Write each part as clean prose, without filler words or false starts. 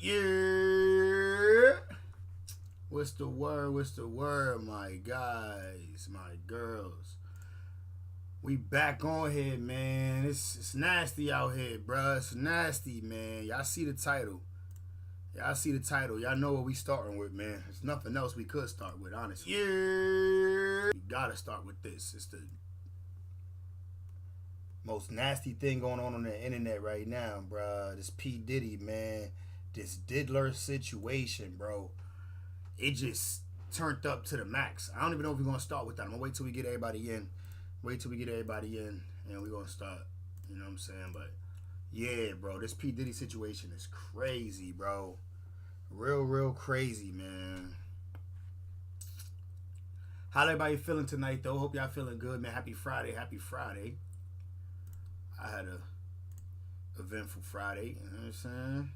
Yeah. What's the word? What's the word, my guys, my girls? We back on here, man. It's nasty out here, bruh. It's nasty, man. Y'all see the title. Y'all see the title. Y'all know what we starting with, man. There's nothing else we could start with, honestly. Yeah. We gotta start with this. It's the most nasty thing going on the internet right now, bruh. This P. Diddy, man. This Diddler situation, bro. It just turned up to the max. I don't even know if we're going to start with that. I'm going to wait till we get everybody in. And we're going to start. You know what I'm saying? But, yeah, bro. This P. Diddy situation is crazy, bro. Real crazy, man. How everybody feeling tonight, though? Hope y'all feeling good, man. Happy Friday. I had a eventful Friday. You know what I'm saying?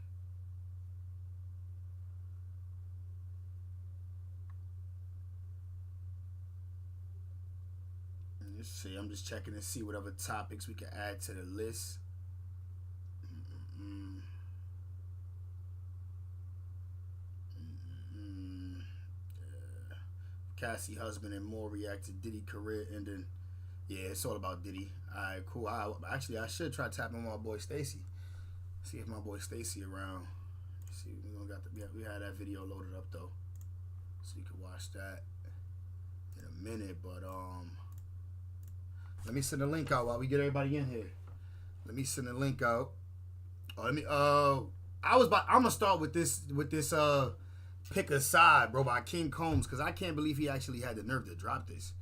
Let's see. I'm just checking to see what other topics we can add to the list. Cassie husband and more react to Diddy career ending. Yeah, it's all about Diddy. Alright, cool. Actually, I should try tapping my boy Stacy. See if my boy Stacy around. See, we had that video loaded up though, so you can watch that in a minute. But let me send the link out while we get everybody in here. Let me send the link out. I'm gonna start with this Pick a Side, bro, by King Combs, because I can't believe he actually had the nerve to drop this.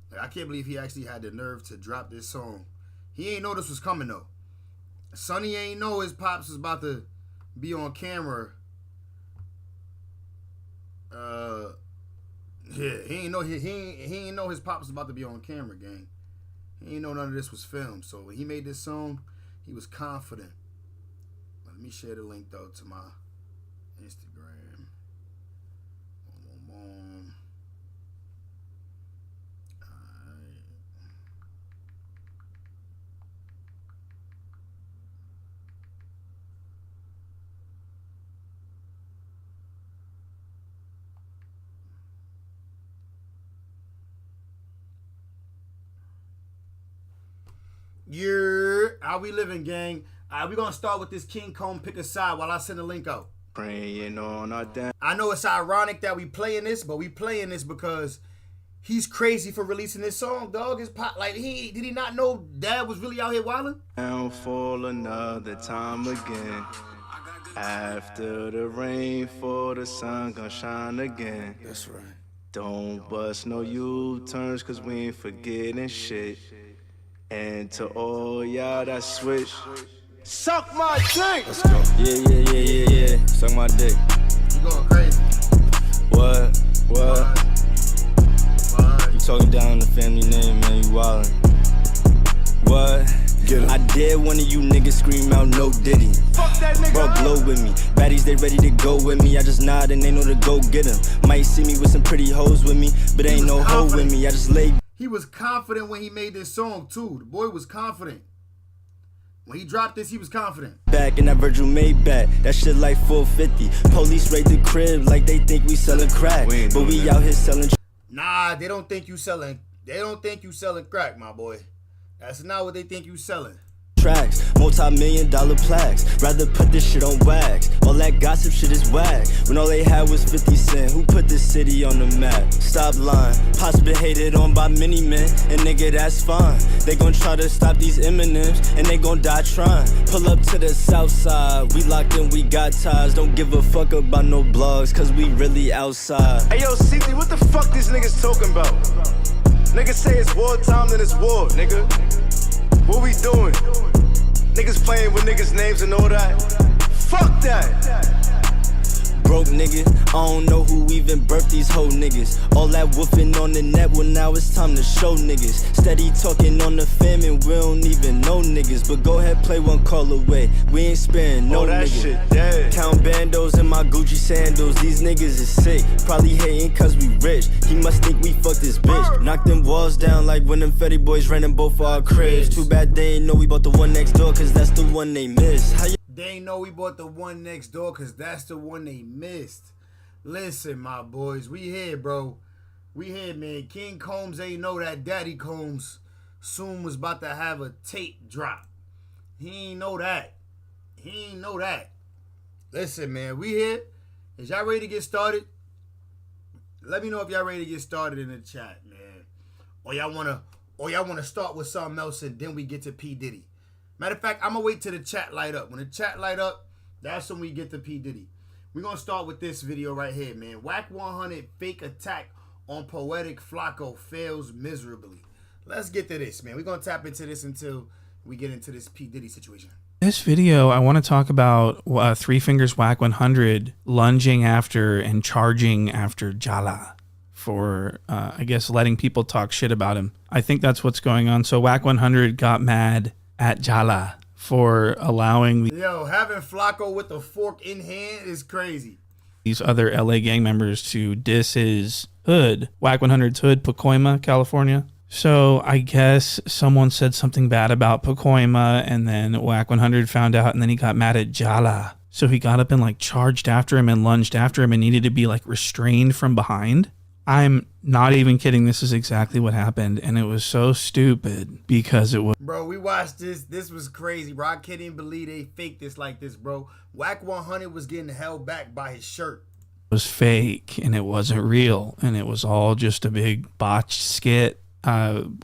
Like, I can't believe he actually had the nerve to drop this song. He ain't know this was coming though. Sonny ain't know his pops was about to be on camera. Yeah, he ain't know his pops was about to be on camera, gang. He ain't know none of this was filmed. So when he made this song, he was confident. Let me share the link though to my Instagram. Boom. Alright. Yeah, how we living, gang? Alright, we're gonna start with this King Comb Pick a Side while I send the link out. Praying on our damn. I know it's ironic that we playing this, but we playing this because he's crazy for releasing this song, dog. His pop, like, did he not know Dad was really out here wilding? Down for another time again. After the rain, for the sun gonna shine again. That's right. Don't bust no U-turns, cause we ain't forgetting shit. And to all y'all that switch, suck my dick! Let's go. Yeah. Suck my dick. You going crazy. What? You talking down the family name, man, you wildin'. What? I dare one of you niggas scream out no Diddy. Fuck that nigga. Bro, glow with me. Baddies, they ready to go with me. I just nod and they know to go get them. Might see me with some pretty hoes with me, but ain't no hoe with me. I just lay. He was confident when he made this song too. The boy was confident. When he dropped this, he was confident. Back in that Virgil Maybach, that shit like 450. Police raid the crib like they think we selling crack, but we out here selling. Nah, they don't think you selling. They don't think you selling crack, my boy. That's not what they think you selling. Tracks, multi-million-dollar plaques. Rather put this shit on wax. All that gossip shit is whack. When all they had was 50 cents. Who put this city on the map? Stop lying. Pops been hated on by many men, and nigga, that's fine. They gon' try to stop these Eminems, and they gon' die trying. Pull up to the south side. We locked in, we got ties. Don't give a fuck about no blogs, cause we really outside. Hey yo, CZ, what the fuck these niggas talking about? Niggas say it's wartime, then it's war, nigga. What we doing? Niggas playing with niggas' names and all that. Fuck that. Broke nigga, I don't know who even birthed these hoe niggas. All that woofing on the net, well now it's time to show niggas. Steady talking on the fam and we don't even know niggas. But go ahead, play one call away. We ain't sparing no that nigga. Shit, yeah. Count bandos in my Gucci sandals. These niggas is sick. Probably hating cause we rich. He must think we fucked this bitch. Knock them walls down like when them Fetty boys ran in both our cribs. Too bad they ain't know we bought the one next door, cause that's the one they miss. How They ain't know we bought the one next door because that's the one they missed. Listen, my boys, we here, bro. We here, man. King Combs ain't know that Daddy Combs soon was about to have a tape drop. He ain't know that. He ain't know that. Listen, man, we here. Is y'all ready to get started? Let me know if y'all ready to get started in the chat, man. Or y'all wanna start with something else and then we get to P. Diddy. Matter of fact, I'm gonna wait till the chat light up. When the chat light up, that's when we get to P. Diddy. We're gonna start with this video right here, man. Whack 100 fake attack on Poetic Flacco fails miserably. Let's get to this, man. We're gonna tap into this until we get into this P. Diddy situation. This video, I want to talk about Three Fingers Whack 100 lunging after and charging after Jala for, I guess, letting people talk shit about him. I think that's what's going on. So Whack 100 got mad at Jala for allowing Yo, having Flacco with the fork in hand is crazy. These other LA gang members to diss his hood, Whack 100's hood, Pacoima, California. So I guess someone said something bad about Pacoima, and then Whack 100 found out, and then he got mad at Jala. So he got up and like charged after him and lunged after him and needed to be like restrained from behind. I'm not even kidding. This is exactly what happened, and it was so stupid because it was. Bro, we watched this. This was crazy, bro. I can't even believe they faked this like this, bro. Whack 100 was getting held back by his shirt. Was fake, and it wasn't real, and it was all just a big botched skit.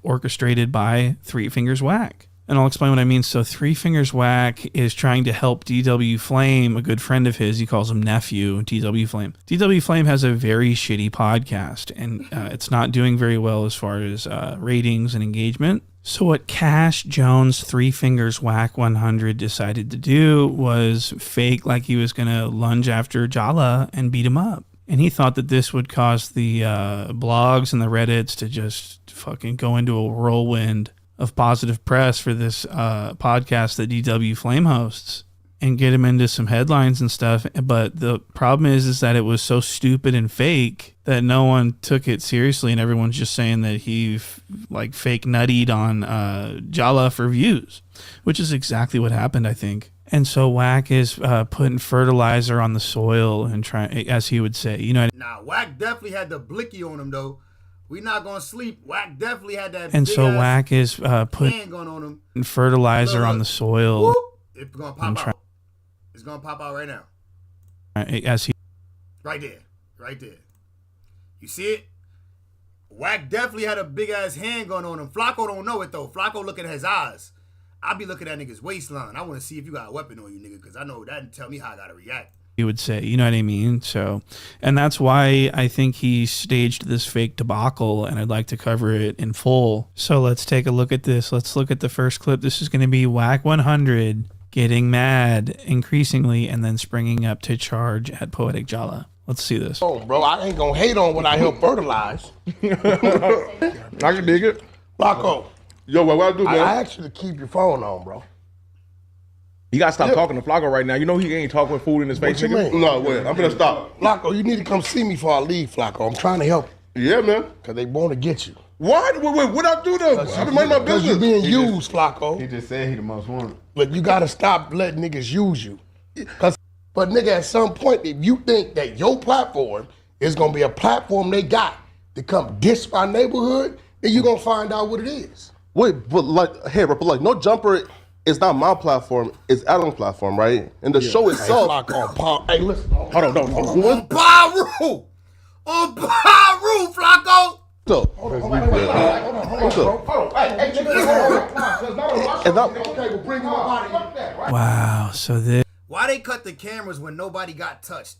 Orchestrated by Three Fingers Whack. And I'll explain what I mean. So Three Fingers Whack is trying to help DW Flame, a good friend of his. He calls him nephew, DW Flame. DW Flame has a very shitty podcast, and it's not doing very well as far as ratings and engagement. So what Cash Jones, Three Fingers Whack 100 decided to do was fake like he was going to lunge after Jala and beat him up. And he thought that this would cause the blogs and the Reddits to just fucking go into a whirlwind of positive press for this podcast that DW Flame hosts and get him into some headlines and stuff. But the problem is that it was so stupid and fake that no one took it seriously, and everyone's just saying that he like fake nuttied on Jala for views, which is exactly what happened, I think. And so Whack is putting fertilizer on the soil and trying, as he would say, you know. Nah, Whack definitely had the blicky on him though. We not gonna sleep. Whack definitely had that. And so Whack is putting handgun on him. Fertilizer on the soil. Whoop. It's gonna pop out. It's gonna pop out right now. As he. Right there, right there. You see it? Whack definitely had a big ass handgun on him. Flacco don't know it though. Flacco looking at his eyes. I be looking at niggas' waistline. I want to see if you got a weapon on you, nigga, because I know that tell me how I gotta react. He would say, you know what I mean? So, and that's why I think he staged this fake debacle, and I'd like to cover it in full. So let's take a look at this. Let's look at the first clip. This is going to be Whack 100 getting mad increasingly and then springing up to charge at Poetic Jala. Let's see this. Oh, bro, I ain't gonna hate on what I help fertilize. I can dig it. Flacco. Yo, what I do, man? I asked you to keep your phone on, bro. You gotta stop talking to Flacco right now. You know he ain't talking with food in his face. What you mean? No, wait. I'm gonna stop. Flacco, you need to come see me before I leave, Flacco. I'm trying to help you. Yeah, man. Because they want to get you. What? Wait, what I do though? I've been minding my Because business. you're being used, Flacco. He just said he the most wanted. But you got to stop letting niggas use you. But nigga, at some point, if you think that your platform is going to be a platform they got to come diss my neighborhood, then you're going to find out what it is. Wait, but like, hey, but like, No Jumper is not my platform. It's Adam's platform, right? And the show itself. Hey, Flacco, hey, listen. Hold on, no. On Baru! On Baru, Flacco! So, Hold on. Hey, okay, we'll bring him up out of here. Wow. So this. Why they cut the cameras when nobody got touched?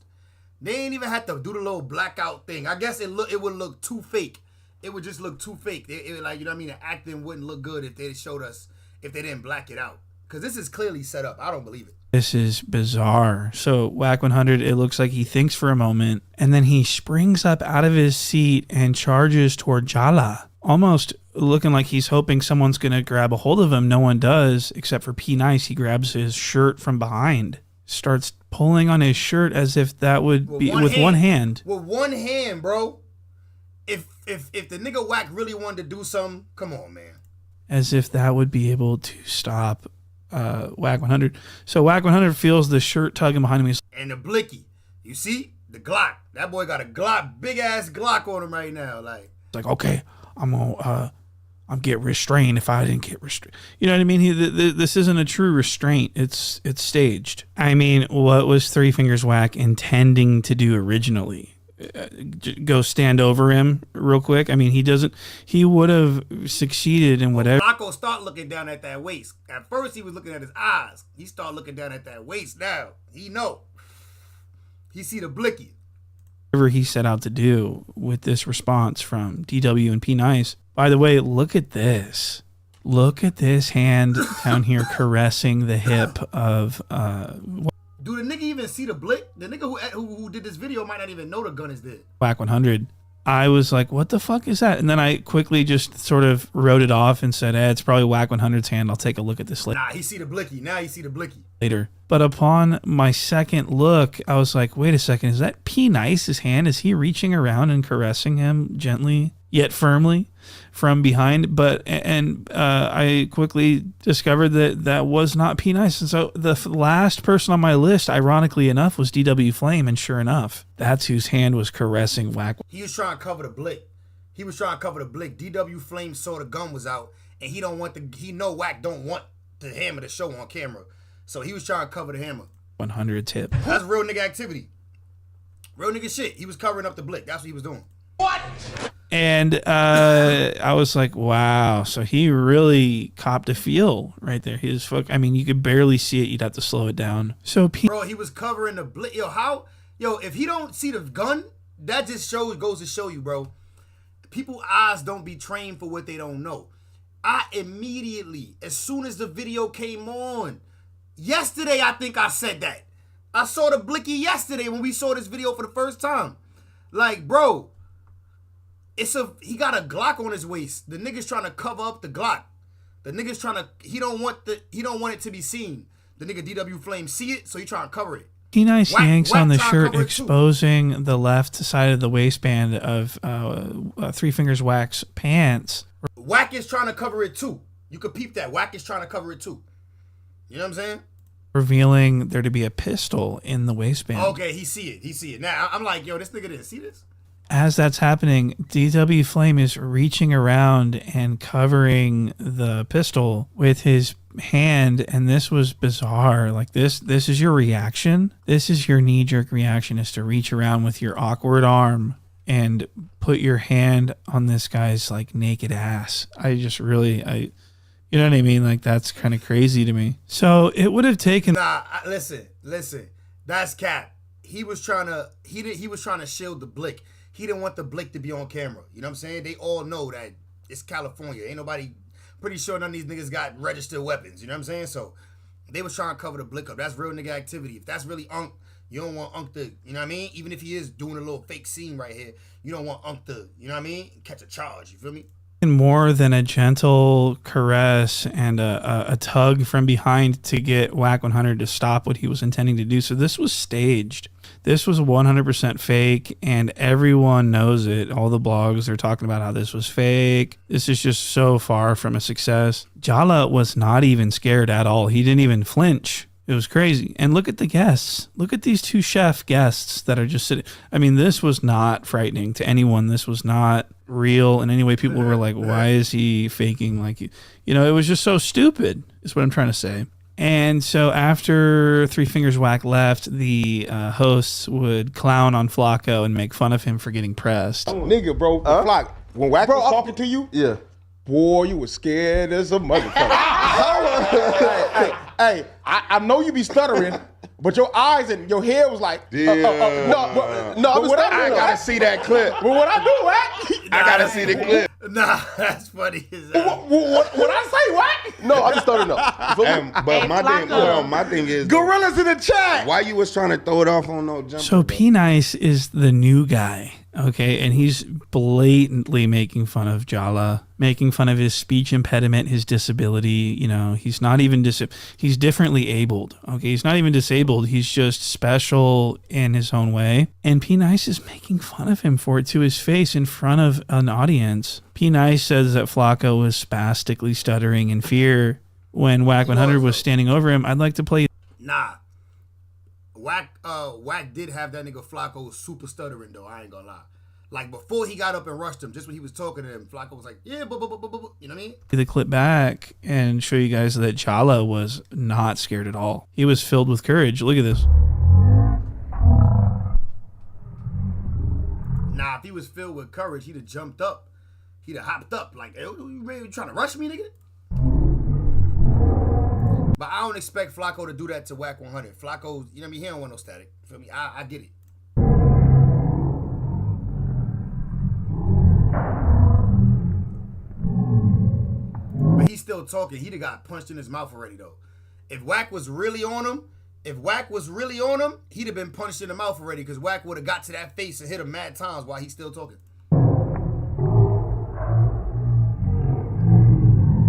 They ain't even had to do the little blackout thing. I guess it would look too fake. It would just look too fake. It like, you know what I mean? The acting wouldn't look good if they showed us, if they didn't black it out. Because this is clearly set up. I don't believe it. This is bizarre. So Whack 100, it looks like he thinks for a moment, and then he springs up out of his seat and charges toward Jala, almost looking like he's hoping someone's going to grab a hold of him. No one does, except for P. Nice. He grabs his shirt from behind, starts pulling on his shirt as if that would be with one hand. With one hand, bro. If the nigga Whack really wanted to do something, come on, man. As if that would be able to stop Whack 100. So Whack 100 feels the shirt tugging behind him. He's And the blicky. You see? The Glock. That boy got a Glock, big ass Glock on him right now. Like, okay, I'm get restrained if I didn't get restrained. You know what I mean? This isn't a true restraint. It's staged. I mean, what was Three Fingers Whack intending to do originally? Go stand over him real quick? I mean, he would have succeeded in whatever. Flacco start looking down at that waist. At first, he was looking at his eyes. He start looking down at that waist now. He know. He see the blicky. Whatever he set out to do with this response from DW and P Nice. By the way, look at this. Look at this hand down here caressing the hip of. Do the nigga even see the blick? The nigga who did this video might not even know the gun is there. Whack 100. I was like, what the fuck is that? And then I quickly just sort of wrote it off and said, it's probably Whack 100's hand. I'll take a look at this later. Nah, he see the blicky. Now he see the blicky. Later. But upon my second look, I was like, wait a second. Is that P Nice's hand? Is he reaching around and caressing him gently yet firmly from behind? But I quickly discovered that was not P Nice. And so the last person on my list, ironically enough, was DW Flame. And sure enough, that's whose hand was caressing Whack. He was trying to cover the blick. DW Flame saw the gun was out, and he know Whack don't want the hammer to show on camera. So he was trying to cover the hammer. 100 tip. That's real nigga activity. Real nigga shit. He was covering up the blick. That's what he was doing. And I was like, wow. So he really copped a feel right there. He was I mean, you could barely see it. You'd have to slow it down. So bro, he was covering the blick. If he don't see the gun, that just goes to show you, bro. People's eyes don't be trained for what they don't know. I immediately, as soon as the video came on, yesterday I think I said that. I saw the blicky yesterday when we saw this video for the first time. Like, bro, he got a Glock on his waist. The nigga's trying to cover up the Glock. The nigga's he don't want it to be seen. The nigga DW Flame see it, so he trying to cover it. P Nice yanks on the shirt, exposing the left side of the waistband of Three Fingers Whack's pants. Whack is trying to cover it too. You could peep that. Whack is trying to cover it too. You know what I'm saying? Revealing there to be a pistol in the waistband. Okay, he see it. Now I'm like, yo, this nigga didn't see this. As that's happening, DW Flame is reaching around and covering the pistol with his hand, and this was bizarre. Like this is your reaction. This is your knee-jerk reaction, is to reach around with your awkward arm and put your hand on this guy's like naked ass. You know what I mean? Like, that's kind of crazy to me. So it would have taken. Nah, listen. That's cap. He was trying to shield the blick. He didn't want the blick to be on camera. You know what I'm saying? They all know that it's California. Ain't nobody, pretty sure none of these niggas got registered weapons. You know what I'm saying? So they was trying to cover the blick up. That's real nigga activity. If that's really Unc, you don't want Unc to, you know what I mean? Even if he is doing a little fake scene right here, you don't want Unc to, you know what I mean? Catch a charge. You feel me? More than a gentle caress and a tug from behind to get Whack 100 to stop what he was intending to do. So this was staged. This was 100% fake, and everyone knows it. All the blogs are talking about how this was fake. This is just so far from a success. Jala was not even scared at all. He didn't even flinch. It was crazy. And look at the guests. Look at these two chef guests that are just sitting. I mean, this was not frightening to anyone. This was not real in any way. People were like, why is he faking? Like, you know, it was just so stupid is what I'm trying to say. And so after Three Fingers Whack left, the hosts would clown on Flacco and make fun of him for getting pressed. Nigga, bro, Flock, when Whack was talking to you, Yeah. boy, you was scared as a motherfucker. hey, I know you be stuttering, but your eyes and your head was like, Yeah. no, I gotta see that clip. But what I do, Whack? I gotta see the clip. Nah, that's funny as hell. What I say, Whack? No, I'm just starting up. But my thing is, Gorillas in the chat. why you was trying to throw it off on no jumper? So P Nice is the new guy, okay, and he's blatantly making fun of Jala, making fun of his speech impediment, his disability. You know, he's not even he's differently abled. Okay, he's not even disabled. He's just special in his own way. And P Nice is making fun of him for it to his face in front of an audience. P Nice says that Flacco was spastically stuttering in fear when Whack 100 was standing over him. I'd like to play. Nah. Whack did have that nigga Flacco super stuttering though. I ain't gonna lie. Like before he got up and rushed him, just when he was talking to him, Flacco was like, yeah, you know what I mean? The clip back and show you guys that Jala was not scared at all. He was filled with courage. Look at this. Nah, if he was filled with courage, he'd have jumped up. He'd have hopped up. Like, hey, you really trying to rush me, nigga? But I don't expect Flacco to do that to Whack 100. Flacco, you know what I mean? He don't want no static. Feel me? I get it. But he's still talking. He'd have got punched in his mouth already, though. If Whack was really on him, he'd have been punched in the mouth already because Whack would have got to that face and hit him mad times while he's still talking.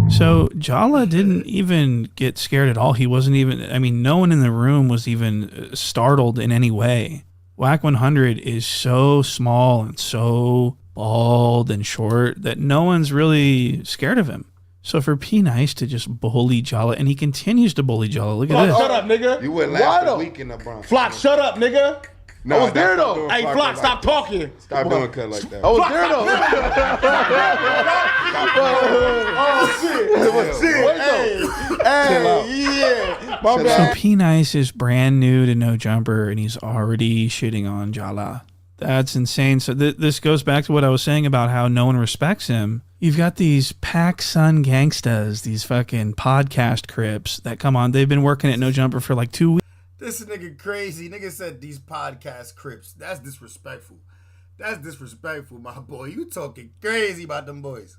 So Jala didn't even get scared at all. He wasn't even, I mean, no one in the room was even startled in any way. Whack 100 is so small and so bald and short that no one's really scared of him. So for P Nice to just bully Jala, and he continues to bully Jala. Look at this. Shut up, nigga. You wouldn't Why last though? a week in the Bronx. Flock, shut up, nigga. No, I was there stop though. doing Hey, Flock Flock, like stop that. talking. Stop doing cut like that. I was there though. Oh shit. Hey, yeah. My So bad. P Nice is brand new to No Jumper, and he's already shitting on Jala. That's insane. So this goes back to what I was saying about how no one respects him. You've got these Pac Sun gangstas, these fucking podcast crips that come on. They've been working at No Jumper for like 2 weeks. This nigga crazy. Nigga said these podcast crips. That's disrespectful. That's disrespectful, my boy. You talking crazy about them boys.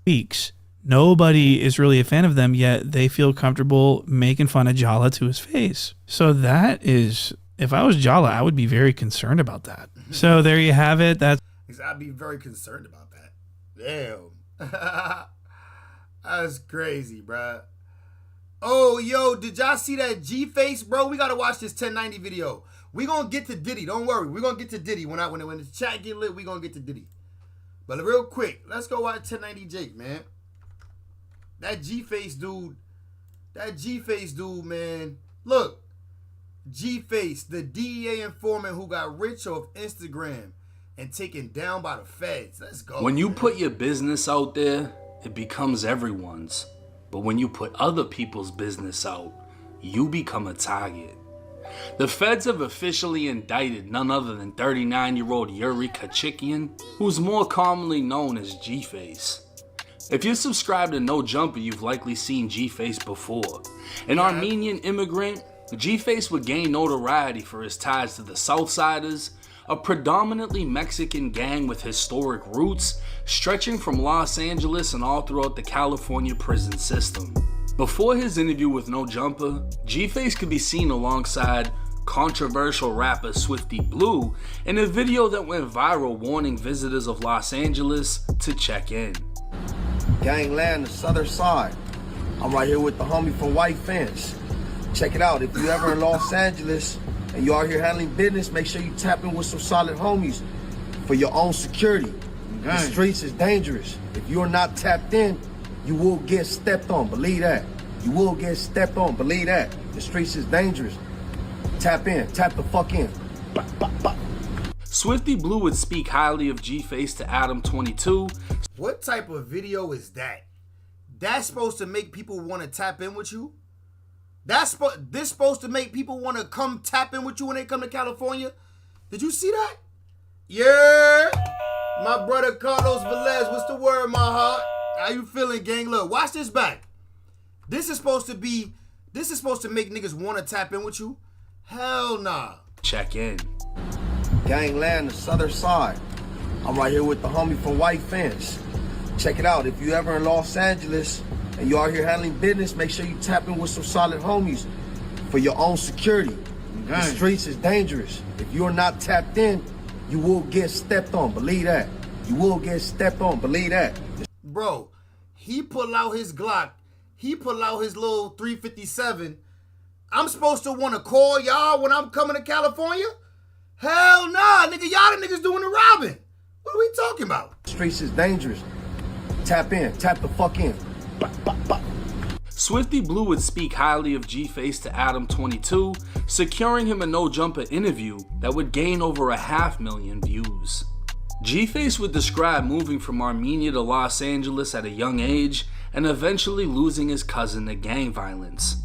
Nobody is really a fan of them, yet they feel comfortable making fun of Jala to his face. So that is, if I was Jala, I would be very concerned about that. So there you have it. I'd be very concerned about that. Damn. That's crazy, bruh. Oh, yo, did y'all see that G-Face, bro? We gotta watch this 1090 video. We gonna get to Diddy. Don't worry. We gonna get to Diddy. When the chat get lit, we gonna get to Diddy. But real quick, let's go watch 1090 Jake, man. That G-Face dude, man. Look, G-Face, the DEA informant who got rich off Instagram and taken down by the feds. Let's go. When you put your business out there, it becomes everyone's. But when you put other people's business out, you become a target. The feds have officially indicted none other than 39-year-old Yuri Kachikian, who's more commonly known as G-Face. If you're subscribed to No Jumper, you've likely seen G-Face before. An Armenian immigrant, G-Face would gain notoriety for his ties to the Southsiders, a predominantly Mexican gang with historic roots stretching from Los Angeles and all throughout the California prison system. Before his interview with No Jumper, G-Face could be seen alongside controversial rapper Swifty Blue in a video that went viral warning visitors of Los Angeles to check in. Gangland, the southern side. I'm right here with the homie from White Fence. Check it out, if you ever in Los Angeles and you are here handling business, make sure you tap in with some solid homies for your own security. The streets is dangerous. If you're not tapped in, you will get stepped on, believe that. You will get stepped on, believe that. The streets is dangerous. Tap in, tap the fuck in. Bah, bah, bah. Swifty Blue would speak highly of G-Face to Adam22. What type of video is that? That's supposed to make people want to tap in with you? This supposed to make people want to come tap in with you when they come to California? Did you see that? Yeah. My brother Carlos Velez, what's the word, my heart? How you feeling, gang? Look, watch this back. This is supposed to make niggas want to tap in with you? Hell nah. Check in. Gangland, the southern side. I'm right here with the homie from White Fence. Check it out, if you ever in Los Angeles and you are here handling business, make sure you tap in with some solid homies for your own security. The streets is dangerous. If you're not tapped in, you will get stepped on, believe that. You will get stepped on, believe that. Bro, he pull out his Glock. He pull out his little 357. I'm supposed to want to call y'all when I'm coming to California? Hell nah, nigga. Y'all the niggas doing the robbing. What are we talking about? The streets is dangerous. Tap in, tap the fuck in. Bah, bah, bah. Swifty Blue would speak highly of G-Face to Adam 22, securing him a No Jumper interview that would gain over 500,000 views. G-Face would describe moving from Armenia to Los Angeles at a young age and eventually losing his cousin to gang violence.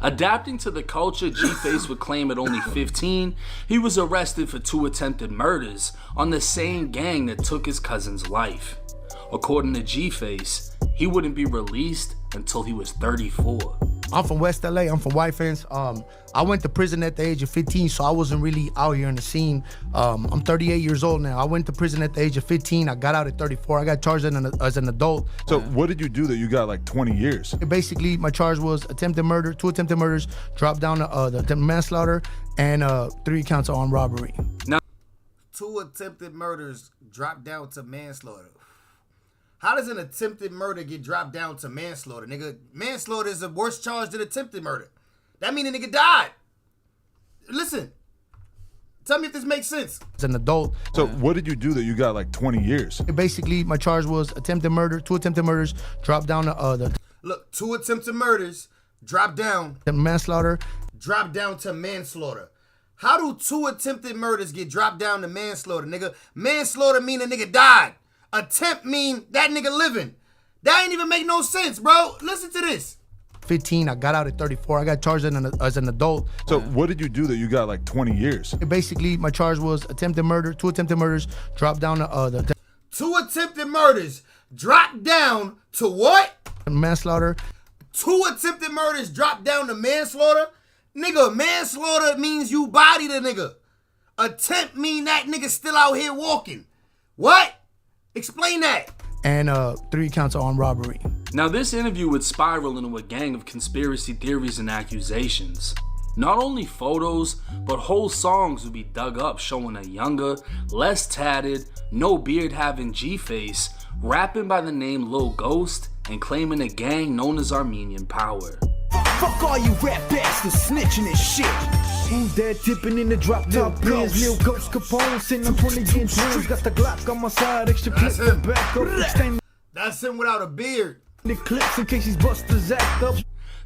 Adapting to the culture, G-Face would claim at only 15, he was arrested for 2 attempted murders on the same gang that took his cousin's life. According to G-Face, he wouldn't be released until he was 34. I'm from West LA, I'm from White Fence. I went to prison at the age of 15, so I wasn't really out here in the scene. I'm 38 years old now. I went to prison at the age of 15, I got out at 34. I got charged as an adult. So what did you do that you got like 20 years? Basically, my charge was attempted murder, 2 attempted murders, dropped down to the attempted manslaughter, and 3 counts of armed robbery. Now, 2 attempted murders dropped down to manslaughter. How does an attempted murder get dropped down to manslaughter, nigga? Manslaughter is a worse charge than attempted murder. That means the nigga died. Listen, tell me if this makes sense. As an adult. So what did you do that you got like 20 years? Basically, my charge was attempted murder, 2 attempted murders, dropped down to Look, 2 attempted murders dropped down. Manslaughter. Dropped down to manslaughter. How do 2 attempted murders get dropped down to manslaughter, nigga? Manslaughter mean a nigga died. Attempt mean that nigga living. That ain't even make no sense, bro. Listen to this. 15, I got out at 34. I got charged as an adult. So what did you do that you got like 20 years? Basically, my charge was attempted murder, 2 attempted murders, dropped down to 2 attempted murders dropped down to what? Manslaughter. 2 attempted murders dropped down to manslaughter? Nigga, manslaughter means you body the nigga. Attempt mean that nigga still out here walking. What? Explain that. And 3 counts of armed robbery. Now this interview would spiral into a gang of conspiracy theories and accusations. Not only photos, but whole songs would be dug up showing a younger, less tatted, no beard having G-Face rapping by the name Lil Ghost and claiming a gang known as Armenian Power. Fuck all you rap bastards snitching and shit. Who's that tipping in the drop top pins? Lil Ghost Capone sitting on 20 inch rims. Got the Glock on my side, extra clip and back up. Extend That's him without a beard. the clips in case these busters act up.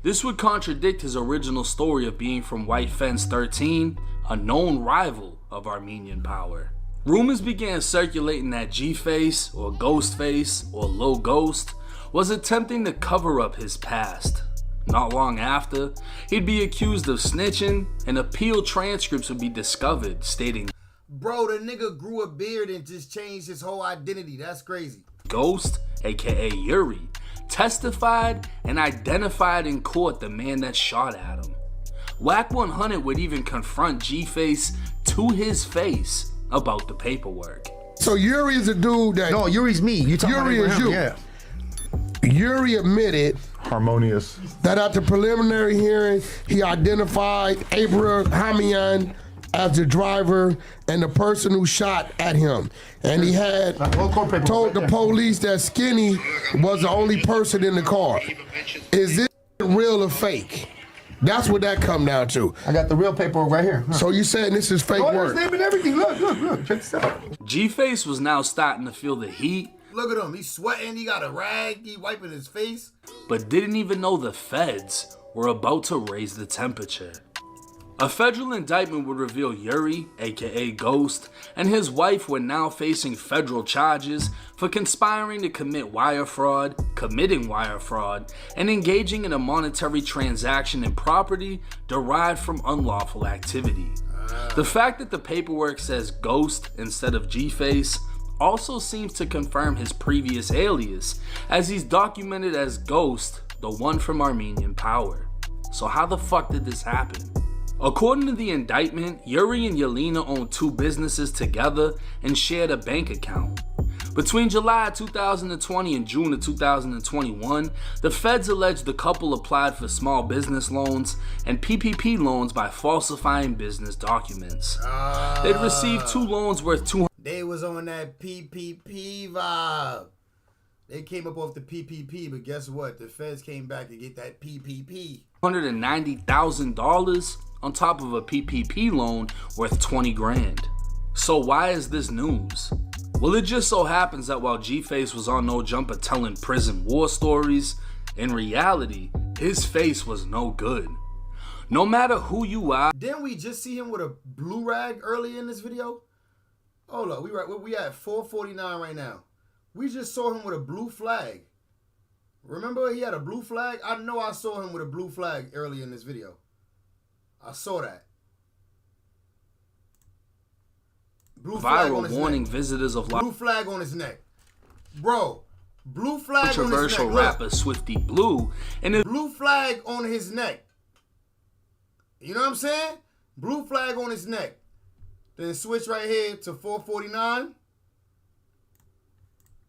This would contradict his original story of being from White Fence 13, a known rival of Armenian Power. Rumors began circulating that G-Face, or Ghostface, or Lil Ghost, was attempting to cover up his past. Not long after, he'd be accused of snitching, and appeal transcripts would be discovered stating, Bro, the nigga grew a beard and just changed his whole identity. That's crazy. Ghost, aka Yuri, testified and identified in court the man that shot at him. Whack 100 would even confront G-Face to his face about the paperwork. So Yuri is a dude that... No, Yuri's me. You talking Yuri about is you. Yeah. Yuri admitted Harmonious. that at the preliminary hearing, he identified Abrahamian as the driver and the person who shot at him. And he had told the police that Skinny was the only person in the car. Is this real or fake? That's what that come down to. I got the real paperwork right here. So you saying this is fake work? Name and everything. Look. Check this out. G-Face was now starting to feel the heat, Look at him. He's sweating. He got a rag. He wiping his face. but didn't even know the feds were about to raise the temperature. A federal indictment would reveal Yuri, aka Ghost, and his wife were now facing federal charges for conspiring to commit wire fraud, committing wire fraud, and engaging in a monetary transaction in property derived from unlawful activity. The fact that the paperwork says Ghost instead of G-Face also seems to confirm his previous alias, as he's documented as Ghost, the one from Armenian Power. So how the fuck did this happen? According to the indictment, Yuri and Yelena owned 2 businesses together and shared a bank account. Between July 2020 and June of 2021, the feds alleged the couple applied for small business loans and PPP loans by falsifying business documents. They'd received 2 loans worth $200,000. They was on that PPP vibe. They came up off the PPP, but guess what? The feds came back to get that PPP. $190,000 on top of a PPP loan worth 20 grand. So why is this news? Well, it just so happens that while G-Face was on No Jumper telling prison war stories, in reality, his face was no good. No matter who you are. Didn't we just see him with a blue rag earlier in this video? Hold up, we at 4:49 right now. We just saw him with a blue flag. Remember he had a blue flag? I know I saw him with a blue flag earlier in this video. I saw that. Blue flag on his warning neck. visitors of Blue flag on his neck. Bro, blue flag on his neck. Controversial rapper Swifty Blue and the blue flag on his neck. You know what I'm saying? Blue flag on his neck. Then switch right here to 4:49.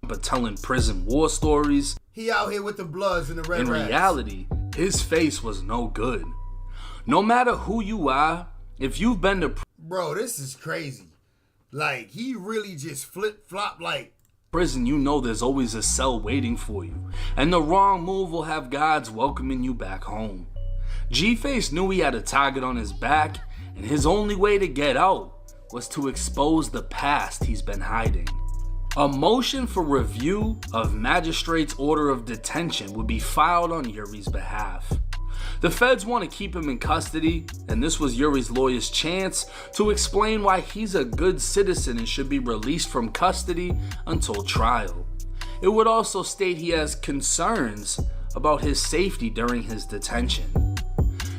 But telling prison war stories. He out here with the Bloods and the Red In Rats. reality, his face was no good. No matter who you are, if you've been to bro, this is crazy. Like, he really just flip-flop like prison, you know there's always a cell waiting for you. And the wrong move will have guards welcoming you back home. G-Face knew he had a target on his back, and his only way to get out was to expose the past he's been hiding. A motion for review of magistrate's order of detention would be filed on Yuri's behalf. The feds want to keep him in custody, and this was Yuri's lawyer's chance to explain why he's a good citizen and should be released from custody until trial. It would also state he has concerns about his safety during his detention.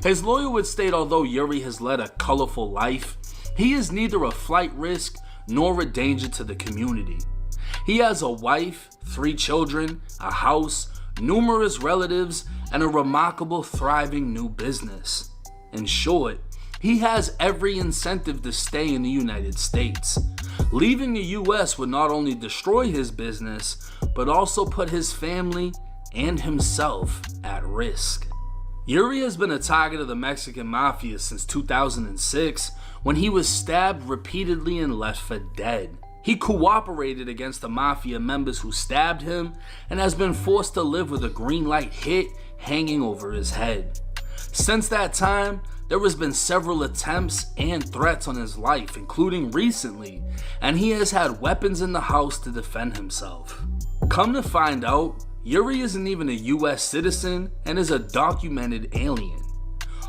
His lawyer would state although Yuri has led a colorful life, he is neither a flight risk nor a danger to the community. He has a wife, 3 children, a house, numerous relatives, and a remarkable thriving new business. In short, he has every incentive to stay in the United States. Leaving the US would not only destroy his business, but also put his family and himself at risk. Yuri has been a target of the Mexican Mafia since 2006 when he was stabbed repeatedly and left for dead. He cooperated against the Mafia members who stabbed him and has been forced to live with a green light hit hanging over his head. Since that time, there has been several attempts and threats on his life, including recently, and he has had weapons in the house to defend himself. Come to find out, Yuri isn't even a US citizen and is a documented alien.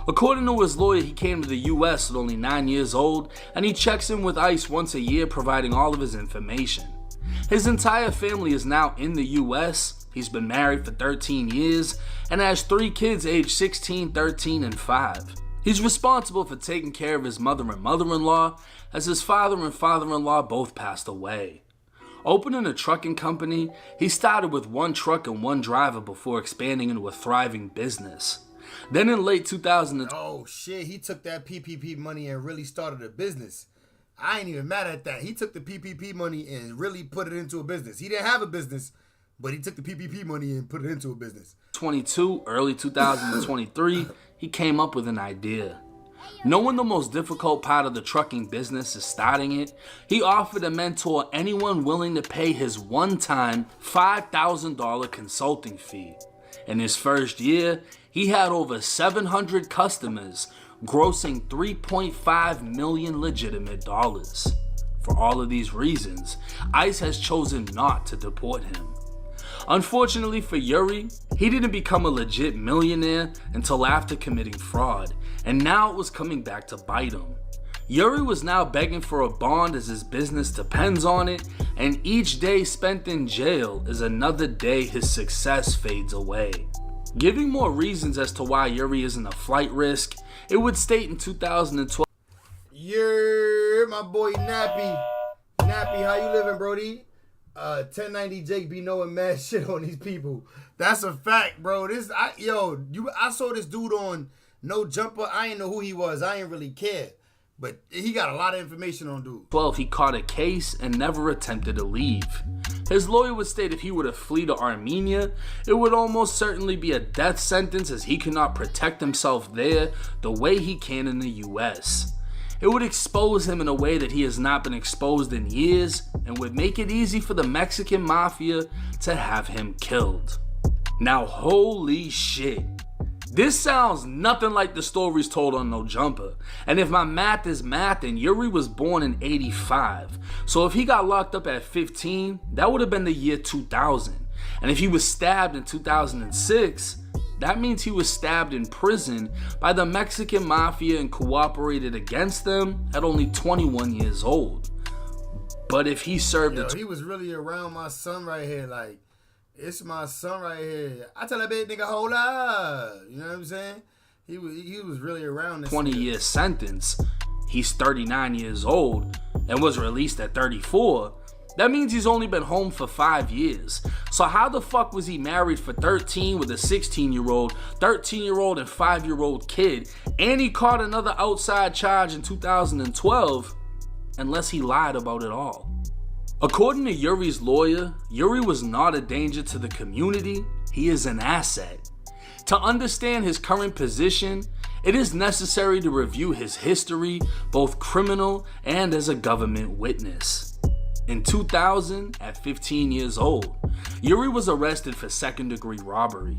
According to his lawyer, he came to the US at only 9 years old, and he checks in with ICE once a year, providing all of his information. His entire family is now in the US. He's been married for 13 years and has 3 kids aged 16, 13, and 5. He's responsible for taking care of his mother and mother-in-law, as his father and father-in-law both passed away. Opening a trucking company, he started with 1 truck and 1 driver before expanding into a thriving business. Then in late 2000, oh shit, he took that PPP money and really started a business. I ain't even mad at that. He took the PPP money and really put it into a business. He didn't have a business, but he took the PPP money and put it into a business. 22, early 2023, he came up with an idea. Knowing the most difficult part of the trucking business is starting it, he offered to mentor anyone willing to pay his one-time $5,000 consulting fee. In his first year, he had over 700 customers, grossing $3.5 million legitimate dollars. For all of these reasons, ICE has chosen not to deport him. Unfortunately for Yuri, he didn't become a legit millionaire until after committing fraud, and now it was coming back to bite him. Yuri was now begging for a bond as his business depends on it, and each day spent in jail is another day his success fades away. Giving more reasons as to why Yuri isn't a flight risk, it would state in 2012. Yeah, my boy Nappy. Nappy, how you living, Brody? 1090 Jake be knowing mad shit on these people. That's a fact, bro. I saw this dude on No Jumper. I ain't know who he was. I ain't really care. But he got a lot of information on dude. 12, he caught a case and never attempted to leave. His lawyer would state if he were to flee to Armenia, it would almost certainly be a death sentence as he cannot protect himself there the way he can in the US. It would expose him in a way that he has not been exposed in years and would make it easy for the Mexican Mafia to have him killed. Now holy shit. This sounds nothing like the stories told on No Jumper. And if my math is math, then Yuri was born in 85. So if he got locked up at 15, that would have been the year 2000. And if he was stabbed in 2006, that means he was stabbed in prison by the Mexican mafia and cooperated against them at only 21 years old. But if he served he was really around my son right here. Like, it's my son right here. I tell that big nigga, hold up. You know what I'm saying? He was really around this 20-year sentence. He's 39 years old and was released at 34. That means he's only been home for 5 years. So how the fuck was he married for 13 with a 16-year-old, 13-year-old, and 5-year-old kid, and he caught another outside charge in 2012, unless he lied about it all? According to Yuri's lawyer, Yuri was not a danger to the community, he is an asset. To understand his current position, it is necessary to review his history, both criminal and as a government witness. In 2000, at 15 years old, Yuri was arrested for second-degree robbery.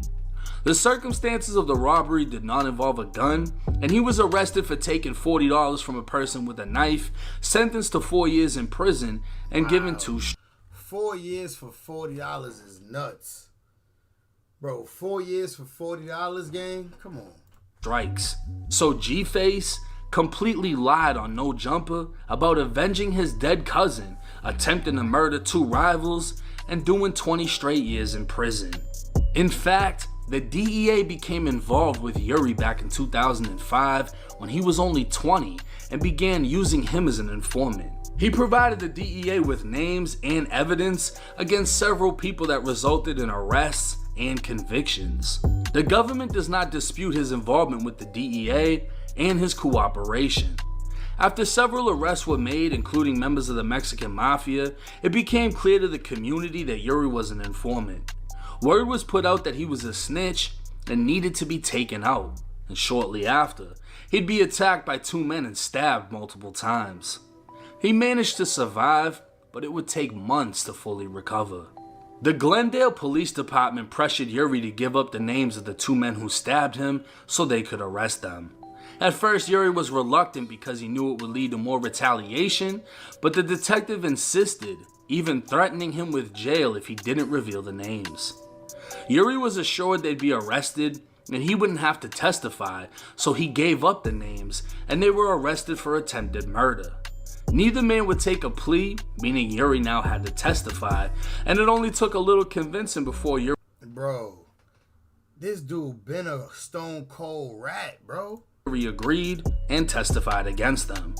The circumstances of the robbery did not involve a gun, and he was arrested for taking $40 from a person with a knife, sentenced to 4 years in prison, and given 2 4 years for $40 is nuts. Bro, 4 years for $40, gang? Come on. strikes. So G-Face completely lied on No Jumper about avenging his dead cousin, attempting to murder 2 rivals, and doing 20 straight years in prison. In fact, the DEA became involved with Yuri back in 2005 when he was only 20 and began using him as an informant. He provided the DEA with names and evidence against several people that resulted in arrests and convictions. The government does not dispute his involvement with the DEA and his cooperation. After several arrests were made, including members of the Mexican Mafia, it became clear to the community that Yuri was an informant. Word was put out that he was a snitch and needed to be taken out, and shortly after, he'd be attacked by 2 men and stabbed multiple times. He managed to survive, but it would take months to fully recover. The Glendale Police Department pressured Yuri to give up the names of the 2 men who stabbed him so they could arrest them. At first, Yuri was reluctant because he knew it would lead to more retaliation, but the detective insisted, even threatening him with jail if he didn't reveal the names. Yuri was assured they'd be arrested and he wouldn't have to testify, so he gave up the names and they were arrested for attempted murder. Neither man would take a plea, meaning Yuri now had to testify, and it only took a little convincing before Yuri... Bro, this dude been a stone cold rat, bro. agreed and testified against them.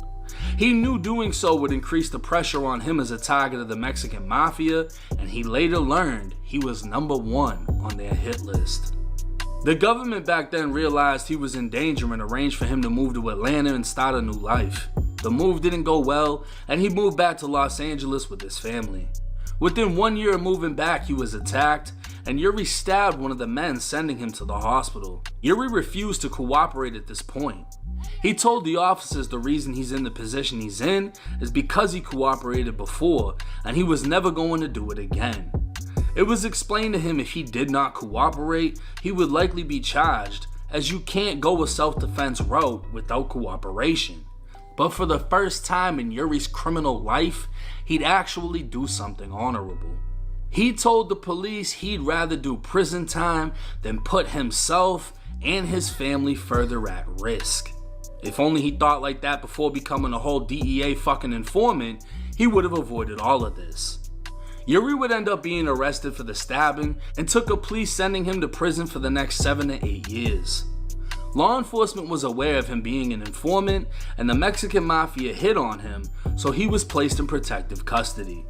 He knew doing so would increase the pressure on him as a target of the Mexican Mafia, and he later learned he was number 1 on their hit list. The government back then realized he was in danger and arranged for him to move to Atlanta and start a new life. The move didn't go well, and he moved back to Los Angeles with his family. Within 1 year of moving back, he was attacked, and Yuri stabbed one of the men, sending him to the hospital. Yuri refused to cooperate at this point. He told the officers the reason he's in the position he's in is because he cooperated before, and he was never going to do it again. It was explained to him if he did not cooperate, he would likely be charged, as you can't go a self-defense route without cooperation. But for the first time in Yuri's criminal life, he'd actually do something honorable. He told the police he'd rather do prison time than put himself and his family further at risk. If only he thought like that before becoming a whole DEA fucking informant, he would have avoided all of this. Yuri would end up being arrested for the stabbing and took a plea sending him to prison for the next 7 to 8 years. Law enforcement was aware of him being an informant, and the Mexican Mafia hit on him, so he was placed in protective custody.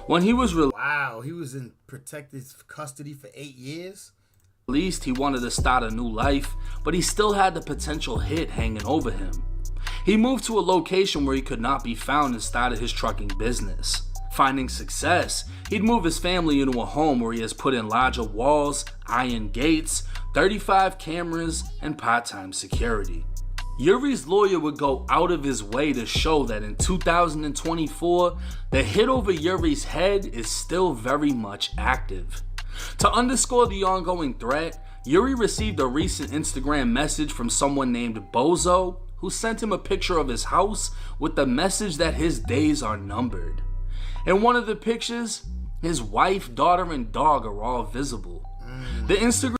When he was Wow, he was in protective custody for 8 years? released, he wanted to start a new life, but he still had the potential hit hanging over him. He moved to a location where he could not be found and started his trucking business. Finding success, he'd move his family into a home where he has put in larger walls, iron gates, 35 cameras, and part-time security. Yuri's lawyer would go out of his way to show that in 2024, the hit over Yuri's head is still very much active. To underscore the ongoing threat, Yuri received a recent Instagram message from someone named Bozo, who sent him a picture of his house with the message that his days are numbered. In one of the pictures, his wife, daughter, and dog are all visible. The Instagram...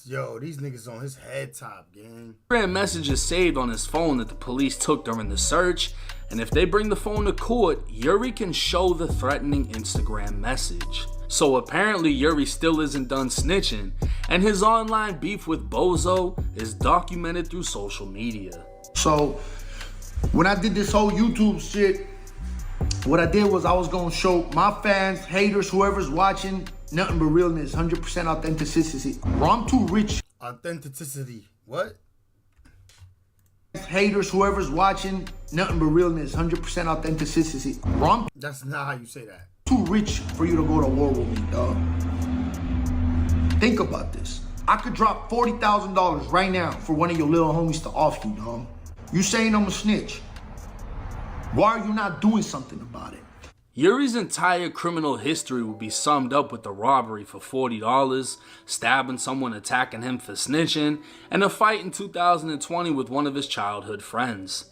Yo, these niggas on his head top, gang. Instagram messages saved on his phone that the police took during the search, and if they bring the phone to court, Yuri can show the threatening Instagram message. So apparently Yuri still isn't done snitching, and his online beef with Bozo is documented through social media. So when I did this whole YouTube shit, what I did was I was gonna show my fans, haters, whoever's watching, nothing but realness, 100% authenticity. Bro, I'm too rich. Authenticity. What? Haters, whoever's watching, nothing but realness, 100% authenticity. Bro, That's not how you say that. too rich for you to go to war with me, dog. Think about this. I could drop $40,000 right now for one of your little homies to off you, dog. You saying I'm a snitch. Why are you not doing something about it? Yuri's entire criminal history would be summed up with the robbery for $40, stabbing someone attacking him for snitching, and a fight in 2020 with one of his childhood friends.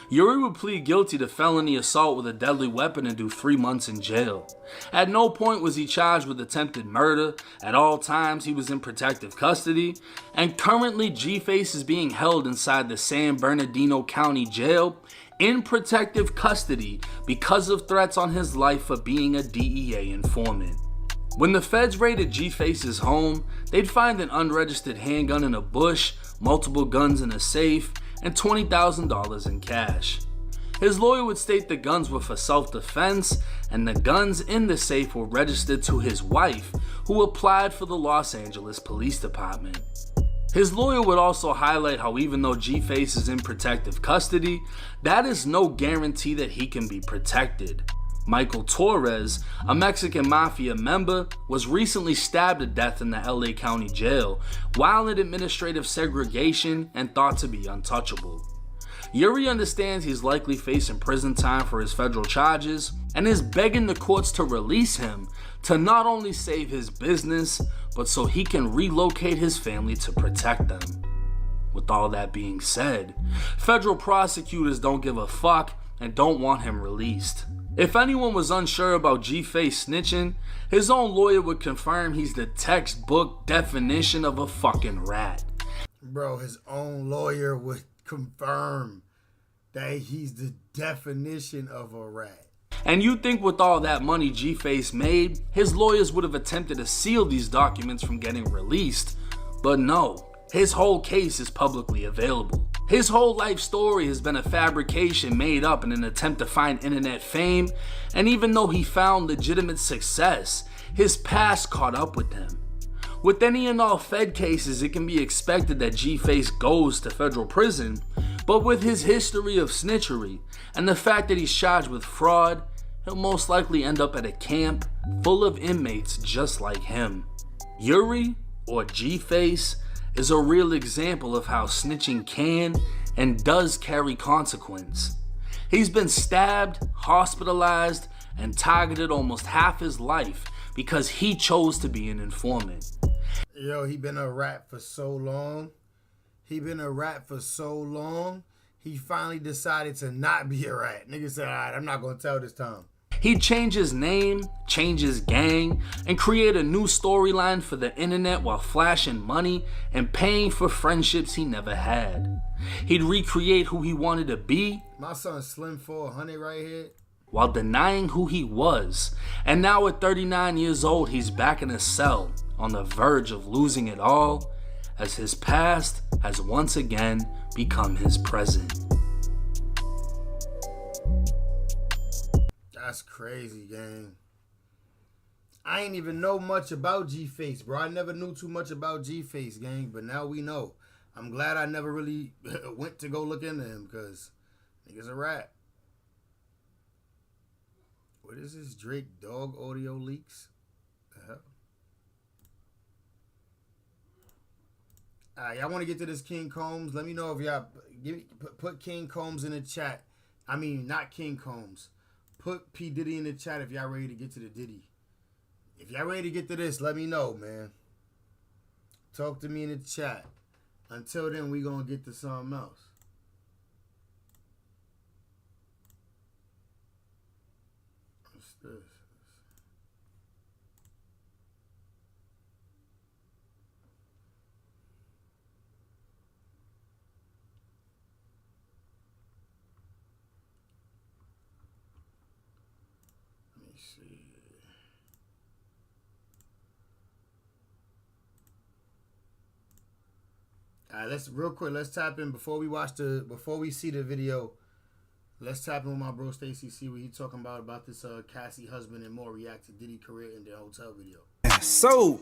Yuri would plead guilty to felony assault with a deadly weapon and do 3 months in jail. At no point was he charged with attempted murder. At all times he was in protective custody, and currently G-Face is being held inside the San Bernardino County Jail in protective custody because of threats on his life for being a DEA informant. When the feds raided G-Face's home, they'd find an unregistered handgun in a bush, multiple guns in a safe, and $20,000 in cash. His lawyer would state the guns were for self-defense, and the guns in the safe were registered to his wife, who applied for the Los Angeles Police Department. His lawyer would also highlight how even though G-Face is in protective custody, that is no guarantee that he can be protected. Michael Torres, a Mexican mafia member, was recently stabbed to death in the LA County Jail while in administrative segregation and thought to be untouchable. Yuri understands he's likely facing prison time for his federal charges and is begging the courts to release him to not only save his business, but so he can relocate his family to protect them. With all that being said, federal prosecutors don't give a fuck and don't want him released. If anyone was unsure about G-Face snitching, his own lawyer would confirm he's the textbook definition of a fucking rat. Bro, his own lawyer would confirm that he's the definition of a rat. And you think with all that money G-Face made, his lawyers would have attempted to seal these documents from getting released, but no. His whole case is publicly available. His whole life story has been a fabrication made up in an attempt to find internet fame, and even though he found legitimate success, his past caught up with him. With any and all Fed cases, it can be expected that G-Face goes to federal prison, but with his history of snitchery and the fact that he's charged with fraud, he'll most likely end up at a camp full of inmates just like him. Yuri, or G-Face, is a real example of how snitching can and does carry consequence. He's been stabbed, hospitalized, and targeted almost half his life because he chose to be an informant. Yo, he been a rat for so long. He finally decided to not be a rat. Nigga said, alright, I'm not gonna tell this time. He'd change his name, change his gang, and create a new storyline for the internet while flashing money and paying for friendships he never had. He'd recreate who he wanted to be. My son Slim 400 right here. While denying who he was. And now at 39 years old, he's back in a cell on the verge of losing it all as his past has once again become his present. That's crazy, gang. I ain't even know much about G-Face, bro. I never knew too much about G-Face, gang, but now we know. I'm glad I never really went to go look into him, because nigga's a rat. What is this? Drake dog audio leaks? The hell? Alright, y'all want to get to this King Combs? Let me know if y'all put King Combs in the chat. I mean, not King Combs. Put P. Diddy in the chat if y'all ready to get to the Diddy. If y'all ready to get to this, let me know, man. Talk to me in the chat. Until then, we gonna get to something else. What's this? All right, let's tap in before we see the video. Let's tap in with my bro Stacy, see what he talking about this Cassie husband and more react to Diddy career in their hotel video. So,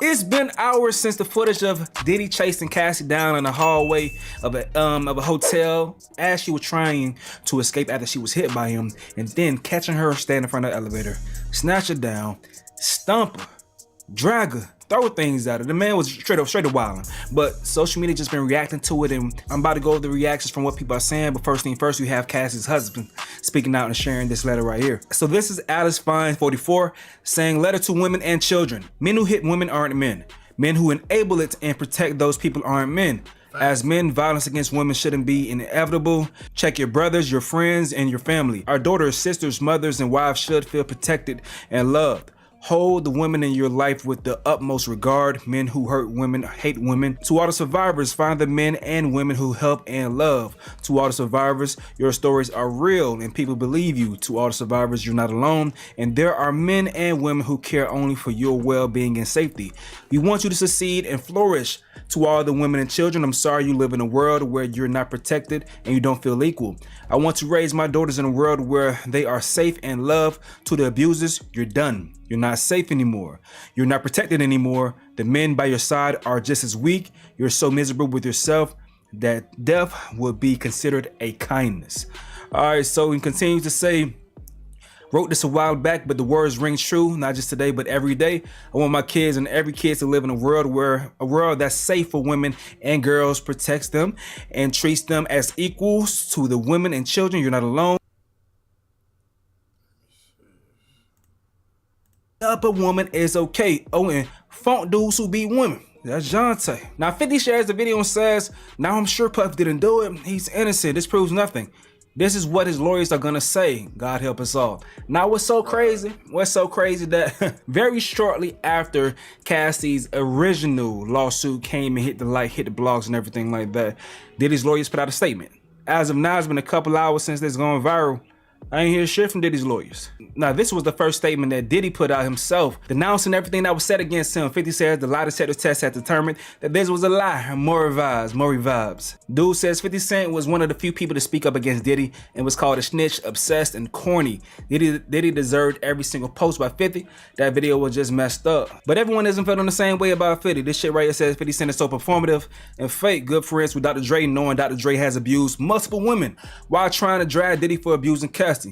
it's been hours since the footage of Diddy chasing Cassie down in the hallway of a hotel as she was trying to escape after she was hit by him, and then catching her standing in front of the elevator, snatch her down, stomp her, drag her, throw things at her. The man was straight up wilding. But social media just been reacting to it, and I'm about to go over the reactions from what people are saying. But first thing first, we have Cassie's husband speaking out and sharing this letter right here. So this is Alice Fine 44 saying, letter to women and children. Men who hit women aren't men. Men who enable it and protect those people aren't men. As men, violence against women shouldn't be inevitable. Check your brothers, your friends, and your family. Our daughters, sisters, mothers, and wives should feel protected and loved. Hold the women in your life with the utmost regard. Men who hurt women hate women. To all the survivors, find the men and women who help and love. To all the survivors, your stories are real and people believe you. To all the survivors, you're not alone. And there are men and women who care only for your well-being and safety. We want you to succeed and flourish. To all the women and children, I'm sorry you live in a world where you're not protected and you don't feel equal. I want to raise my daughters in a world where they are safe and loved. To the abusers, you're done. You're not safe anymore. You're not protected anymore. The men by your side are just as weak. You're so miserable with yourself that death would be considered a kindness. All right, so he continues to say, wrote this a while back, but the words ring true, not just today, but every day. I want my kids and every kid to live in a world that's safe for women and girls, protects them and treats them as equals. To the women and children, you're not alone. Up a woman is okay. Oh, and funk dudes who beat women. That's Jonte. Now 50 shares the video and says, now I'm sure Puff didn't do it. He's innocent. This proves nothing. This is what his lawyers are gonna say. God help us all. Now what's so crazy? What's so crazy that very shortly after Cassie's original lawsuit came and hit the blogs and everything like that, Diddy's lawyers put out a statement. As of now, it's been a couple hours since this gone viral. I ain't hear shit from Diddy's lawyers. Now, this was the first statement that Diddy put out himself, denouncing everything that was said against him. 50 says the lie detector test had determined that this was a lie. More vibes. Dude says 50 Cent was one of the few people to speak up against Diddy and was called a snitch, obsessed, and corny. Diddy deserved every single post by 50. That video was just messed up. But everyone isn't feeling the same way about 50. This shit right here says 50 Cent is so performative and fake. Good friends with Dr. Dre, knowing Dr. Dre has abused multiple women while trying to drag Diddy for abusing Cassie.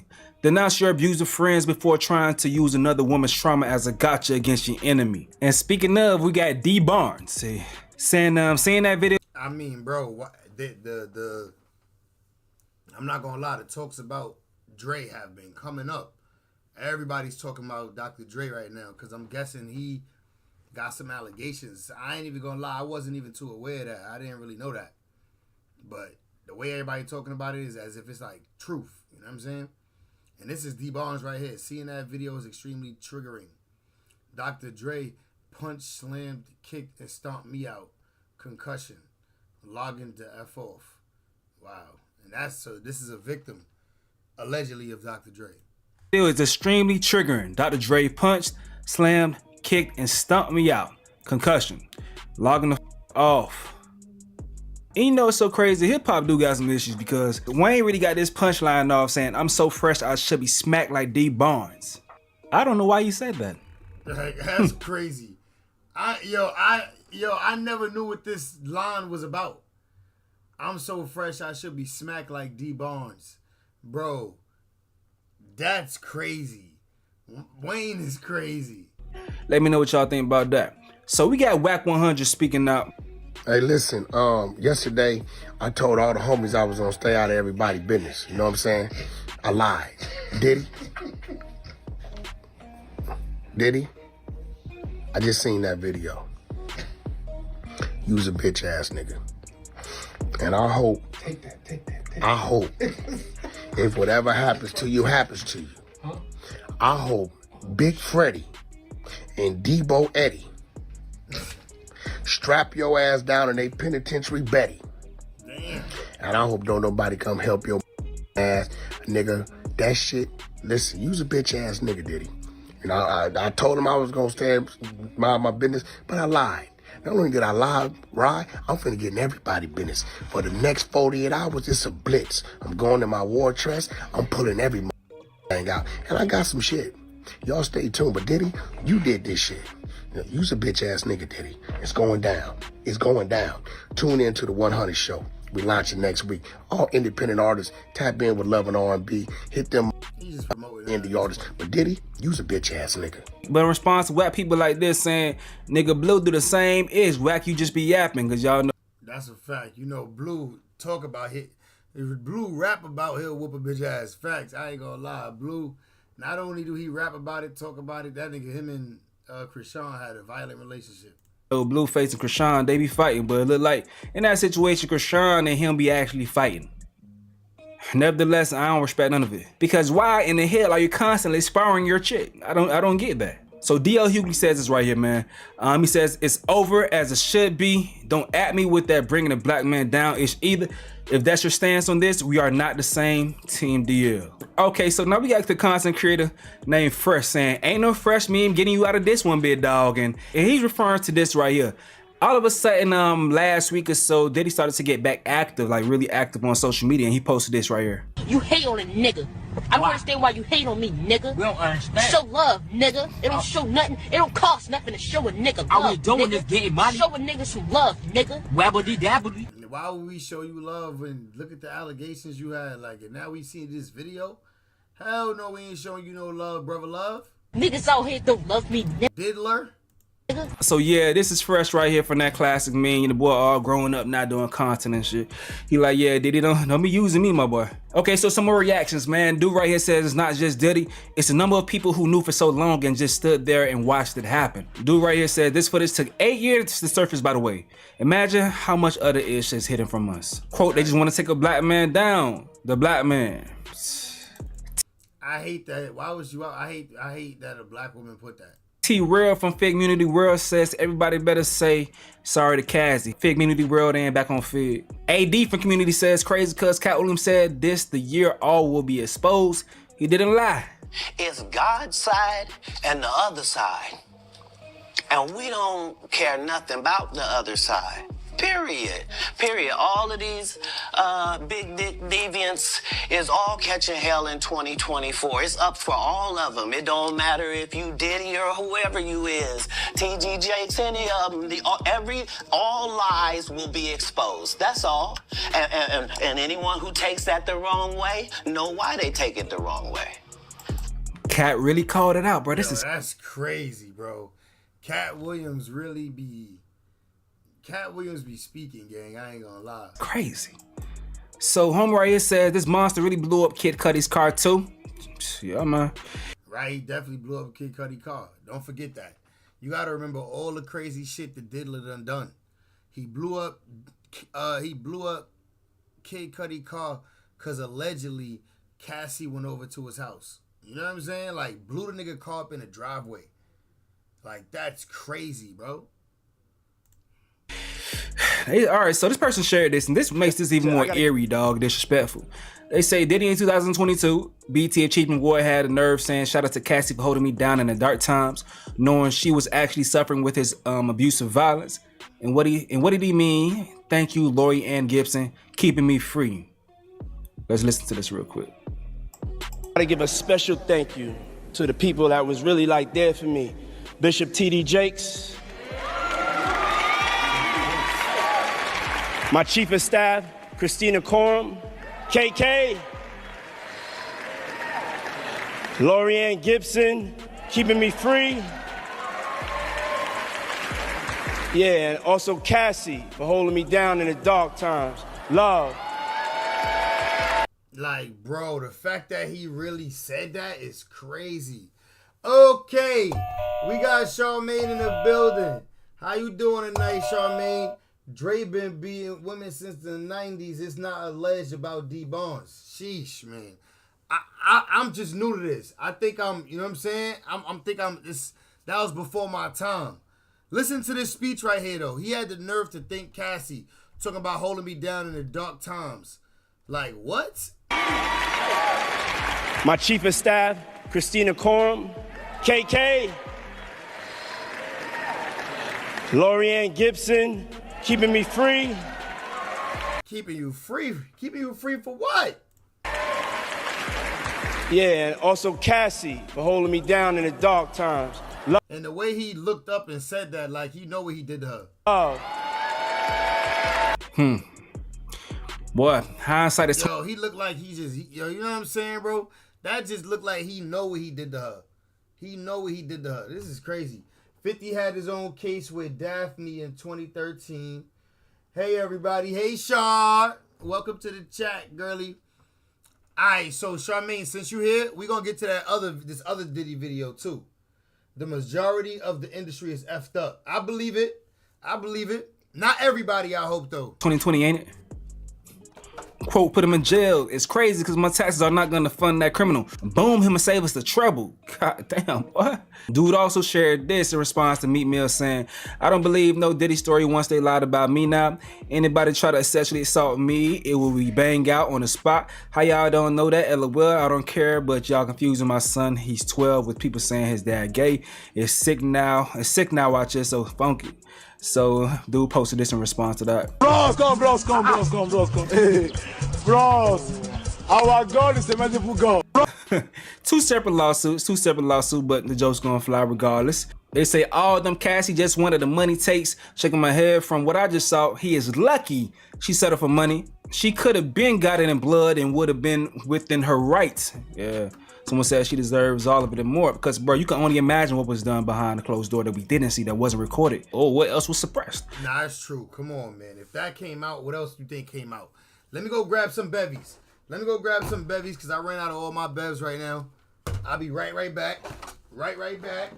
Denounce your abusive friends before trying to use another woman's trauma as a gotcha against your enemy. And speaking of, we got D Barnes saying seeing that video. I mean, bro, I'm not gonna lie, the talks about Dre have been coming up. Everybody's talking about Dr. Dre right now because I'm guessing he got some allegations. I ain't even gonna lie, I wasn't even too aware of that. I didn't really know that. But the way everybody talking about it is as if it's like truth. You know what I'm saying? And this is D Barnes right here. Seeing that video is extremely triggering. Dr. Dre punched, slammed, kicked, and stomped me out. Concussion. Logging to F off. Wow. And this is a victim, allegedly, of Dr. Dre. It was extremely triggering. Dr. Dre punched, slammed, kicked, and stomped me out. Concussion. Logging the off. And you know it's so crazy, hip-hop do got some issues because Wayne really got this punchline off saying, I'm so fresh I should be smacked like D Barnes. I don't know why you said that. That's crazy. I never knew what this line was about. I'm so fresh I should be smacked like D Barnes. Bro, that's crazy. Wayne is crazy. Let me know what y'all think about that. So we got Whack 100 speaking out. Hey, listen, yesterday I told all the homies I was gonna stay out of everybody's business. You know what I'm saying? I lied. Diddy, I just seen that video. You was a bitch ass nigga. And I hope, if whatever happens to you, happens to you. I hope Big Freddie and Debo Eddie strap your ass down in a penitentiary Betty. Damn. And I hope don't nobody come help your ass, nigga. That shit listen, you's a bitch ass nigga, Diddy. And I told him I was gonna mind my business, but I lied. Not only did I lie, I'm finna get in everybody's business. For the next 48 hours, it's a blitz. I'm going in my war chest, I'm pulling every thing out. And I got some shit. Y'all stay tuned, but Diddy, you did this shit. You's a bitch ass nigga, Diddy. It's going down. It's going down. Tune in to the 100 show. We launching next week. All independent artists, tap in with Love and R&B. Hit them indie artists. But Diddy, you's a bitch ass nigga. But in response to whack people like this saying, nigga, Blue do the same ish, whack you just be yapping, because y'all know. That's a fact. You know, Blue talk about hit. If Blue rap about he'll whoop a bitch ass. Facts. I ain't gonna lie. Blue, not only do he rap about it, talk about it, that nigga, him and Krishan had a violent relationship. Blueface and Krishan, they be fighting, but it look like in that situation, Krishan and him be actually fighting. Nevertheless, I don't respect none of it. Because why in the hell are you constantly sparring your chick? I don't get that. So D.L. Hughley says this right here, man. He says, it's over as it should be. Don't at me with that bringing a black man down ish either. If that's your stance on this, we are not the same. Team DL. Okay, so now we got the content creator named Fresh saying, ain't no fresh meme getting you out of this one, big dog. And he's referring to this right here. All of a sudden, last week or so, Diddy started to get back active, like really active on social media, and he posted this right here. You hate on a nigga. I don't understand why you hate on me, nigga. We don't understand. Show love, nigga. It don't show nothing. It don't cost nothing to show a nigga love. All we doing is getting money. Show a nigga some love, nigga. Wabbity dabbity. Why would we show you love when look at the allegations you had? Like, and now we see this video. Hell no, we ain't showing you no love, brother love. Niggas out here don't love me, nigga. Diddler. So yeah, this is Fresh right here from that classic meme. The boy all growing up, not doing content and shit. He like, yeah, Diddy, don't be using me, my boy. Okay, so some more reactions, man. Dude right here says it's not just Diddy. It's a number of people who knew for so long and just stood there and watched it happen. Dude right here said this footage took 8 years to surface, by the way. Imagine how much other ish is hidden from us. Quote, they just want to take a black man down. The black man. I hate that. Why was you out? I hate that a black woman put that. T-Real from Fig Community World says everybody better say sorry to Cassie. Fig Community World ain't back on Fig. AD from Community says crazy cuz Cat Williams said this the year all will be exposed. He didn't lie. It's God's side and the other side. And we don't care nothing about the other side. Period. Period. All of these big dick deviants is all catching hell in 2024. It's up for all of them. It don't matter if you Diddy or whoever you is. TG Jakes, any of them. All lies will be exposed. That's all. And anyone who takes that the wrong way, know why they take it the wrong way. Cat really called it out, bro. That's crazy, bro. Cat Williams be speaking, gang. I ain't gonna lie. Crazy. So Home right here says this monster really blew up Kid Cudi's car too. Yeah, man. Right, he definitely blew up Kid Cudi car. Don't forget that. You gotta remember all the crazy shit that Diddler done. He blew up Kid Cudi car because allegedly Cassie went over to his house. You know what I'm saying? Like, blew the nigga car up in the driveway. Like, that's crazy, bro. Hey, all right, so this person shared this, and this makes this even more eerie, dog, disrespectful. They say Diddy in 2022, BT Achievement Award had a nerve saying, shout out to Cassie for holding me down in the dark times, knowing she was actually suffering with his abusive violence. And what did he mean? Thank you, Lori Ann Gibson, keeping me free. Let's listen to this real quick. I gotta give a special thank you to the people that was really like there for me. Bishop T.D. Jakes, my chief of staff, Christina Coram, KK, Lori Ann Gibson, keeping me free. Yeah, and also Cassie for holding me down in the dark times. Love. Like, bro, the fact that he really said that is crazy. Okay, we got Charmaine in the building. How you doing tonight, Charmaine? Dre been beating women since the 90s. It's not alleged about D Bonds. Sheesh, man. I'm just new to this. I think I'm, you know what I'm saying? That was before my time. Listen to this speech right here, though. He had the nerve to thank Cassie, talking about holding me down in the dark times. Like, what? My chief of staff, Christina Coram, KK, Lorianne Gibson, keeping me free. Keeping you free? Keeping you free for what? Yeah, and also CASSIE for holding me down in the dark times. And the way he looked up and said that, like he know what he did to her. Boy, hindsight is... Yo, he looked like he just, yo, you know what I'm saying, bro? That just looked like he know what he did to her. He know what he did to her. This is crazy. 50 had his own case with Daphne in 2013. Hey, everybody. Hey, Shaw. Welcome to the chat, girly. All right, so Charmaine, since you're here, we're going to get to this other Diddy video, too. The majority of the industry is effed up. I believe it. I believe it. Not everybody, I hope, though. 2020, ain't it? Quote, put him in jail. It's crazy because my taxes are not going to fund that criminal. Boom, him and save us the trouble. God damn, what? Dude also shared this in response to Meat Mill saying, I don't believe no Diddy story once they lied about me now. Anybody try to sexually assault me, it will be bang out on the spot. How y'all don't know that? LOL, I don't care, but y'all confusing my son. He's 12 with people saying his dad gay. It's sick now. It's sick now, watch it, so funky. So, dude posted this in response to that. Bros, come. Hey, bros, our God is a merciful God. Two separate lawsuits, but the joke's gonna fly regardless. They say all them CASSIE just wanted the money takes. Shaking my head from what I just saw, he is lucky she settled for money. She could have been got it in blood and would have been within her rights. Yeah. Someone said she deserves all of it and more because, bro, you can only imagine what was done behind the closed door that we didn't see, that wasn't recorded, or what else was suppressed. Nah, it's true. Come on, man. If that came out, what else do you think came out? Let me go grab some bevies. Because I ran out of all my bevs right now. I'll be right back. Right back.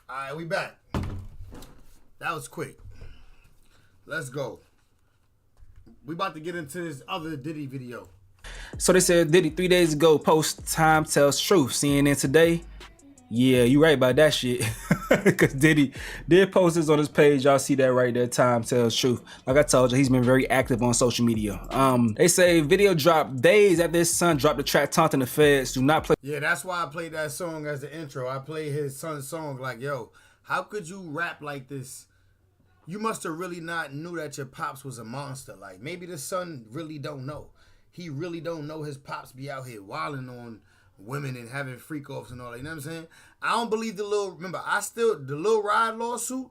All right, we back. That was quick. Let's go. We about to get into this other Diddy video. So they said Diddy 3 days ago post time tells truth. CNN today. Yeah, you right about that shit. Because Diddy did post this on his page. Y'all see that right there. Time tells truth. Like I told you, he's been very active on social media. They say video dropped days after his son dropped the track taunting the feds. Do not play. Yeah, that's why I played that song as the intro. I played his son's song like, yo, how could you rap like this? You must have really not knew that your pops was a monster. Like, maybe the son really don't know. He really don't know his pops be out here wilding on women and having freak offs and all that. You know what I'm saying? I don't believe the Lil Rod lawsuit,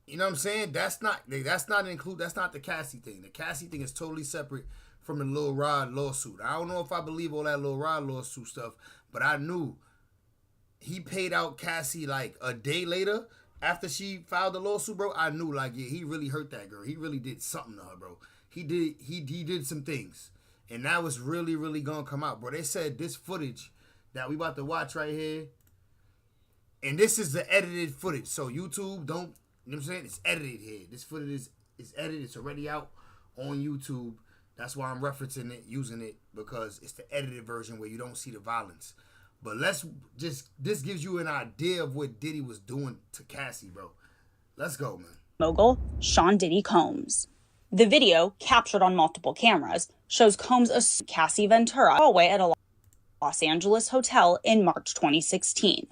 you know what I'm saying? That's not the CASSIE thing. The CASSIE thing is totally separate from the Lil Rod lawsuit. I don't know if I believe all that Lil Rod lawsuit stuff, but I knew he paid out CASSIE like a day later after she filed the lawsuit, bro. I knew, like, yeah, he really hurt that girl. He really did something to her, bro. He did some things. And that was really, really gonna come out, bro. They said this footage that we about to watch right here, and this is the edited footage. So YouTube, don't, you know what I'm saying? It's edited here. This footage is edited. It's already out on YouTube. That's why I'm referencing it, using it, because it's the edited version where you don't see the violence. But this gives you an idea of what Diddy was doing to CASSIE, bro. Let's go, man. Mogul Sean Diddy Combs. The video, captured on multiple cameras, shows Combs assaulting CASSIE Ventura hallway at a Los Angeles hotel in March 2016.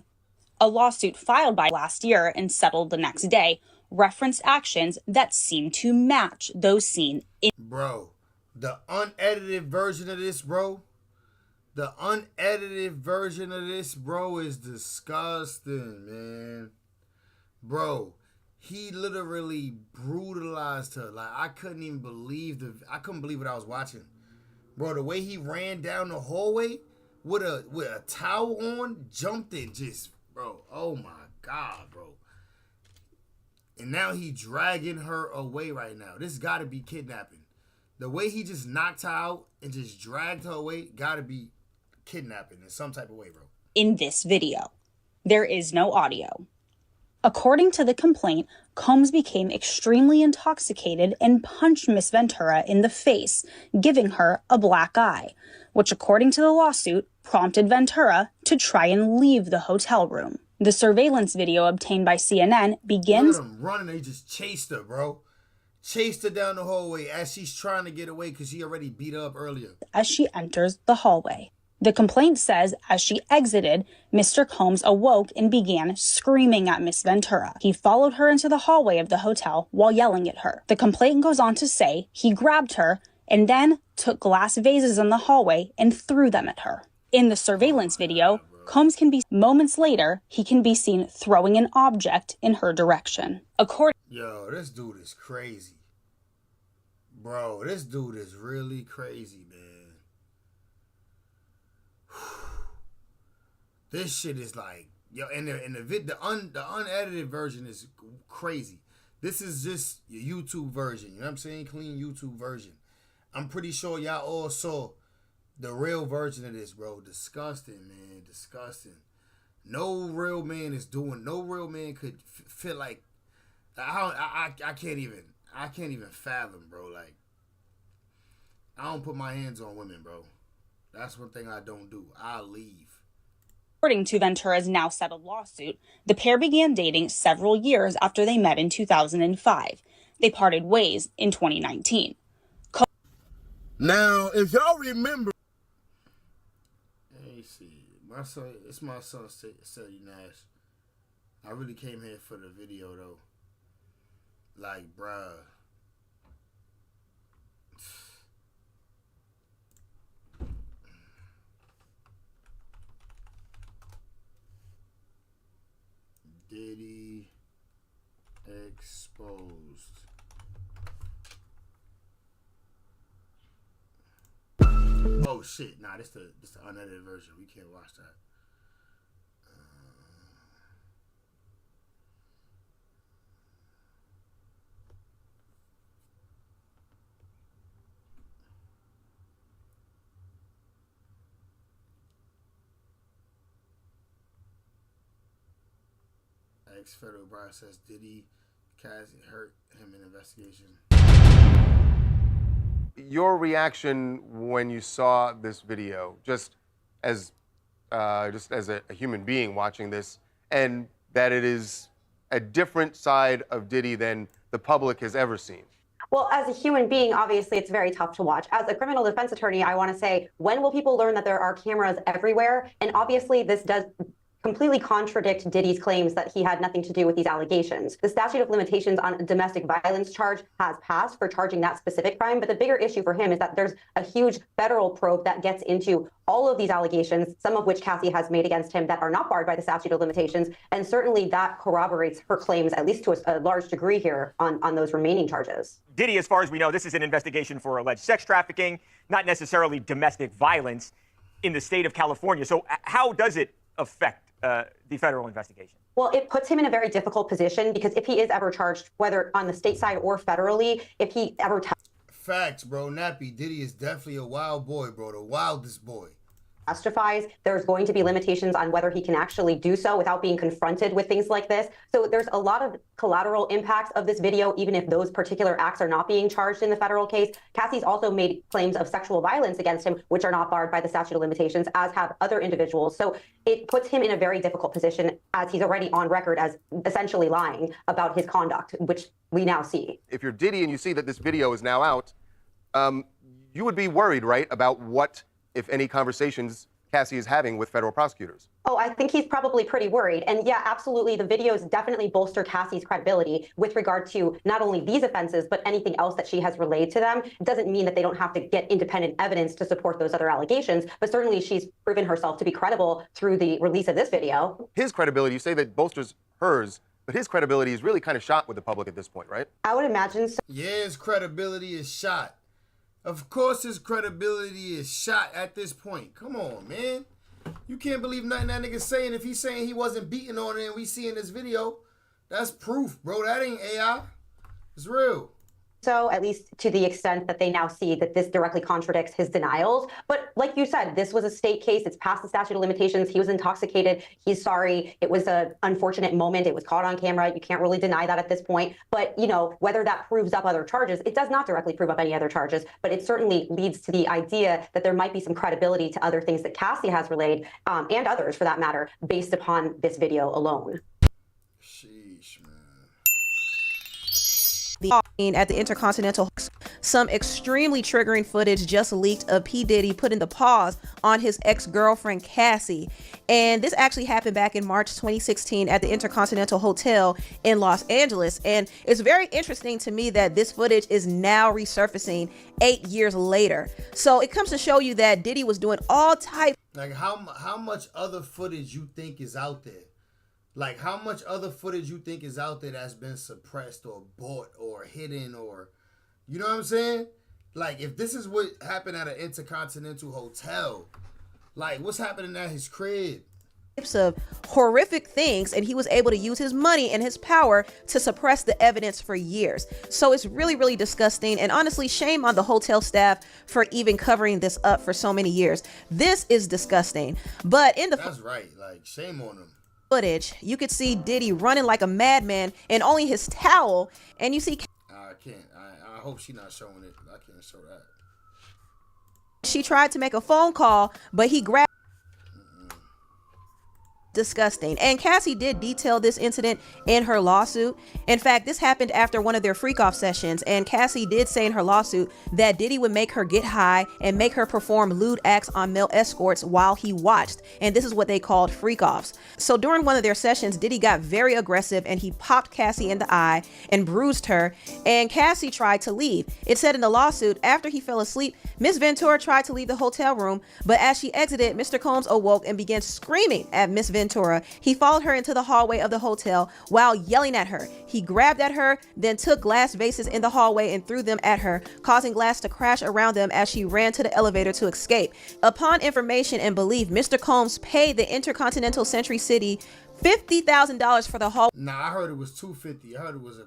A lawsuit filed by last year and settled the next day referenced actions that seem to match those seen in. Bro, the unedited version of this, bro. The unedited version of this, bro, is disgusting, man. Bro, he literally brutalized her. Like, I couldn't believe what I was watching. Bro, the way he ran down the hallway with a towel on, jumped in, just, bro, oh my God, bro. And now he dragging her away right now. This gotta be kidnapping. The way he just knocked her out and just dragged her away, gotta be kidnapping in some type of way, bro. In this video, there is no audio. According to the complaint, Combs became extremely intoxicated and punched Miss Ventura in the face, giving her a black eye, which, according to the lawsuit, prompted Ventura to try and leave the hotel room. The surveillance video obtained by CNN begins... Look at them running, they just chased her, bro. Chased her down the hallway as she's trying to get away because she already beat her up earlier. As she enters the hallway. The complaint says as she exited, Mr. Combs awoke and began screaming at Miss Ventura. He followed her into the hallway of the hotel while yelling at her. The complaint goes on to say he grabbed her and then took glass vases in the hallway and threw them at her. In the surveillance video, Combs can be moments later, he can be seen throwing an object in her direction. Yo, this dude is crazy. Bro, this dude is really crazy, man. This shit is like, yo, and the unedited version is crazy. This is just your YouTube version. You know what I'm saying? Clean YouTube version. I'm pretty sure y'all all saw the real version of this, bro. Disgusting, man. Disgusting. No real man could feel like, I can't even fathom, bro. Like, I don't put my hands on women, bro. That's one thing I don't do. I'll leave. According to Ventura's now settled lawsuit, the pair began dating several years after they met in 2005. They parted ways in 2019. Now, if y'all remember... Let me see. It's my son, Ceddy Nash. I really came here for the video, though. Like, bruh. Diddy exposed. Oh shit! Nah, this the unedited version. We can't watch that. Ex-federal bride says Diddy, CASSIE hurt him in investigation. Your reaction when you saw this video, just as a human being watching this, and that it is a different side of Diddy than the public has ever seen. Well, as a human being, obviously, it's very tough to watch. As a criminal defense attorney, I want to say, when will people learn that there are cameras everywhere? And obviously, this does completely contradict Diddy's claims that he had nothing to do with these allegations. The statute of limitations on a domestic violence charge has passed for charging that specific crime, but the bigger issue for him is that there's a huge federal probe that gets into all of these allegations, some of which CASSIE has made against him that are not barred by the statute of limitations, and certainly that corroborates her claims, at least to a large degree here, on those remaining charges. Diddy, as far as we know, this is an investigation for alleged sex trafficking, not necessarily domestic violence in the state of California. So how does it affect the federal investigation? Well, it puts him in a very difficult position because if he is ever charged, whether on the state side or federally, if he ever Facts, bro. Nappy, Diddy is definitely a wild boy, bro. The wildest boy. testifies, there's going to be limitations on whether he can actually do so without being confronted with things like this. So there's a lot of collateral impacts of this video, even if those particular acts are not being charged in the federal case. CASSIE's also made claims of sexual violence against him, which are not barred by the statute of limitations, as have other individuals. So it puts him in a very difficult position, as he's already on record as essentially lying about his conduct, which we now see. If you're Diddy and you see that this video is now out, you would be worried, right, about what, if any, conversations CASSIE is having with federal prosecutors. Oh, I think he's probably pretty worried. And yeah, absolutely, the videos definitely bolster CASSIE's credibility with regard to not only these offenses, but anything else that she has relayed to them. It doesn't mean that they don't have to get independent evidence to support those other allegations, but certainly she's proven herself to be credible through the release of this video. His credibility, you say that bolsters hers, but his credibility is really kind of shot with the public at this point, right? I would imagine so. Yeah, his credibility is shot. Of course his credibility is shot at this point. Come on, man. You can't believe nothing that nigga's saying. If he's saying he wasn't beating on it and we see in this video, that's proof, bro. That ain't AI. It's real. So, at least to the extent that they now see that this directly contradicts his denials. But like you said, this was a state case. It's past the statute of limitations. He was intoxicated. He's sorry. It was an unfortunate moment. It was caught on camera. You can't really deny that at this point. But, you know, whether that proves up other charges, it does not directly prove up any other charges, but it certainly leads to the idea that there might be some credibility to other things that Cassie has relayed, and others for that matter, based upon this video alone. At the Intercontinental, some extremely triggering footage just leaked of P. Diddy putting the pause on his ex-girlfriend Cassie. And this actually happened back in March 2016 at the Intercontinental Hotel in Los Angeles. And it's very interesting to me that this footage is now resurfacing 8 years later. So it comes to show you that Diddy was doing all types. Like how much other footage you think is out there? Like, how much other footage you think is out there that's been suppressed or bought or hidden or, you know what I'm saying? Like, if this is what happened at an Intercontinental Hotel, like, what's happening at his crib? Of horrific things, and he was able to use his money and his power to suppress the evidence for years. So it's really, really disgusting. And honestly, shame on the hotel staff for even covering this up for so many years. This is disgusting. But in the That's right. Like, shame on him. Footage, you could see Diddy running like a madman in only his towel, and you see I can't. I hope she's not showing it. I can't show that. she tried to make a phone call, but he grabbed. Disgusting. And Cassie did detail this incident in her lawsuit. In fact, this happened after one of their freak-off sessions, and Cassie did say in her lawsuit that Diddy would make her get high and make her perform lewd acts on male escorts while he watched, and this is what they called freak-offs. So during one of their sessions, Diddy got very aggressive and he popped Cassie in the eye and bruised her, and Cassie tried to leave. It said in the lawsuit, after he fell asleep, Miss Ventura tried to leave the hotel room, but as she exited, Mr. Combs awoke and began screaming at Miss Ventura. He followed her into the hallway of the hotel while yelling at her. He grabbed at her, then took glass vases in the hallway and threw them at her, causing glass to crash around them as she ran to the elevator to escape. Upon information and belief, Mr. Combs paid the Intercontinental Century City $50,000 for the hallway. Nah, I heard it was $250,000. I heard it was a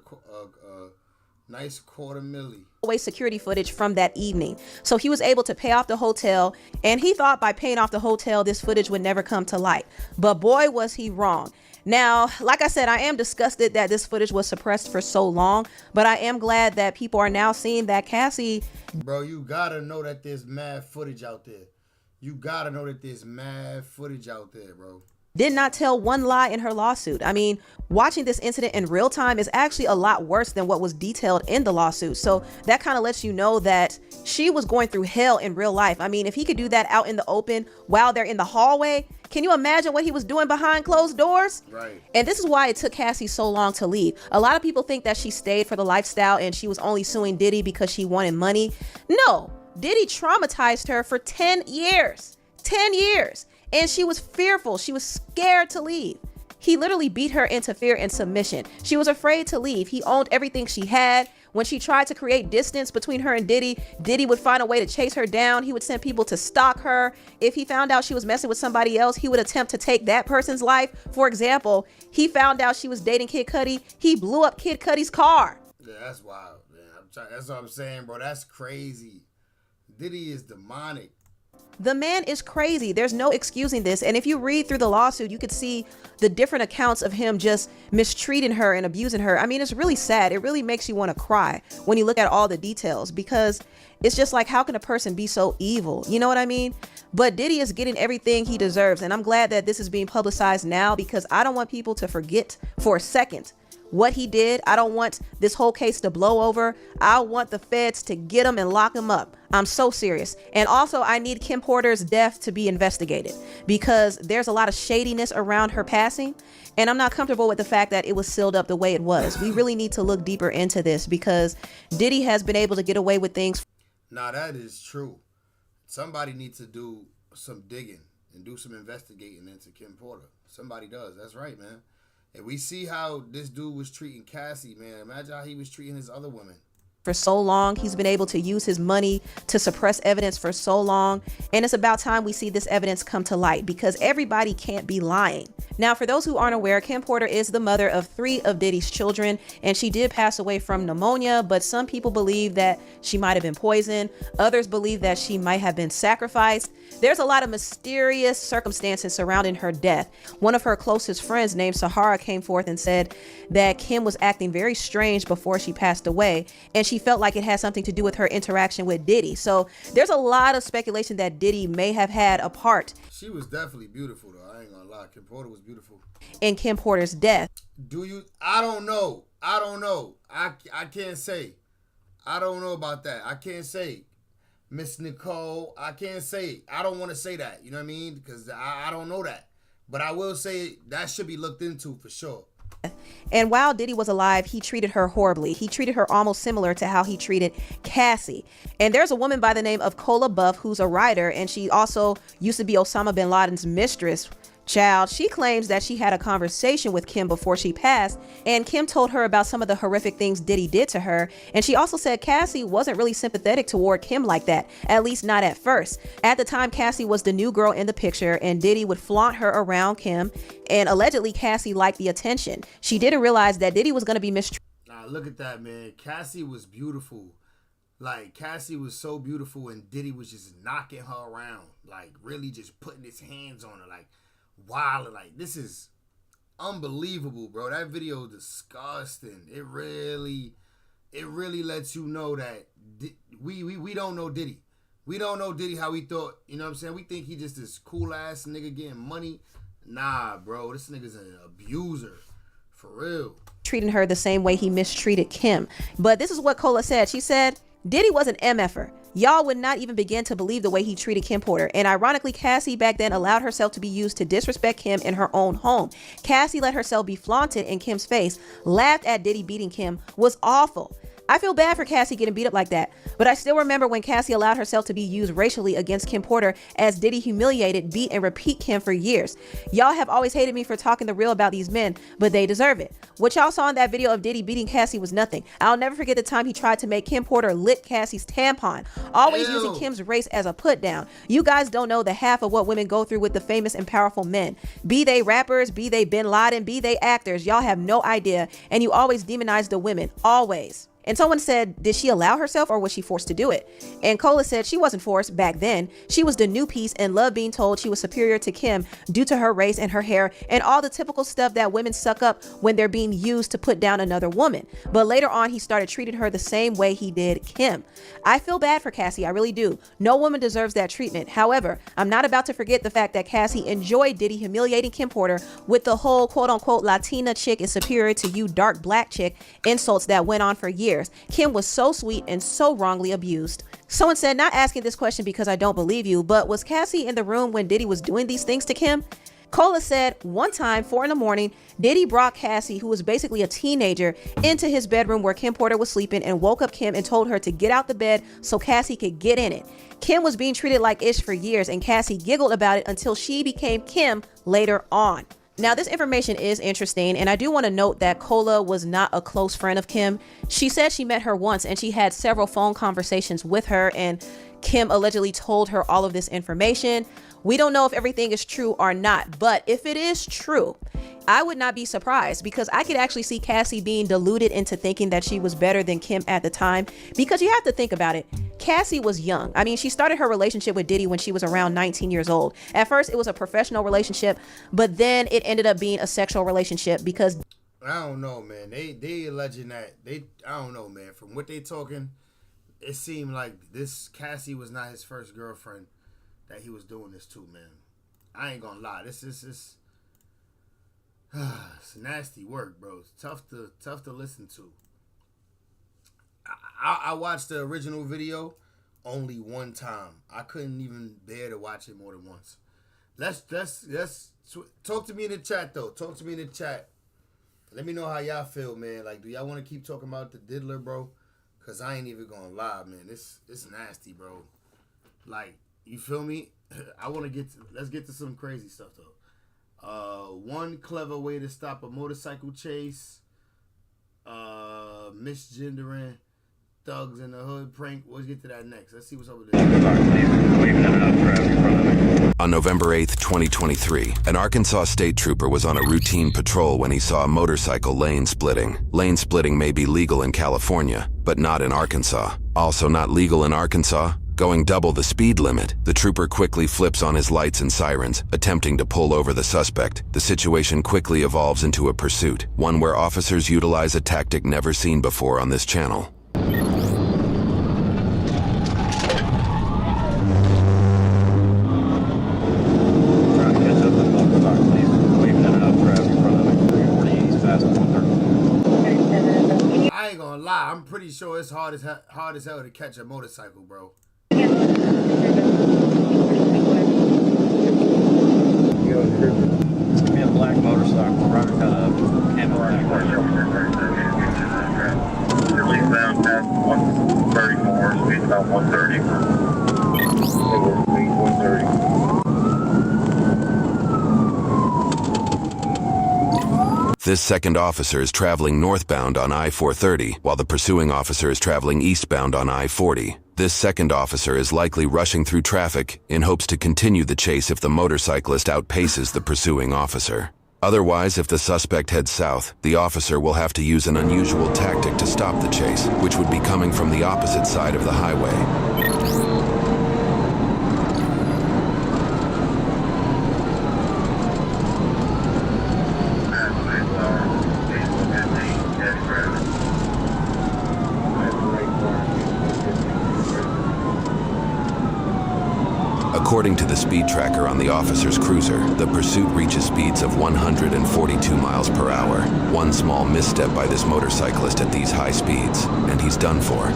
nice $250,000. Security footage from that evening. So he was able to pay off the hotel, and he thought by paying off the hotel this footage would never come to light. But boy, was he wrong. Now, like I said, I am disgusted that this footage was suppressed for so long, but I am glad that people are now seeing that Cassie... Bro, you gotta know that there's mad footage out there. You gotta know that there's mad footage out there, bro. Did not tell one lie in her lawsuit. I mean, watching this incident in real time is actually a lot worse than what was detailed in the lawsuit. So that kind of lets you know that she was going through hell in real life. I mean, if he could do that out in the open while they're in the hallway, can you imagine what he was doing behind closed doors? Right. And this is why it took Cassie so long to leave. A lot of people think that she stayed for the lifestyle and she was only suing Diddy because she wanted money. No, Diddy traumatized her for 10 years. 10 years. And she was fearful. She was scared to leave. He literally beat her into fear and submission. She was afraid to leave. He owned everything she had. When she tried to create distance between her and Diddy, Diddy would find a way to chase her down. He would send people to stalk her. If he found out she was messing with somebody else, he would attempt to take that person's life. For example, he found out she was dating Kid Cudi. He blew up Kid Cudi's car. Yeah, that's wild, man. That's what I'm saying, bro. That's crazy. Diddy is demonic. The man is crazy. There's no excusing this. And if you read through the lawsuit, you could see the different accounts of him just mistreating her and abusing her. I mean, it's really sad. It really makes you want to cry when you look at all the details, because it's just like, how can a person be so evil? You know what I mean? But Diddy is getting everything he deserves. And I'm glad that this is being publicized now, because I don't want people to forget for a second what he did. I don't want this whole case to blow over. I want the feds to get him and lock him up. I'm so serious. And also, I need Kim Porter's death to be investigated, because there's a lot of shadiness around her passing. And I'm not comfortable with the fact that it was sealed up the way it was. We really need to look deeper into this, because Diddy has been able to get away with things. Nah, that is true. Somebody needs to do some digging and do some investigating into Kim Porter. Somebody does. That's right, man. And we see how this dude was treating Cassie, man. Imagine how he was treating his other women. for so long. He's been able to use his money to suppress evidence for so long. And it's about time we see this evidence come to light, because everybody can't be lying. Now, for those who aren't aware, Kim Porter is the mother of 3 of Diddy's children, and she did pass away from pneumonia, but some people believe that she might have been poisoned. Others believe that she might have been sacrificed. There's a lot of mysterious circumstances surrounding her death. One of her closest friends named Sahara came forth and said that Kim was acting very strange before she passed away, and she felt like it had something to do with her interaction with Diddy. So there's a lot of speculation that Diddy may have had a part. She was definitely beautiful, though. I ain't gonna lie. Kim Porter was beautiful. In Kim Porter's death. Do you? I don't know. I can't say. I don't know about that. I can't say. Miss Nicole, I can't say. I don't want to say that. You know what I mean? Because I don't know that. But I will say that should be looked into for sure. And while Diddy was alive, he treated her horribly. He treated her almost similar to how he treated Cassie. And there's a woman by the name of Cola Buff, who's a writer, and she also used to be Osama bin Laden's mistress. Child, she claims that she had a conversation with Kim before she passed, and Kim told her about some of the horrific things Diddy did to her. And she also said Cassie wasn't really sympathetic toward Kim like that, at least not at first. At the time, Cassie was the new girl in the picture, and Diddy would flaunt her around Kim, and allegedly Cassie liked the attention. She didn't realize that Diddy was going to be mistreated. Nah, look at that, man. Cassie was beautiful. Like, Cassie was so beautiful, and Diddy was just knocking her around, like really just putting his hands on her, like wow, like this is unbelievable, bro. That video is disgusting. It really lets you know that we don't know Diddy. We don't know Diddy how he thought, you know what I'm saying? We think he just this cool ass nigga getting money. Nah, bro, this nigga's an abuser. For real. Treating her the same way he mistreated Kim. But this is what Cola said. She said, Diddy was an MFer. Y'all would not even begin to believe the way he treated Kim Porter. And ironically, Cassie back then allowed herself to be used to disrespect Kim in her own home. Cassie let herself be flaunted in Kim's face, laughed at Diddy beating Kim, was awful. I feel bad for Cassie getting beat up like that, but I still remember when Cassie allowed herself to be used racially against Kim Porter as Diddy humiliated, beat, and repeat Kim for years. Y'all have always hated me for talking the real about these men, but they deserve it. What y'all saw in that video of Diddy beating Cassie was nothing. I'll never forget the time he tried to make Kim Porter lick Cassie's tampon, always using Kim's race as a put down. You guys don't know the half of what women go through with the famous and powerful men. Be they rappers, be they Bin Laden, be they actors, y'all have no idea, and you always demonize the women, always. And someone said, did she allow herself or was she forced to do it? And Cola said she wasn't forced back then. She was the new piece and loved being told she was superior to Kim due to her race and her hair and all the typical stuff that women suck up when they're being used to put down another woman. But later on, he started treating her the same way he did Kim. I feel bad for Cassie, I really do. No woman deserves that treatment. However, I'm not about to forget the fact that Cassie enjoyed Diddy humiliating Kim Porter with the whole quote unquote Latina chick is superior to you dark black chick insults that went on for years. Kim was so sweet and so wrongly abused. Someone said, not asking this question because I don't believe you, but was Cassie in the room when Diddy was doing these things to Kim? Cola said one time, 4 a.m, Diddy brought Cassie, who was basically a teenager, into his bedroom where Kim Porter was sleeping and woke up Kim and told her to get out the bed so Cassie could get in it. Kim was being treated like ish for years and Cassie giggled about it until she became Kim later on. Now, this information is interesting, and I do want to note that Cola was not a close friend of Kim. She said she met her once, and she had several phone conversations with her, and Kim allegedly told her all of this information. We don't know if everything is true or not, but if it is true, I would not be surprised because I could actually see Cassie being deluded into thinking that she was better than Kim at the time, because you have to think about it. Cassie was young. I mean, she started her relationship with Diddy when she was around 19 years old. At first, it was a professional relationship, but then it ended up being a sexual relationship because I don't know, man. They alleging that I don't know, man. From what they talking, it seemed like this Cassie was not his first girlfriend that he was doing this to, man. I ain't gonna lie. This is it's nasty work, bro. It's tough to listen to. I watched the original video only one time. I couldn't even bear to watch it more than once. Let's talk to me in the chat though. Talk to me in the chat. Let me know how y'all feel, man. Like, do y'all want to keep talking about the diddler, bro? Cause I ain't even gonna lie, man. It's nasty, bro. Like, you feel me? I want to let's get to some crazy stuff though. One clever way to stop a motorcycle chase. Misgendering Thugs in the Hood prank. We'll get to that next. Let's see what's up with this. On November 8th, 2023, an Arkansas state trooper was on a routine patrol when he saw a motorcycle lane splitting. Lane splitting may be legal in California, but not in Arkansas. Also not legal in Arkansas, going double the speed limit. The trooper quickly flips on his lights and sirens, attempting to pull over the suspect. The situation quickly evolves into a pursuit, one where officers utilize a tactic never seen before on this channel. I ain't gonna lie, I'm pretty sure it's hard as hell to catch a motorcycle, bro. It's gonna be a black motorcycle, right? Found past 134, speed about 130. Speed 130. This second officer is traveling northbound on I-430, while the pursuing officer is traveling eastbound on I-40. This second officer is likely rushing through traffic in hopes to continue the chase if the motorcyclist outpaces the pursuing officer. Otherwise, if the suspect heads south, the officer will have to use an unusual tactic to stop the chase, which would be coming from the opposite side of the highway. According to the speed tracker on the officer's cruiser, the pursuit reaches speeds of 142 miles per hour. One small misstep by this motorcyclist at these high speeds, and he's done for.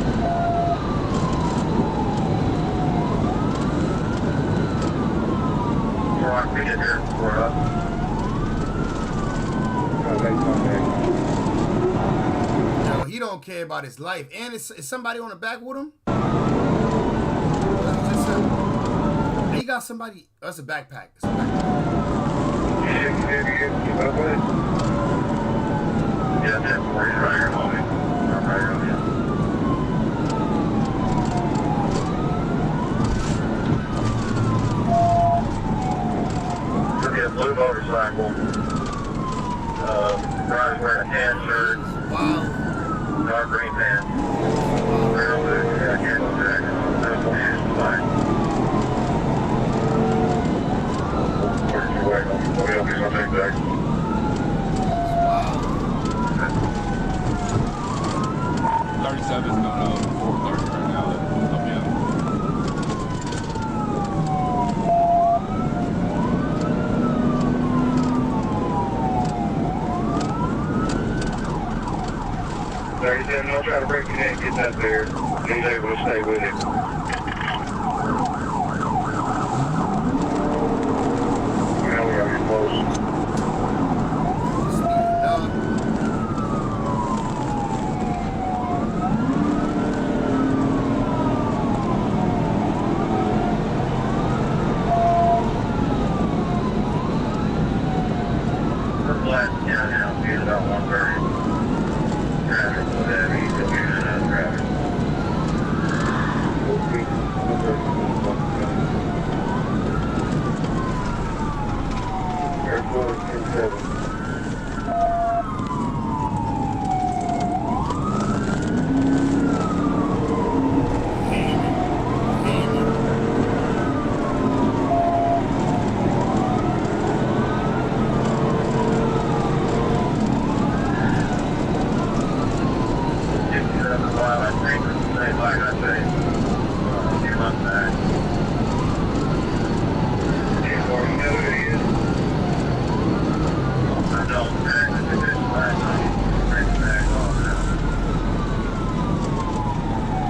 Yo, he don't care about his life. And is somebody on the back with him? He got somebody. Oh, it's a backpack. It's a backpack. Yeah, that's where you're right here, homie. I'm right here, yeah. Could be a blue motorcycle. Driver's wearing a tan shirt. Wow. Dark green pants. Real blue, yeah, camo jacket. There's one hand fine. Wow. 37 is going up 430 right now. Help me out. I'll try to break your neck, get that there. He's able to stay with it. Now we are close. We're flat down now. He's about 130. Traffic, whatever. He's still getting another traffic. Airport 10-7.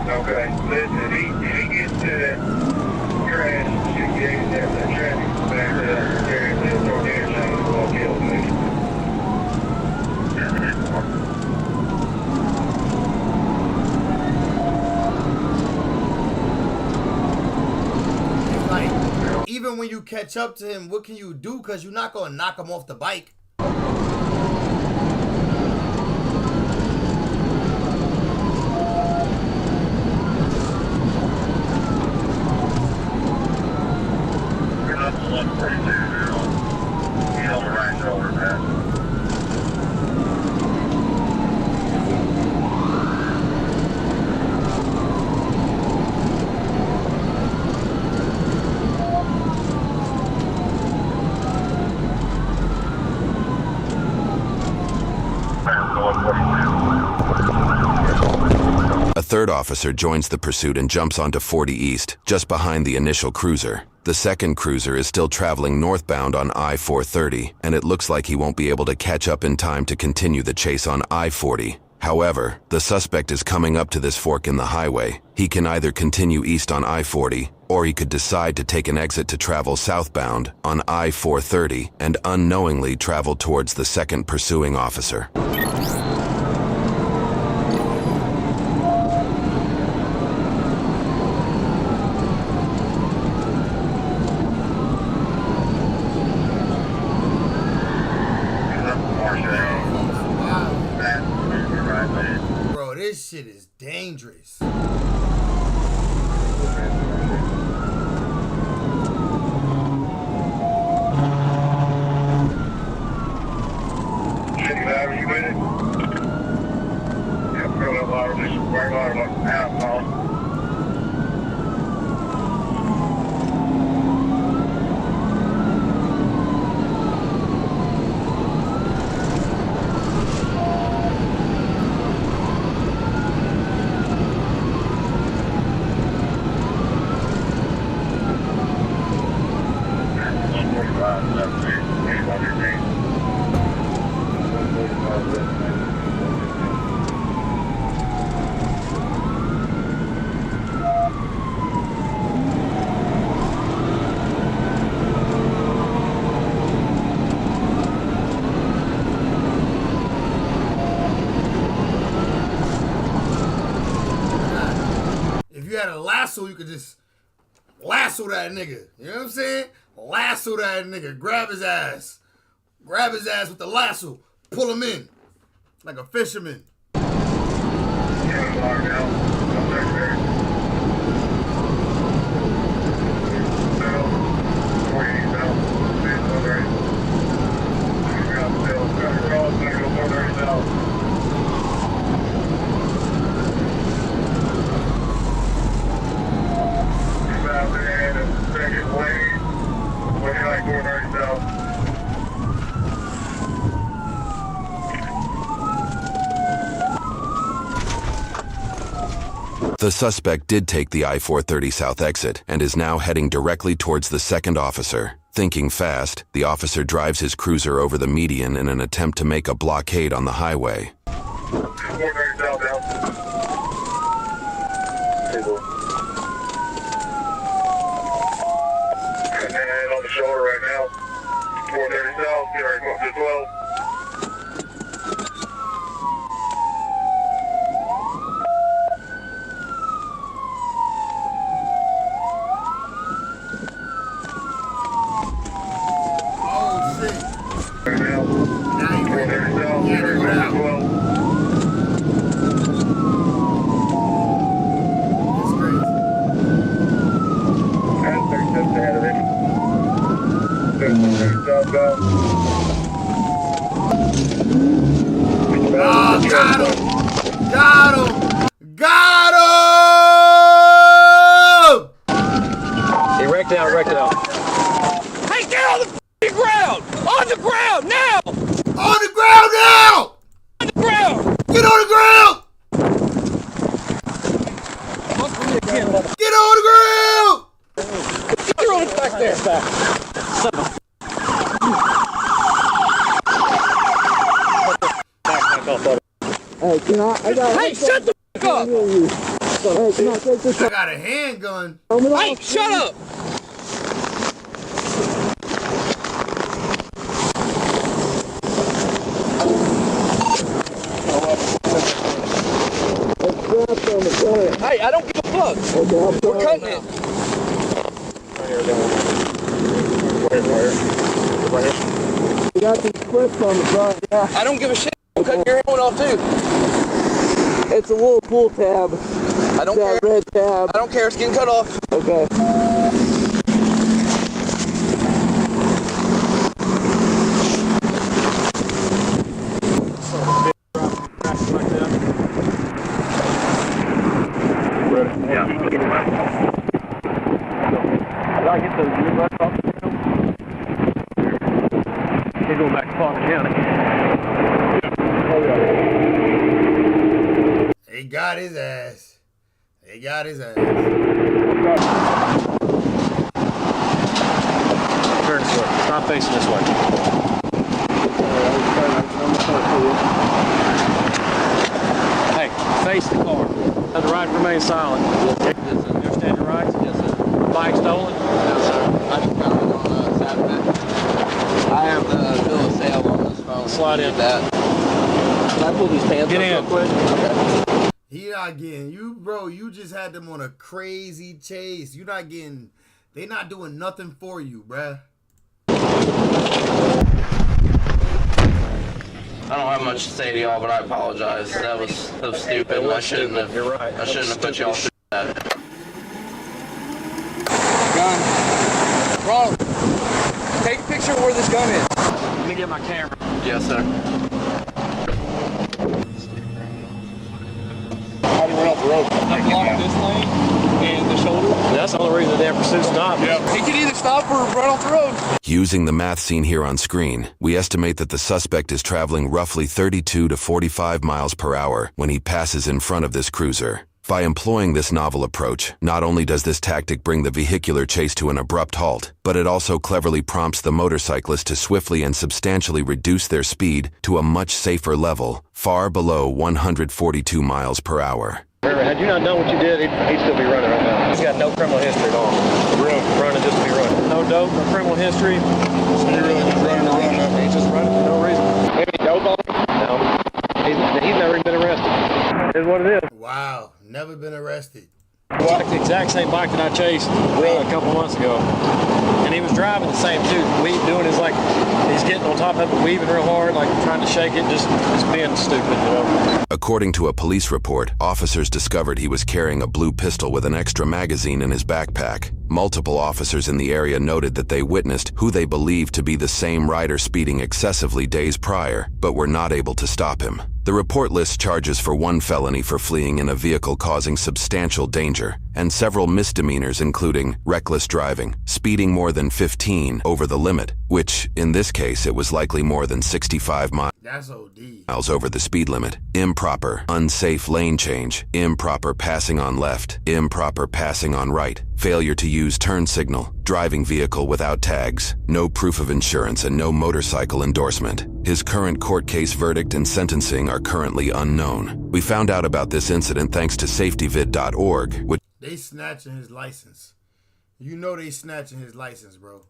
Okay, listen, if he gets to that crash, should get in there, that traffic back to that area, they'll throw the interchange, we'll kill him. Like, even when you catch up to him, what can you do? Because you're not going to knock him off the bike. A third officer joins the pursuit and jumps onto 40 East, just behind the initial cruiser. The second cruiser is still traveling northbound on I-430, and it looks like he won't be able to catch up in time to continue the chase on I-40. However, the suspect is coming up to this fork in the highway. He can either continue east on I-40, or he could decide to take an exit to travel southbound on I-430 and unknowingly travel towards the second pursuing officer. Bro, this shit is dangerous. If you had a lasso, you could just lasso that nigga. You know what I'm saying? Lasso that nigga. Grab his ass. Grab his ass with the lasso. Pull him in. Like a fisherman. The suspect did take the I-430 south exit and is now heading directly towards the second officer. Thinking fast, the officer drives his cruiser over the median in an attempt to make a blockade on the highway. On the shoulder right now. 430 south, get ready to go up to 12. Oh, got him! Got him! Got him! He wrecked out, wrecked out. Hey, get on the f***ing ground! On the ground, now! On the ground now! On the ground! Get on the ground! Get on the ground! You're on back there. Hey, can I got Hey, shut the f*** up! Hey, can I take this? I got a handgun. Hey, shut up! Hey, I don't give a fuck. We're cutting it. You got these clips on the front. Yeah. I don't give a shit. I'm cutting your helmet off too. It's a little pull tab. I don't That care. red tab. I don't care. It's getting cut off. Okay. Did I get those earbuds off? They're going back to Palmer County. Oh, yeah. got his ass. They got his ass. Turn this way. Stop facing this way. Hey, face the car. The ride remains silent. You understand your rights? Yes, sir. Bike stolen? No, sir. I just found it on Saturday. I have the bill of sale on this phone. Slide in. That. Can I pull these pants up real quick? Okay. He not getting you, bro. You just had them on a crazy chase. You not getting. They not doing nothing for you, bruh. I don't have much to say to y'all, but I apologize. That was stupid. I shouldn't have. You're right. I shouldn't have put y'all through that. Gun. Ronald, take a picture of where this gun is. Let me get my camera. Yes, sir. How do you run off the road? I blocked this lane and the shoulder. That's the only reason the damn pursuit stopped. Yeah. He could either stop or run off the road. Using the math seen here on screen, we estimate that the suspect is traveling roughly 32 to 45 miles per hour when he passes in front of this cruiser. By employing this novel approach, not only does this tactic bring the vehicular chase to an abrupt halt, but it also cleverly prompts the motorcyclist to swiftly and substantially reduce their speed to a much safer level, far below 142 miles per hour. Remember, had you not done what you did, he'd still be running right now. He's got no criminal history at all. Really? Running just to be running. No dope, no criminal history. So you're really just running to run up? He's just running for no reason. Maybe dope on him? No. He's never even been arrested. It's what it is. Wow, never been arrested. Well, the exact same bike that I chased a couple months ago. And he was driving the same too. Doing is like, he's getting on top of it, weaving real hard, like trying to shake it, just being stupid, you know. According to a police report, officers discovered he was carrying a blue pistol with an extra magazine in his backpack. Multiple officers in the area noted that they witnessed who they believed to be the same rider speeding excessively days prior, but were not able to stop him. The report lists charges for one felony for fleeing in a vehicle causing substantial danger, and several misdemeanors including reckless driving, speeding more than 15 over the limit, which, in this case, it was likely more than 65 miles. That's OD. Miles over the speed limit, improper, unsafe lane change, improper passing on left, improper passing on right, failure to use turn signal, driving vehicle without tags, no proof of insurance, and no motorcycle endorsement. His current court case verdict and sentencing are currently unknown. We found out about this incident thanks to safetyvid.org, which They snatching his license. You know they snatching his license, bro.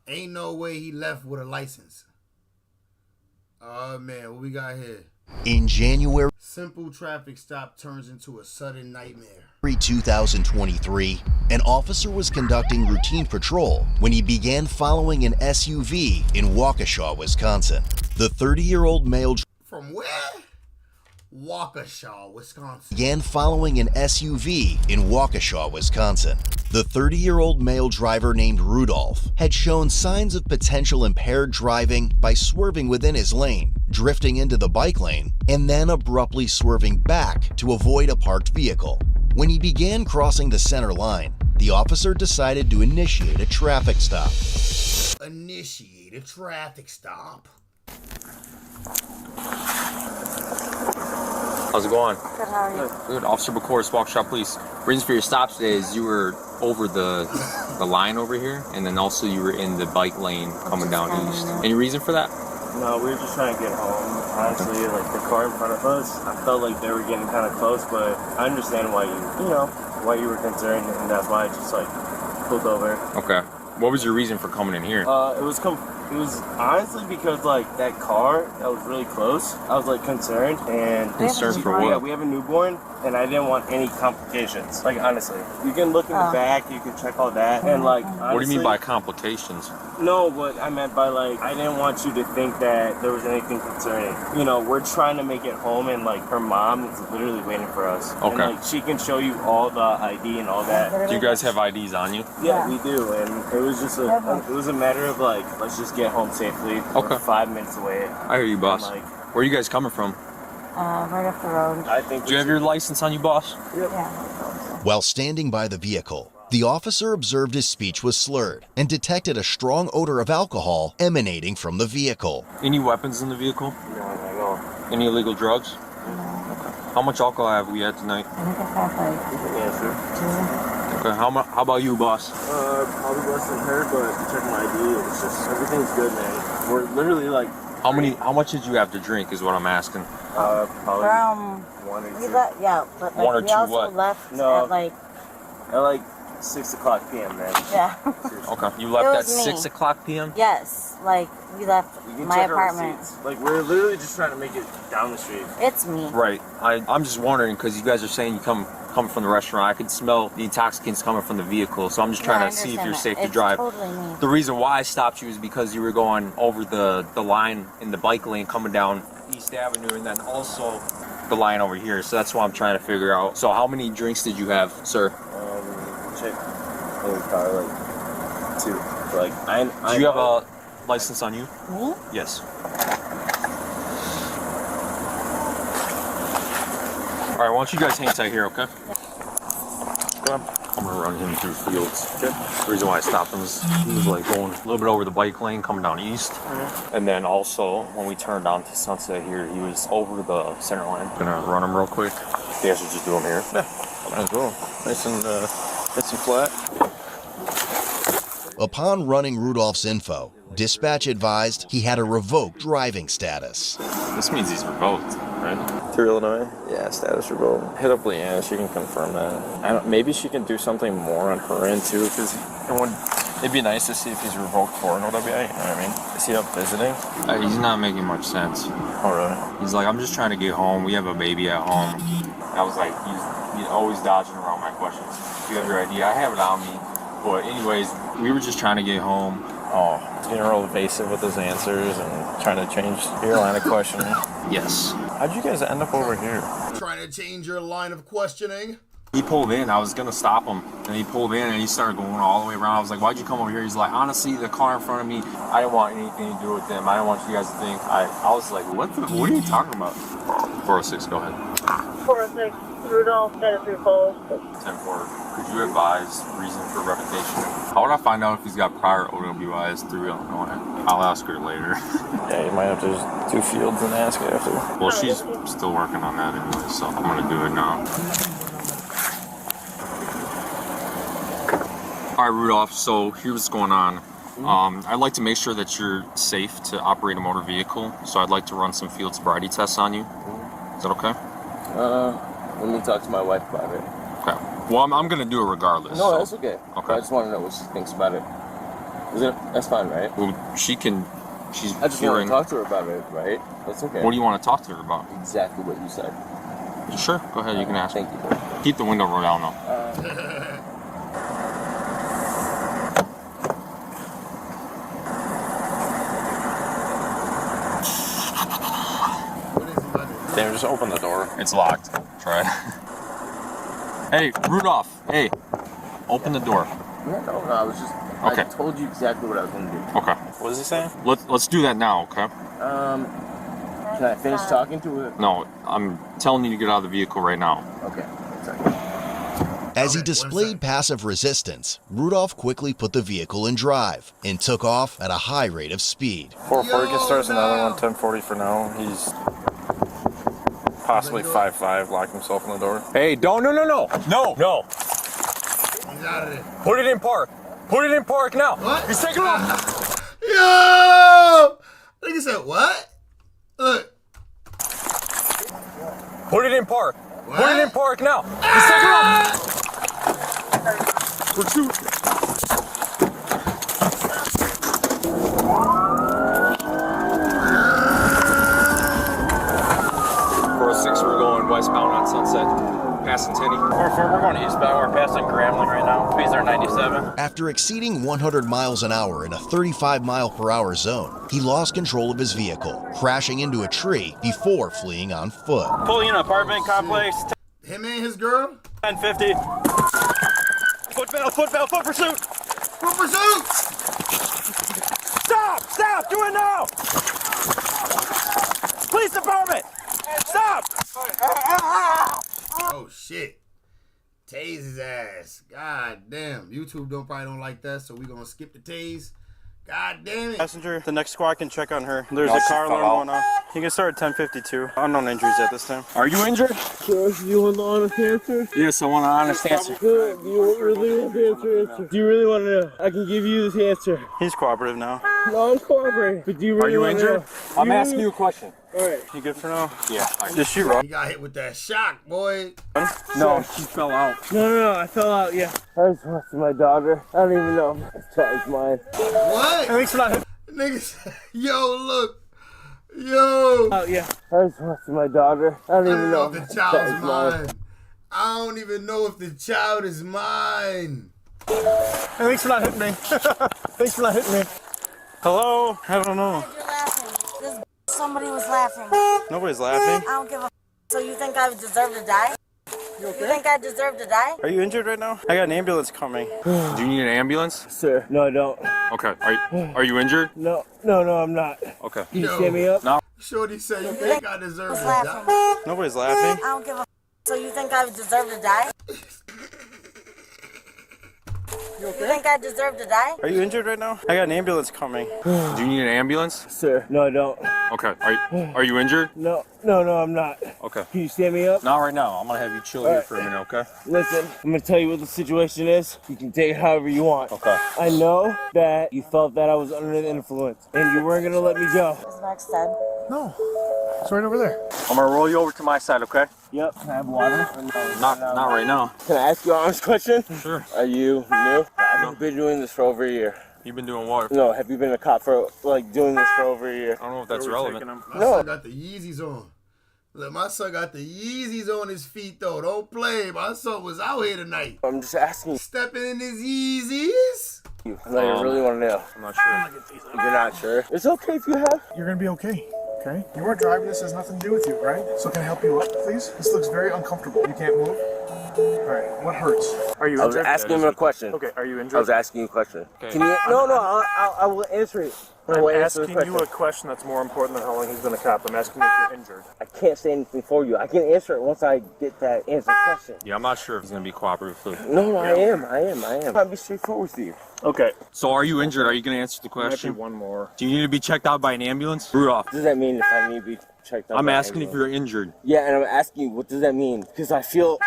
Ain't no way he left with a license. Oh man, what we got here? In January Simple traffic stop turns into a sudden nightmare. 2023, an officer was conducting routine patrol when he began following an SUV in Waukesha, Wisconsin. The 30-year-old male From where? Waukesha, Wisconsin. began following an SUV in Waukesha, Wisconsin. The 30-year-old male driver named Rudolph had shown signs of potential impaired driving by swerving within his lane, drifting into the bike lane, and then abruptly swerving back to avoid a parked vehicle. When he began crossing the center line, the officer decided to initiate a traffic stop. Initiate a traffic stop. How's it going? Good, how are you? Good. Officer Bacoris, Waukesha Police. Reason for your stop today is you were over the line over here, and then also you were in the bike lane coming down east. Any reason for that? No, we were just trying to get home. Honestly, like the car in front of us, I felt like they were getting kind of close, but I understand why why you were concerned, and that's why I just like pulled over. Okay. What was your reason for coming in here? It was honestly because like that car that was really close, I was like concerned and concerned for what? Yeah, we have a newborn and I didn't want any complications. Like honestly, you can look in the back, you can check all that, and like honestly, what do you mean by complications? No, what I meant by like I didn't want you to think that there was anything concerning. You know, we're trying to make it home, and like her mom is literally waiting for us. Okay. And, like she can show you all the ID and all that. Do you guys have IDs on you? Yeah, we do, and it was just a matter of like let's just get home safely. Okay. We're 5 minutes away. I hear you, boss. Like, where are you guys coming from? Right up the road. I think. Do you have your license on you, boss? Yep. Yeah. While standing by the vehicle, the officer observed his speech was slurred and detected a strong odor of alcohol emanating from the vehicle. Any weapons in the vehicle? No. Any illegal drugs? No. Okay. How much alcohol have we had tonight? I think I've had like 2. Okay, how about you, boss? Probably less than her, but check my ID. It's just, everything's good, man. We're literally like... How much did you have to drink is what I'm asking? Probably From 1 or 2. we left, yeah, but like 1 or we 2 also what? left No. at like 6 o'clock p.m., man. yeah. Okay, you It left at was me. 6 o'clock p.m.? Yes, like we left You can my check our apartment. receipts. Like, we're literally just trying to make it down the street. It's me. Right. I'm just wondering because you guys are saying you come from the restaurant. I could smell the intoxicants coming from the vehicle, so I'm just trying Yeah, I to see if you're understand safe that. to drive. It's totally me. The reason why I stopped you is because you were going over the line in the bike lane coming down East Avenue, and then also the line over here. So that's what I'm trying to figure out. So how many drinks did you have, sir? Check. I think probably like 2. Like, Do you have a license on you? Me? Yes. All right, why don't you guys hang tight here, okay? Go on. I'm gonna run him through fields. Okay. The reason why I stopped him is he was like going a little bit over the bike lane coming down east. And then also when we turned onto Sunset here, he was over the center line. Gonna run him real quick. You guys should just do him here. Yeah, might as well. Nice and flat. Upon running Rudolph's info, dispatch advised he had a revoked driving status. This means he's revoked, right? Through Illinois? Yeah, status revoked. Hit up Leanna, she can confirm that. Maybe she can do something more on her end too, because it'd be nice to see if he's revoked for an OWA, you know what I mean? Is he up visiting? He's not making much sense. Oh, really? He's like, I'm just trying to get home. We have a baby at home. I was like, he's always dodging around my questions. Do you have your ID? I have it on me. But anyways, we were just trying to get home. Oh, he's getting real evasive with his answers and trying to change your line of questioning. Yes. How'd you guys end up over here? Trying to change your line of questioning. He pulled in. I was going to stop him. And he pulled in and he started going all the way around. I was like, why'd you come over here? He's like, honestly, the car in front of me, I didn't want anything to do with them. I didn't want you guys to think. I was like, what are you talking about? 406, go ahead. 406, Rudolph, status repose. 10-4. Could you advise reason for revocation? How would I find out if he's got prior OWIs through Illinois? I'll ask her later. Yeah, you might have to just do fields and ask after. Well, she's still working on that anyway, so I'm going to do it now. All right, Rudolph, so here's what's going on. I'd like to make sure that you're safe to operate a motor vehicle, so I'd like to run some field sobriety tests on you. Is that okay? Let me talk to my wife about it. Okay. Well, I'm going to do it regardless. No, so. that's okay. Okay. I just want to know what she thinks about it. That's fine, right? Well, she's I just want to talk to her about it, right? That's okay. What do you want to talk to her about? Exactly what you said. Sure, go ahead, you can ask. Thank you. Keep the window rolled down, though. Damn, just open the door. It's locked. Try it. Hey, Rudolph. Hey, open the door. No, I was just... Okay. I told you exactly what I was going to do. Okay. What is he saying? Let's do that now, okay? Can I finish talking to her? No, I'm telling you to get out of the vehicle right now. Okay. One second. As he displayed passive resistance, Rudolph quickly put the vehicle in drive and took off at a high rate of speed. 440 can start another one. 1040 for now. He's possibly 5'5", locked himself in the door. Hey, don't, no. He's out of there. Put it in park. Put it in park now. What? He's taking off. Yo! Nigga said what? Look. Put it in park. What? Put it in park now. He's taking off. Pursuit. We're going westbound on Sunset, passing Teddy. We're going eastbound. We're passing Grambling right now. Speeds are 97. After exceeding 100 miles an hour in a 35-mile-per-hour zone, he lost control of his vehicle, crashing into a tree before fleeing on foot. Pulling in an apartment complex. Him and his girl? 1050. Foot pursuit. Foot pursuit! Stop, do it now. Police department, stop. Oh shit. Tase his ass. God damn. YouTube probably don't like that, so we're gonna skip the tase. God damn it. Passenger, the next squad can check on her. There's No, a she car fell alarm out. going on. You can start at 10:52. Unknown injuries at this time. Are you injured? Sure, do you want the honest answer? Yes, I want an honest answer. Good. Do you really want the answer? Do you really want to know? I can give you this answer. He's cooperative now. No, I'm cooperating. But do you Are really you want to injured? know? I'm asking you a question. Alright. You good for now? Yeah. Did she run? You got hit with that shock, boy. No, she fell out. No, I fell out, yeah. I just watched my daughter. I don't even know if this child's mine. What? Thanks for not. Niggas, yo, look. Yo. Oh, yeah. I just watched my daughter. I don't even know if the child's mine. I don't even know if the child is mine. Hey, thanks for not hitting me. Thanks for not hitting me. Hello? I don't know. You're laughing. Somebody was laughing. Nobody's laughing. I don't give a. So you think I deserve to die? You think I deserve to die? Are you injured right now? I got an ambulance coming. Do you need an ambulance? Sir, no, I don't. Okay. Are you injured? No, I'm not. Okay. Can you stand me up? No. Shorty said you think I deserve to die. Nobody's laughing. I don't give a. So you think I deserve to die? You think I deserve to die? Are you injured right now? I got an ambulance coming. Do you need an ambulance? Sir, no, I don't. Okay. Are you injured? No, I'm not. Okay. Can you stand me up? Not right now. I'm gonna have you chill here for a minute, okay? Listen, I'm gonna tell you what the situation is. You can take it however you want. Okay. I know that you felt that I was under the influence and you weren't gonna let me go. Is Max dead? No. It's right over there. I'm gonna roll you over to my side, okay? Yep. Can I have water? Not right now. Can I ask you an honest question? Sure. Are you new? I've been doing this for over a year. You've been doing what? No, have you been a cop for doing this for over a year? I don't know if that's relevant. My son got the Yeezys on. Look, my son got the Yeezys on his feet though. Don't play. My son was out here tonight. I'm just asking. Stepping in his Yeezys. I really want to know. I'm not sure. You're not sure? It's okay if you have. You're gonna be okay. Okay? You weren't driving. This has nothing to do with you, right? So can I help you up, please? This looks very uncomfortable. You can't move. All right. What hurts? Are you I was injured? asking him a question. Okay. Are you injured? I was asking you a question. Okay. Can you? No. I will answer it. I will I'm answer the asking you question. a question that's more important than how long he's been a cop. I'm asking you if you're injured. I can't say anything for you. I can answer it once I get that answer question. Yeah, I'm not sure if he's gonna be cooperative. No, I am. I'll be straightforward with you. Okay. So are you injured? Are you gonna answer the question? One more. Do you need to be checked out by an ambulance? Rudolph. What does that mean if I need to be checked out? I'm by an asking if ambulance? you're injured. Yeah, and I'm asking you, what does that mean? Because I feel,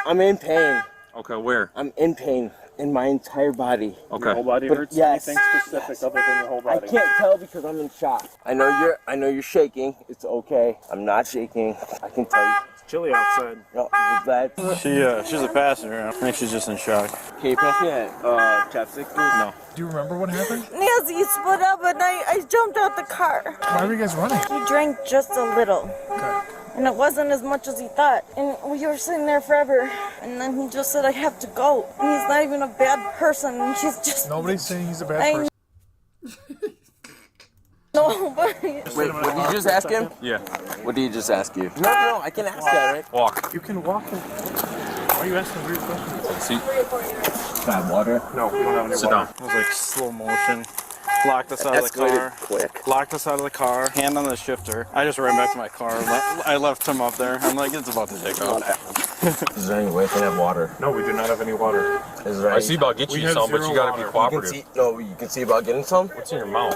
I'm in pain. Okay, where? I'm in pain in my entire body. Okay. Your whole body But hurts? yes. Anything specific other than your whole I body? can't tell because I'm in shock. I know you're shaking. It's okay. I'm not shaking. I can tell you. It's chilly outside. No, that. She's a passenger. I think she's just in shock. Can you pass me that chapstick, please? No. Do you remember what happened? Nancy split up and I jumped out the car. Why were you guys running? He drank just a little. Okay. And it wasn't as much as he thought. And we were sitting there forever. And then he just said, I have to go. And he's not even a bad person. And she's just... Nobody's saying he's a bad person. No, but... Wait, what did you just ask him? Yeah. What did he just ask you? No, I can ask that, right? Walk. You can walk. Why are you asking weird questions? See? Can I have water? No, we don't have any Sit water. down. It was like slow motion. Locked us out of the car. Quick. Locked us out of the car. Hand on the shifter. I just ran back to my car. I left him up there. I'm like, it's about to take off. Is there any way I can have water? No, we do not have any water. Is there I see about getting you some, but you gotta be cooperative. You can see about getting some? What's in your mouth?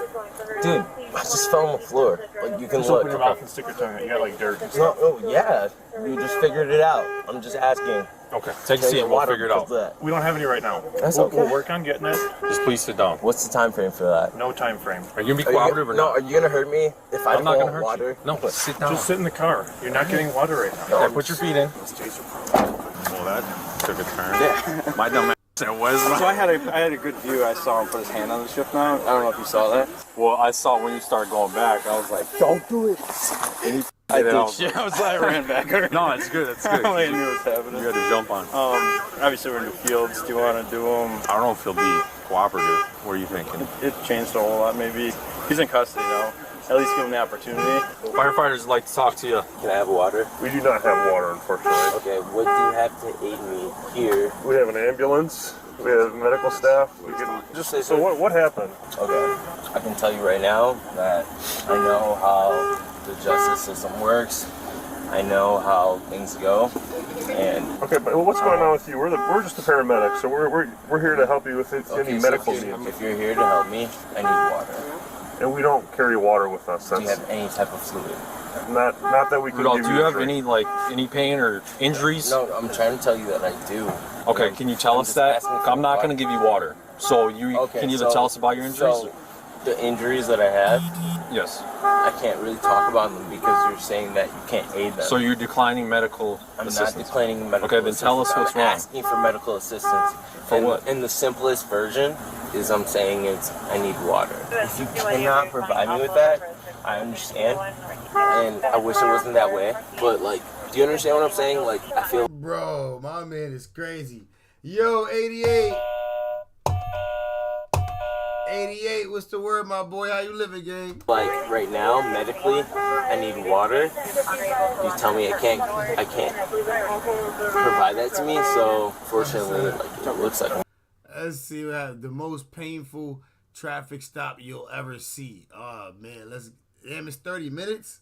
Dude, I just fell on the floor. Like, you can Just look. open your mouth and stick your tongue out. You got like dirt. No, yeah. You just figured it out. I'm just asking. Okay, take a seat and we'll figure it out. We don't have any right now. That's We'll okay. work on getting it. Just please sit down. What's the time frame for that? No time frame. Are you gonna be cooperative or No, not? are you gonna hurt me if I I'm not don't gonna want hurt water? you. No, sit down. Just sit in the car. You're not getting water right now. Okay, put your feet in. Well, that took a turn. Yeah. My dumb ass said, "Where's my?" So I had a good view. I saw him put his hand on the shift mount. I don't know if you saw that. Well, I saw when you started going back. I was like, Don't do it. and he I did. I was Yeah, I ran back. No, it's good. It's good. I knew what was happening. You had to jump on. Obviously we're in the fields. Do you want to do them? I don't know if he'll be cooperative. What are you thinking? It changed a whole lot. Maybe he's in custody now. At least give him the opportunity. Firefighters like to talk to you. Can I have water? We do not have water, unfortunately. Okay, what do you have to aid me here? We have an ambulance. We have medical staff. We can Just say so. What happened? Okay, I can tell you right now that I know how the justice system works. I know how things go. And okay, but what's going on with you? We're just the paramedics, so we're here to help you with any medical needs. If you're here to help me, I need water. And we don't carry water with us. Do you have any type of fluid? Not that we can Rudolph, give do you. you have any pain or injuries? No, I'm trying to tell you that I do. Okay, can you tell us that? I'm not going to give you water. So can you tell us about your injuries? So the injuries that I have, yes. I can't really talk about them because you're saying that you can't aid them. So you're declining medical assistance? I'm not declining medical assistance. Okay, then tell us what's wrong. I'm asking for medical assistance. For what? In the simplest version is I'm saying it's I need water. If you cannot provide me with that, I understand. And I wish it wasn't that way. But like, do you understand what I'm saying? Like, I feel... Bro, my man is crazy. Yo, 88. 88, what's the word, my boy? How you living, gang? Like, right now, medically, I need water. You tell me I can't provide that to me, so fortunately, like, it looks like... Let's see what happens. The most painful traffic stop you'll ever see. Oh, man, damn, it's 30 minutes?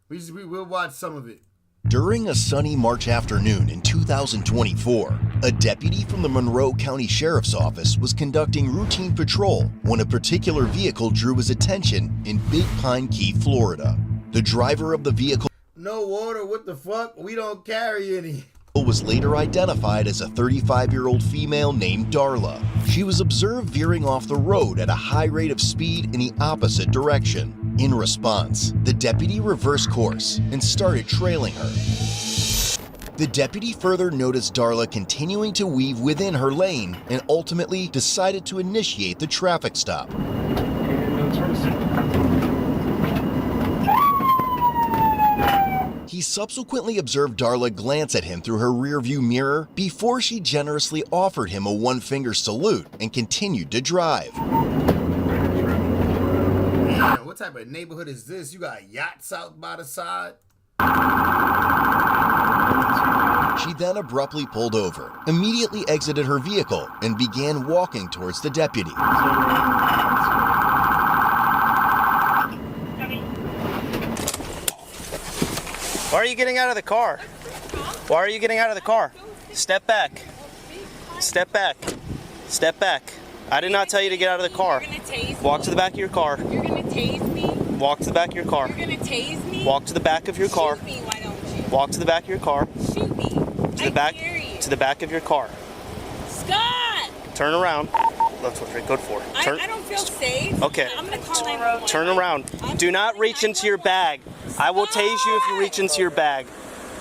We'll watch some of it. During a sunny March afternoon in 2024, a deputy from the Monroe County Sheriff's Office was conducting routine patrol when a particular vehicle drew his attention in Big Pine Key, Florida. The driver of the vehicle... No water, what the fuck? We don't carry any. ...was later identified as a 35-year-old female named Darla. She was observed veering off the road at a high rate of speed in the opposite direction. In response, the deputy reversed course and started trailing her. The deputy further noticed Darla continuing to weave within her lane and ultimately decided to initiate the traffic stop. He subsequently observed Darla glance at him through her rearview mirror before she generously offered him a one-finger salute and continued to drive. Man, what type of neighborhood is this? You got yachts out by the side? She then abruptly pulled over, immediately exited her vehicle, and began walking towards the deputy. Why are you getting out of the car? Why are you getting out of the car? Step back. Step back. Step back. I did not tell you to get out of the car. You're gonna tase Walk me? to the back of your car. You're gonna tase me? Walk to the back of your car. You're gonna tase me? Walk to the back of your car. Shoot me, why don't you? Walk to the back of your car. Shoot me. To the back. To the back of your car. Scott! Turn around. That's what you're good for. Turn. I don't feel safe. Okay. I'm gonna call 911. Turn around. Do not reach into your bag. I will tase you if you reach into your bag.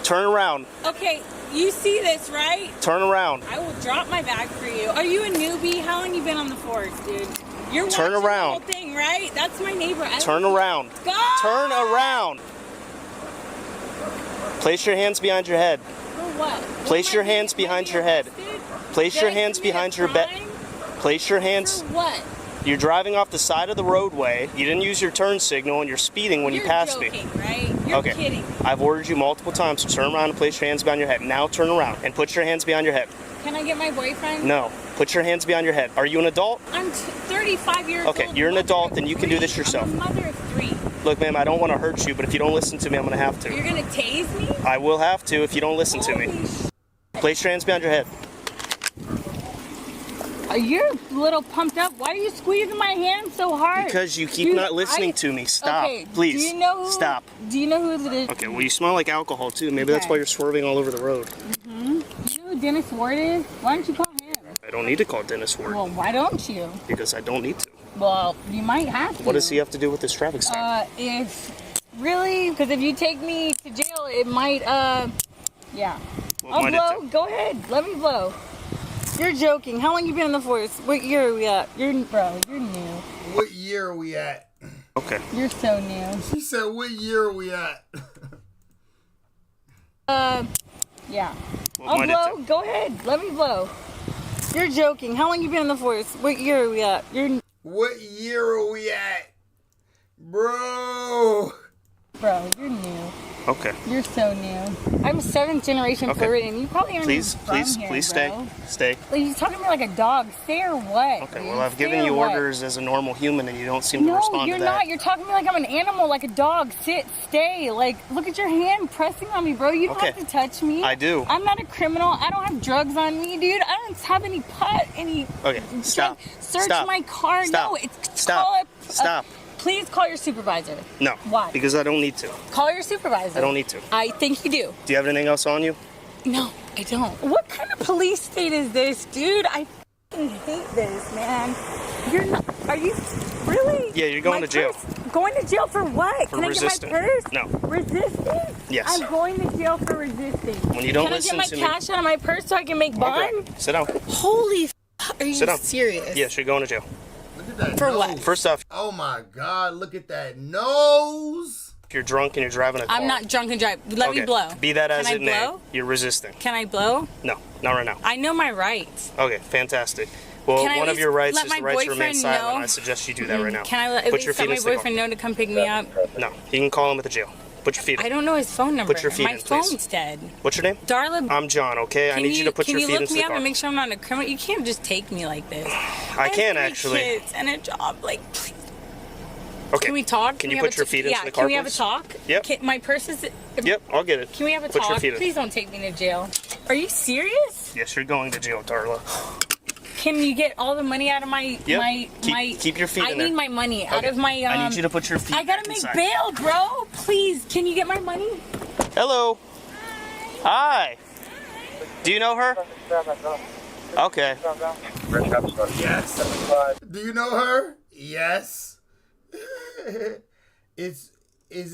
Turn around. Okay, you see this, right? Turn around. I will drop my bag for you. Are you a newbie? How long you been on the force, dude? You're Turn watching around. the whole thing, right? That's my neighbor. Turn around. Scott! Turn around. Place your hands behind your head. For what? Place your hands behind your head. Place your hands behind your bed. Place your hands. For what? You're driving off the side of the roadway. You didn't use your turn signal and you're speeding when you passed me. You're joking, right? You're Okay. kidding. I've ordered you multiple times to turn around and place your hands behind your head. Now turn around and put your hands behind your head. Can I get my boyfriend? No. Put your hands behind your head. Are you an adult? I'm 35 years old. Okay, you're an adult, then you can do this yourself. I'm a mother of 3. Look, ma'am, I don't want to hurt you, but if you don't listen to me, I'm going to have to. You're gonna tase me? I will have to if you don't listen to me. Place your hands behind your head. You're a little pumped up. Why are you squeezing my hand so hard? Because you keep Dude, not listening to me. Stop, okay, please. Do you know who, Stop. Do you know who it is? Okay, well, you smell like alcohol, too. Maybe that's Okay. why you're swerving all over the road. Hmm? You know who Dennis Ward is? Why don't you call him? I don't need to call Dennis Ward. Well, why don't you? Because I don't need to. Well, you might have to. What does he have to do with this traffic stop? If really, because if you take me to jail, it might, yeah. What I'll might it blow. Go ahead. Let me blow. You're joking. How long you been in the force? What year are we at? You're new. What year are we at? Okay. You're so new. She said, what year are we at? Yeah. What I'll might it blow. Go ahead. Let me blow. You're joking. How long you been in the force? What year are we at? What year are we at? Bro, you're new. Okay. You're so new. I'm 7th generation Floridian. You probably aren't Please, even from please, here, please bro. stay. Like, you're talking to me like a dog. Stay or what? Okay, dude? well, I've Stay given or you what? orders as a normal human, and you don't seem to No, respond you're to that. not. You're talking to me like I'm an animal, like a dog. Sit, stay. Like, look at your hand pressing on me, bro. You don't have to touch me. I do. I'm not a criminal. I don't have drugs on me, dude. I don't have any pot, any. Okay, stop. Search Stop. my car. Stop. No, it's Stop. call up. Stop. Please call your supervisor. No. Why? Because I don't need to. Call your supervisor. I don't need to. I think you do. Do you have anything else on you? No, I don't. What kind of police state is this, dude? I fucking hate this, man. You're not. Are you really? Yeah, you're going to jail. Going to jail for what? For Can resisting. I get my purse? No. Resisting? Yes. I'm going to jail for resisting. When you don't can listen I to get me- my cash out of my purse so I can make bond? Okay. Sit down. Holy are you Sit down. serious? Yes, you're going to jail. Look at that For nose. what? First off, Oh my God! Look at that nose. you're drunk and you're driving a car. I'm not drunk and drive. Let me blow. Be that as Can I it may, blow? you're resisting. Can I blow? No, not right now. I know my rights. Okay, fantastic. Well, Can I one at of your least rights let is my the right to remain boyfriend silent. know? I suggest you do that right now. Can I at Put your least let feet my in the car. boyfriend know to come pick me up? No, you can call him at the jail. Put your feet in. I don't know his phone number. Put your feet my in, please. phone's dead. What's your name? Darla. I'm John, okay? I need you to put your feet Can you into look me the up car. and make sure I'm not a criminal? You can't just take me like this. I can have 3 actually. kids and a job. Like, please. Okay. Can we talk? Can we you have put a your feet into yeah, the car, can we have a please? talk? Yep. My purse is. Yep, I'll get it. Can we have a Put talk? your feet in. Please don't take me to jail. Are you serious? Yes, you're going to jail, Darla. Can you get all the money out of my Yep. my Keep your feet I in there. need my money out Okay. of my I need you to put your feet I gotta back make inside. bail, bro. Please, can you get my money? Hello. Hi. Do you know her? Okay. Yes. Do you know her? Yes. Is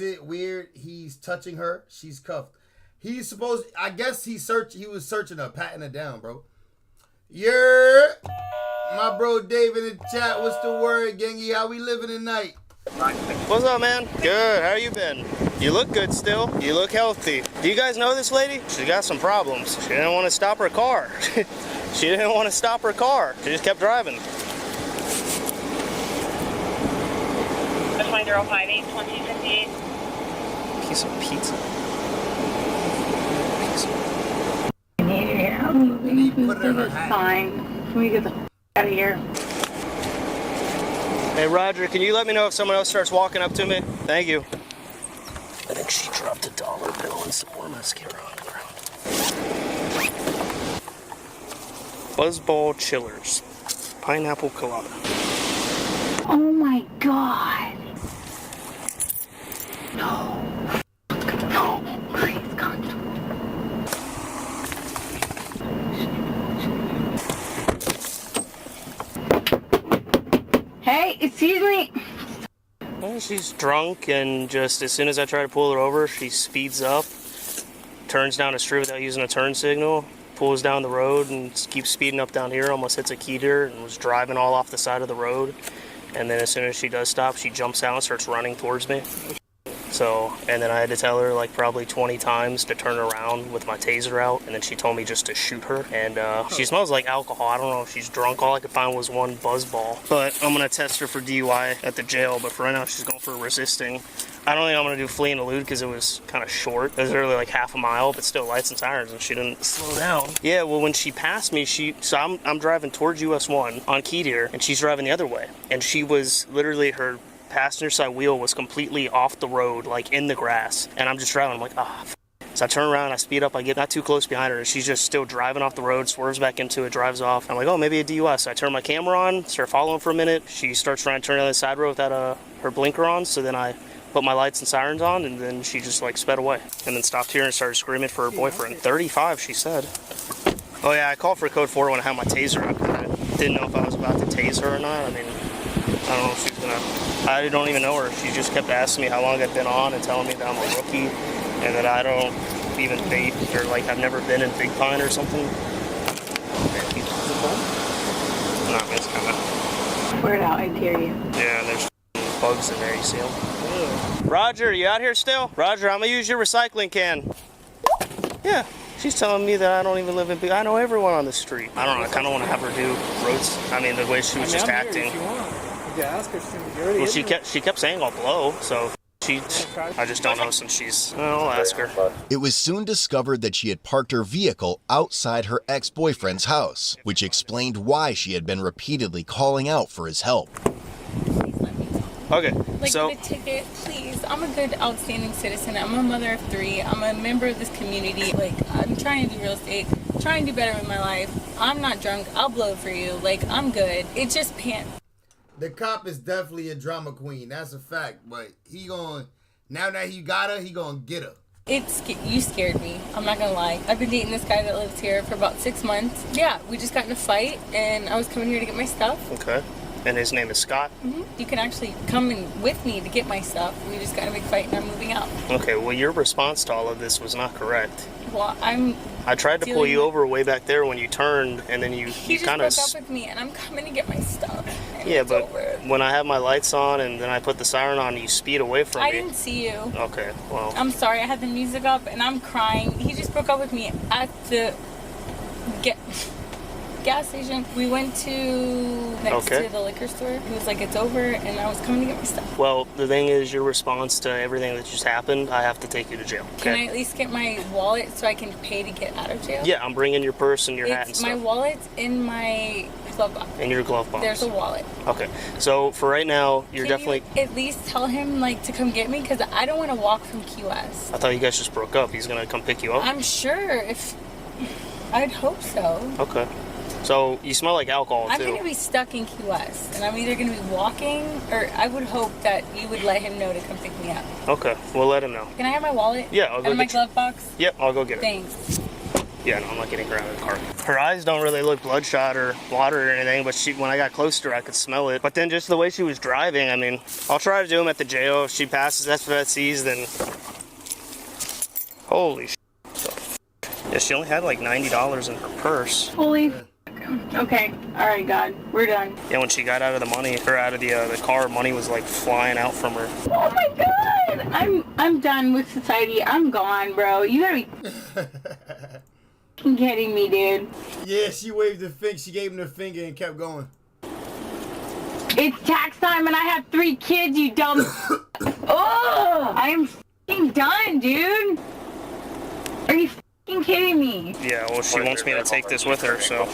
it weird? He's touching her. She's cuffed. He's supposed. I guess he was searching her, patting her down, bro. Yeah. My bro Dave in the chat. What's the word, gangy? How we living tonight? What's up, man? Good. How you been? You look good still. You look healthy. Do you guys know this lady? She got some problems. She didn't want to stop her car. She didn't want to stop her car. She just kept driving. 2058 2058. Piece of pizza. Yeah, I'm moving. It's fine. Can we get the out of here? Hey, Roger, can you let me know if someone else starts walking up to me? Thank you. I think she dropped a dollar bill and some more mascara on the ground. Buzzball Chillers. Pineapple colada. Oh my god. No. No. Please, God. Hey, excuse me. Well, she's drunk, and just as soon as I try to pull her over, she speeds up, turns down a street without using a turn signal, pulls down the road, and keeps speeding up down here, almost hits a key deer, and was driving all off the side of the road. And then as soon as she does stop, she jumps out and starts running towards me. So, and then I had to tell her like probably 20 times to turn around with my taser out, and then she told me just to shoot her. And she smells like alcohol. I don't know if she's drunk. All I could find was one buzz ball. But I'm gonna test her for DUI at the jail. But for right now, she's going for resisting. I don't think I'm gonna do flee and elude because it was kind of short. It was literally like half a mile, but still lights and sirens, and she didn't slow down. Yeah, well, when she passed me, so I'm driving towards US 1 on Key Deer, and she's driving the other way, and she was literally her passenger side wheel was completely off the road, like in the grass, and I'm just driving. I'm like, f***. So I turn around, I speed up, I get not too close behind her, and she's just still driving off the road, swerves back into it, drives off. I'm like, oh, maybe a DUI. So I turn my camera on, start following for a minute. She starts trying to turn down the side road without her blinker on, so then I put my lights and sirens on, and then she just like sped away, and then stopped here and started screaming for her boyfriend. 35, she said. Oh yeah, I called for code 4 when I had my taser up. I didn't know if I was about to tase her or not. I mean, I don't know if she's gonna. I don't even know her. She just kept asking me how long I've been on and telling me that I'm a rookie and that I don't even vape or like I've never been in Big Pine or something. Nah, it's kind of. Word out, I dare you. Yeah, and there's bugs in there. You see them? Roger, you out here still? Roger, I'm gonna use your recycling can. Yeah. She's telling me that I don't even live in Big. I know everyone on the street. I don't know. I kind of want to have her do roads. I mean, the way she was just acting. You ask her, she already Well, she kept saying I'll blow, so I just don't know since she's... I'll ask her. It was soon discovered that she had parked her vehicle outside her ex-boyfriend's house, which explained why she had been repeatedly calling out for his help. Okay, Like, so... the ticket, please. I'm a good, outstanding citizen. I'm a mother of 3. I'm a member of this community. Like, I'm trying to do real estate, trying to do better with my life. I'm not drunk. I'll blow it for you. Like, I'm good. It just The cop is definitely a drama queen. That's a fact. But now that he got her, he gonna get her. You scared me. I'm not gonna lie. I've been dating this guy that lives here for about 6 months. Yeah, we just got in a fight, and I was coming here to get my stuff. Okay. And his name is Scott? Mm-hmm. You can actually come in with me to get my stuff. We just got in a big fight, and I'm moving out. Okay, well, your response to all of this was not correct. Well, I tried to pull you over way back there when you turned, and then you kind of... He just broke up with me, and I'm coming to get my stuff. Yeah, but when I have my lights on, and then I put the siren on, you speed away from me. I didn't see you. Okay, well... I'm sorry, I had the music up, and I'm crying. He just broke up with me at the gas station. We went to next to the liquor store. He was like, it's over, and I was coming to get my stuff. Well, the thing is, your response to everything that just happened, I have to take you to jail. Okay? Can I at least get my wallet so I can pay to get out of jail? Yeah, I'm bringing your purse and your hat and stuff. My wallet's in my glove box. In your glove box. There's a wallet. Okay, so for right now, you're definitely... Can you at least tell him, like, to come get me? Because I don't want to walk from Key West. I thought you guys just broke up. He's going to come pick you up? I'm sure if... I'd hope so. Okay. So, you smell like alcohol, I'm too. going to be stuck in Key West, and I'm either going to be walking, or I would hope that you would let him know to come pick me up. Okay, we'll let him know. Can I have my wallet? Yeah, I'll go and my glove box? Yep, I'll go get it. Thanks. Yeah, no, I'm not getting her out of the car. Her eyes don't really look bloodshot or water or anything, but when I got close to her, I could smell it. But then just the way she was driving, I mean, I'll try to do them at the jail. If she passes SFSCs, then... Holy shit. Yeah, she only had like $90 in her purse. Holy okay, alright, God, we're done. Yeah, when she got out of the car, money was like flying out from her. Oh my God, I'm done with society. I'm gone, bro. You gotta be kidding me, dude. Yeah, she waved the finger. She gave him the finger and kept going. It's tax time and I have 3 kids, you dumb. Oh, I'm f***ing done, dude. Are you f***ing kidding me? Yeah, well, she wants me to take this with her, so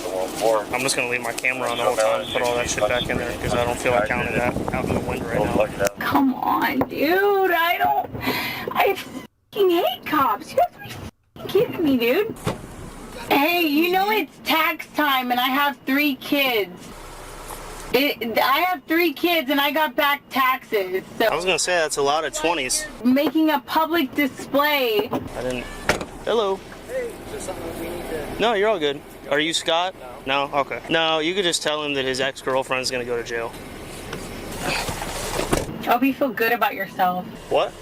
I'm just gonna leave my camera on the whole time and put all that shit back in there because I don't feel like counting that out in the wind right now. Come on, dude. I f***ing hate cops. You have to be f***ing kidding me, dude. Hey, you know it's tax time and I have 3 kids. I have 3 kids and I got back taxes. So I was gonna say that's a lot of 20s. Making a public display. I didn't. Hello. Hey, is there something we need to... No, you're all good. Are you Scott? No? Okay. No, you could just tell him that his ex-girlfriend's gonna go to jail. I hope you feel good about yourself. What?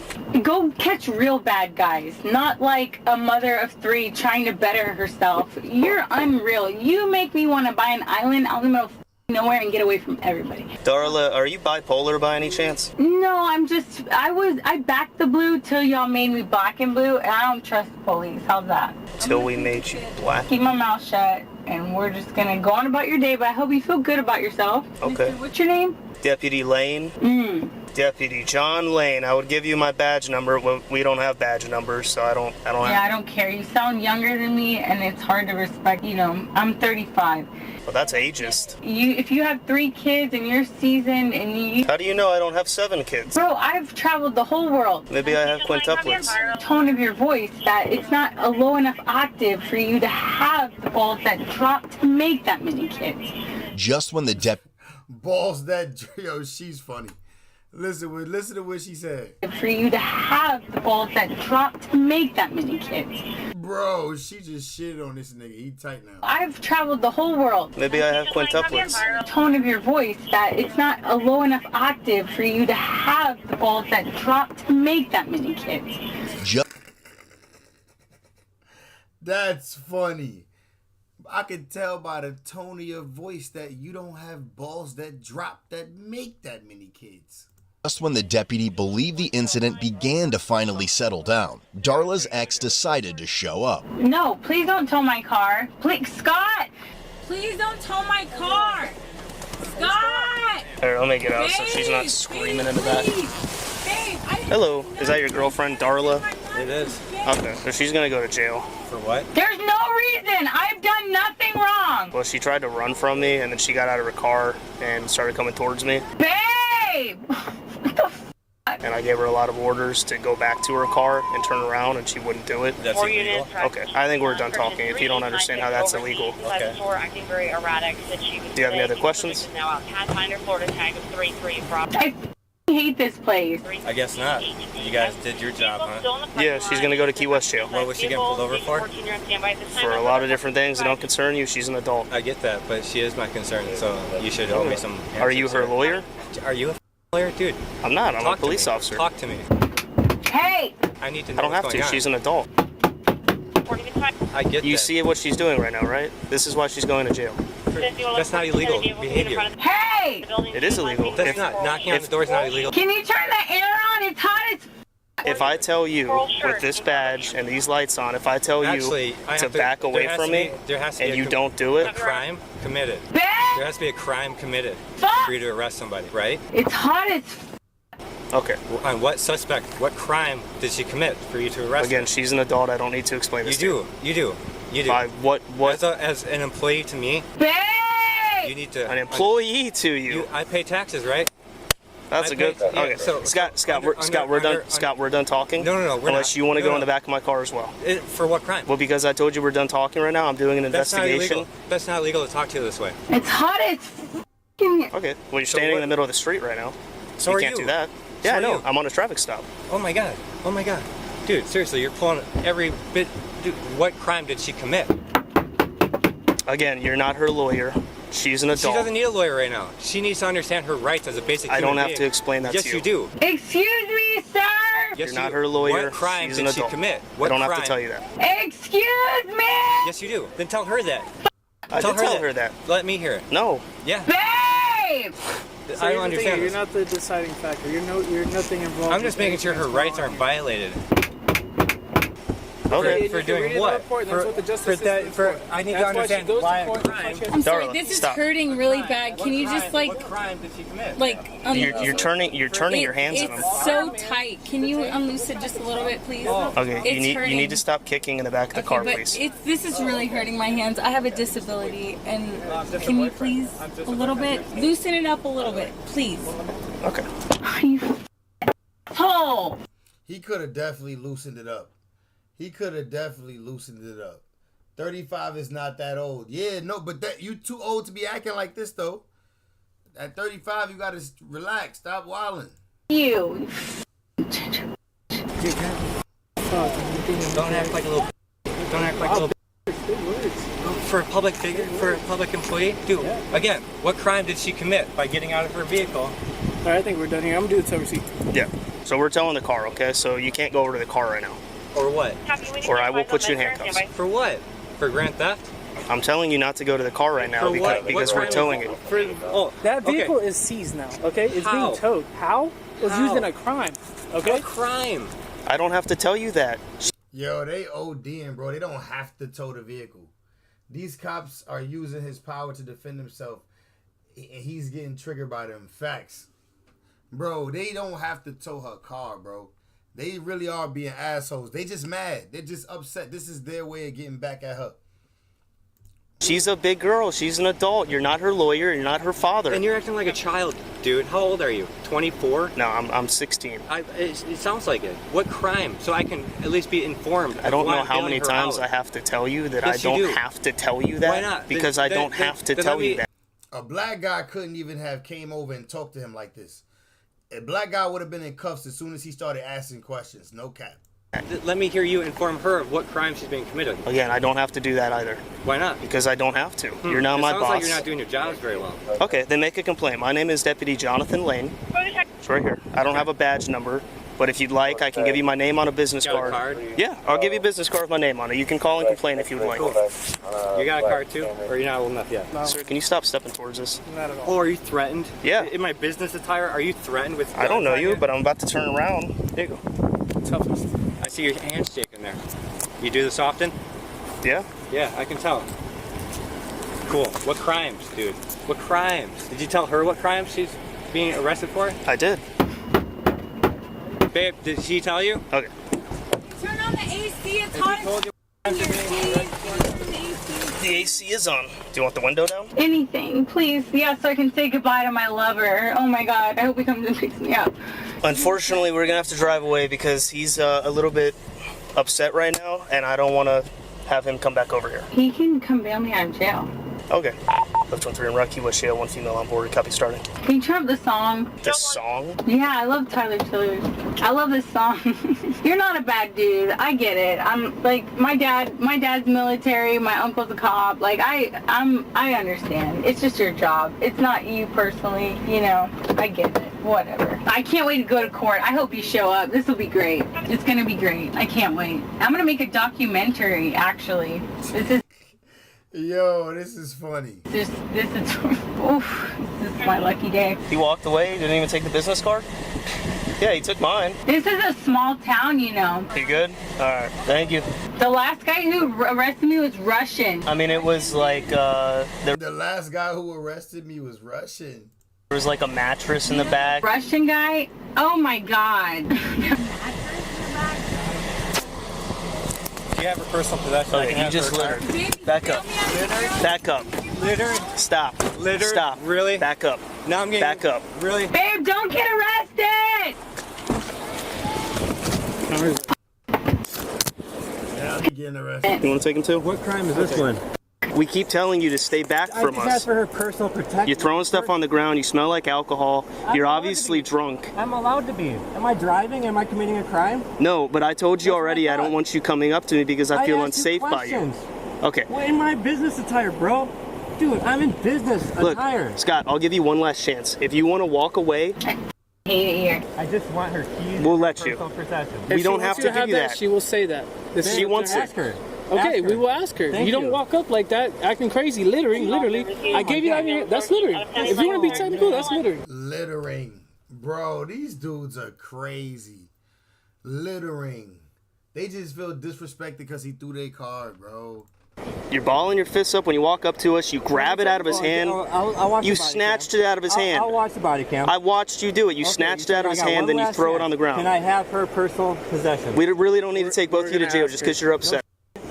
Go catch real bad guys, not like a mother of 3 trying to better herself. You're unreal. You make me want to buy an island out in the middle of nowhere and get away from everybody. Darla, are you bipolar by any chance? No, I backed the blue till y'all made me black and blue, and I don't trust the police. How's that? Till we made you black? Keep my mouth shut, and we're just gonna go on about your day, but I hope you feel good about yourself. Okay. What's your name? Deputy Lane. Deputy John Lane. I would give you my badge number. We don't have badge numbers, so I don't Yeah, I don't care. You sound younger than me, and it's hard to respect. You know, I'm 35. Well, that's ageist. If you have 3 kids and you're seasoned and you... How do you know I don't have 7 kids? Bro, I've traveled the whole world. Maybe I have quintuplets. Tone of your voice that it's not a low enough octave for you to have the balls that drop to make that many kids. Just when the balls that... Yo, she's funny. Listen to what she said. For you to have the balls that drop to make that many kids. Bro, she just shitted on this nigga. He tight now. I've traveled the whole world. Maybe I have quintuplets. Tone of your voice that it's not a low enough octave for you to have the balls that drop to make that many kids. That's funny. I can tell by the tone of your voice that you don't have balls that drop that make that many kids. Just when the deputy believed the incident began to finally settle down, Darla's ex decided to show up. No, please don't tow my car. Please, Scott! Please don't tow my car! Scott! Here, let me get out so she's not screaming in the back. Babe, I Hello, is that your girlfriend, Darla? It is. Okay, so she's gonna go to jail. For what? There's no reason. I've done nothing wrong. Well, she tried to run from me, and then she got out of her car and started coming towards me. Babe! And I gave her a lot of orders to go back to her car and turn around, and she wouldn't do it. That's illegal? Okay, I think we're done talking. If you don't understand how that's illegal. Okay. Acting very erratic. Do you have any other questions? Now out Pathfinder, Florida tag of 33 from. I hate this place. I guess not. You guys did your job, huh? Yeah, she's gonna go to Key West jail. What was she getting pulled over for? For a lot of different things that don't concern you. She's an adult. I get that, but she is my concern, so you should owe me some answers. Are you her lawyer? Are you a lawyer? Dude. I'm not. I'm a police officer. Talk to me. Hey! I need to know I don't have what's to. going on. She's an adult. I get You that. see what she's doing right now, right? This is why she's going to jail. That's not illegal behavior. Hey! It is illegal. That's not. Knocking on the door is not illegal. Can you turn the air on? It's hot as. If I tell you with this badge and these lights on, if I tell Actually, you I to have to- back away there has from to me be- there has to be and a you com- don't do it, A crime committed. Babe! There has to be a crime committed for you to arrest somebody, right? It's hot as. okay. On what suspect? What crime did she commit for you to arrest Again, her? she's an adult. I don't need to explain You this to you. do. You do. You do. By what? As an employee to me, Babe! you need to. An employee to you. I pay taxes, right? That's I a good. pay- yeah, Okay. so- Scott, under- we're done. under- Scott, we're done talking. No, we're Unless not. you want to No, go in no. the back of my car as well. For what crime? Well, because I told you we're done talking right now. I'm doing an That's not investigation. illegal. That's not illegal to talk to you this way. It's hot as. Okay. Well, you're standing in the middle of the street right now. So you are can't you. do that. So Yeah, I are know. you. I'm on a traffic stop. Oh my god. Oh my god. Dude, seriously, you're pulling every bit. Dude, what crime did she commit? Again, you're not her lawyer. She's an adult. She doesn't need a lawyer right now. She needs to understand her rights as a basic I human don't have being. to explain that yes, to you. Yes, you do. Excuse me, sir! Yes, You're not you- her lawyer. What crime She's did an she adult. commit? I What don't have crime? to tell you that. Excuse me! Yes, you do. Then tell her that. I did tell her that. Let me hear it. No. Yeah. Babe! I don't understand. You're this. not the deciding factor. You're nothing involved. I'm just making sure her rights aren't violated. Okay. For doing what? I need to understand why a crime. I'm sorry, Darla, this is stop. hurting really bad. Can you just like, What crime did she commit? like, You're turning your hands on them. It's so tight. Can you unloose it just a little bit, please? Okay. It's You need hurting. to stop kicking in the back of the Okay, car, but please. this is really hurting my hands. I have a disability, and can you please a little bit loosen it up a little bit, please? Okay. Oh! He could have definitely loosened it up. 35 is not that old. Yeah, no, but that you too old to be acting like this though. At 35, you gotta relax. Stop wilding. You. Don't act like a little. Don't act like a little. For a public figure, for a public employee, dude. Again, what crime did she commit by getting out of her vehicle? All right, I think we're done here. I'm gonna do the tow receipt. Yeah. So we're towing the car, okay? So you can't go over to the car right now. Or what? Or I will put you in handcuffs. For what? For grand theft? I'm telling you not to go to the car right now For what? because What we're crime towing is it. For, oh, That vehicle okay. is seized now. Okay, it's How? being towed. How? It was How? used in a crime. Okay. What crime? I don't have to tell you that. Yo, they ODing, bro. They don't have to tow the vehicle. These cops are using his power to defend himself, and he's getting triggered by them. Facts. Bro, they don't have to tow her car, bro. They really are being assholes. They just mad. They're just upset. This is their way of getting back at her. She's a big girl. She's an adult. You're not her lawyer. You're not her father. And you're acting like a child, dude. How old are you? 24? No, I'm 16. It sounds like it. What crime? So I can at least be informed. I don't why know I'm how bailing many her times out. I have to tell you that Yes, I you don't do. have to tell you that. Why not? Because I don't have to then tell let me- you that. A black guy couldn't even have came over and talked to him like this. A black guy would have been in cuffs as soon as he started asking questions. No cap. Let me hear you inform her of what crime she's being committed. Again, I don't have to do that either. Why not? Because I don't have to. You're not my Sounds boss. like you're not doing your jobs very well. Okay, then make a complaint. My name is Deputy Jonathan Lane. It's right here. I don't have a badge number, but if you'd like, I can give you my name on a business You got a card. card? Yeah, I'll give you a business card with my name on it. You can call and complain if you would like. You got a card too? Or you're not old enough yet? Sir, can you stop stepping towards us? Not at all. Oh, are you threatened? Yeah. In my business attire, are you threatened with... I don't know guns on you, but I'm about to turn around. There you go. Toughest. I see your hands shaking there. You do this often? Yeah? Yeah, I can tell. Cool. What crimes, dude? What crimes? Did you tell her what crimes she's being arrested for? I did. Babe, did she tell you? Okay. Turn on the AC. It's hot. The AC is on. Do you want the window down? Anything, please. Yeah, so I can say goodbye to my lover. Oh my God, I hope he comes and picks me up. Unfortunately, we're gonna have to drive away because he's a little bit upset right now, and I don't want to have him come back over here. He can come bail me out of jail. Okay. Left 13 in Rocky, West Shale, 1 female on board. Copy starting. Can you turn up the song? The song? Yeah, I love Tyler Tiller. I love this song. You're not a bad dude. I get it. I'm like my dad's military, my uncle's a cop. Like I understand. It's just your job. It's not you personally, you know. I get it. Whatever. I can't wait to go to court. I hope you show up. This will be great. It's gonna be great. I can't wait. I'm gonna make a documentary actually. This is Yo, this is funny. this is oof, this is my lucky day. He walked away, didn't even take the business card? Yeah, he took mine. This is a small town, you know. You good? Alright, thank you. The last guy who arrested me was Russian. I mean, it was like, The last guy who arrested me was Russian. There was like a mattress in the back. Russian guy? Oh my God. You have her personal possession. Okay, you just littered. Back up. Back up. Litter? Stop. Litter? Stop. Really? Back up. Now I'm getting... Back up. Really? Babe, don't get arrested! Yeah, I'm getting arrested. You want to take him too? What crime is this one? We keep telling you to stay back from I just asked us. for her personal protection. You're throwing stuff on the ground. You smell like alcohol. You're obviously drunk. I'm allowed to be. Am I driving? Am I committing a crime? No, but I told you already I don't want you coming up to me because I feel unsafe by you. Okay. Well, in my business attire, bro. Dude, I'm in business attire. Look, Scott, I'll give you one last chance. If you want to walk away, hate it here. I just want her keys. We'll let you. We don't have to give you that. She will say that. She wants it. Ask her. Okay, we will ask her. You don't walk up like that, acting crazy, littering, literally. I gave you that. That's littering. If you want to be technical, that's littering. Littering. Bro, these dudes are crazy. Littering. They just feel disrespected because he threw their card, bro. You're balling your fists up when you walk up to us. You grab it out of his hand. I'll watch You the body snatched cam. it out of his hand. I'll watch the body cam. I watched you do it. You Okay, snatched it out of his I got hand, one then you last throw it chance. on the ground. Can I have her personal possession? We really don't need to take both of you to jail just because you're upset.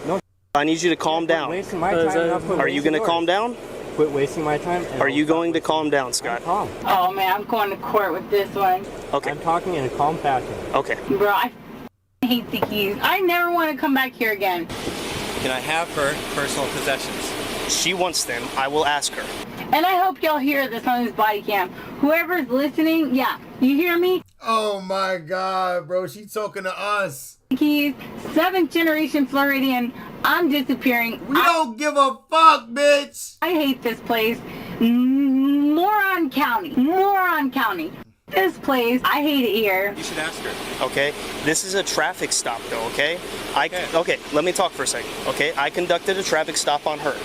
No. I need you to calm down. Wasting my time. Are you going to calm down? Quit wasting my time. Are you going to calm down, Scott? Calm. Oh man, I'm going to court with this one. Okay. I'm talking in a calm fashion. Okay. Bro, I hate the keys. I never want to come back here again. Can I have her personal possessions? She wants them. I will ask her. And I hope y'all hear this on this body cam. Whoever's listening, yeah, you hear me? Oh my God, bro. She talking to us. Keys, 7th generation Floridian. I'm disappearing. We don't give a fuck, bitch. I hate this place. Moron County. Moron County. This place, I hate it here. You should ask her. Okay? This is a traffic stop, though, okay? Okay, let me talk for a second, okay? I conducted a traffic stop on her,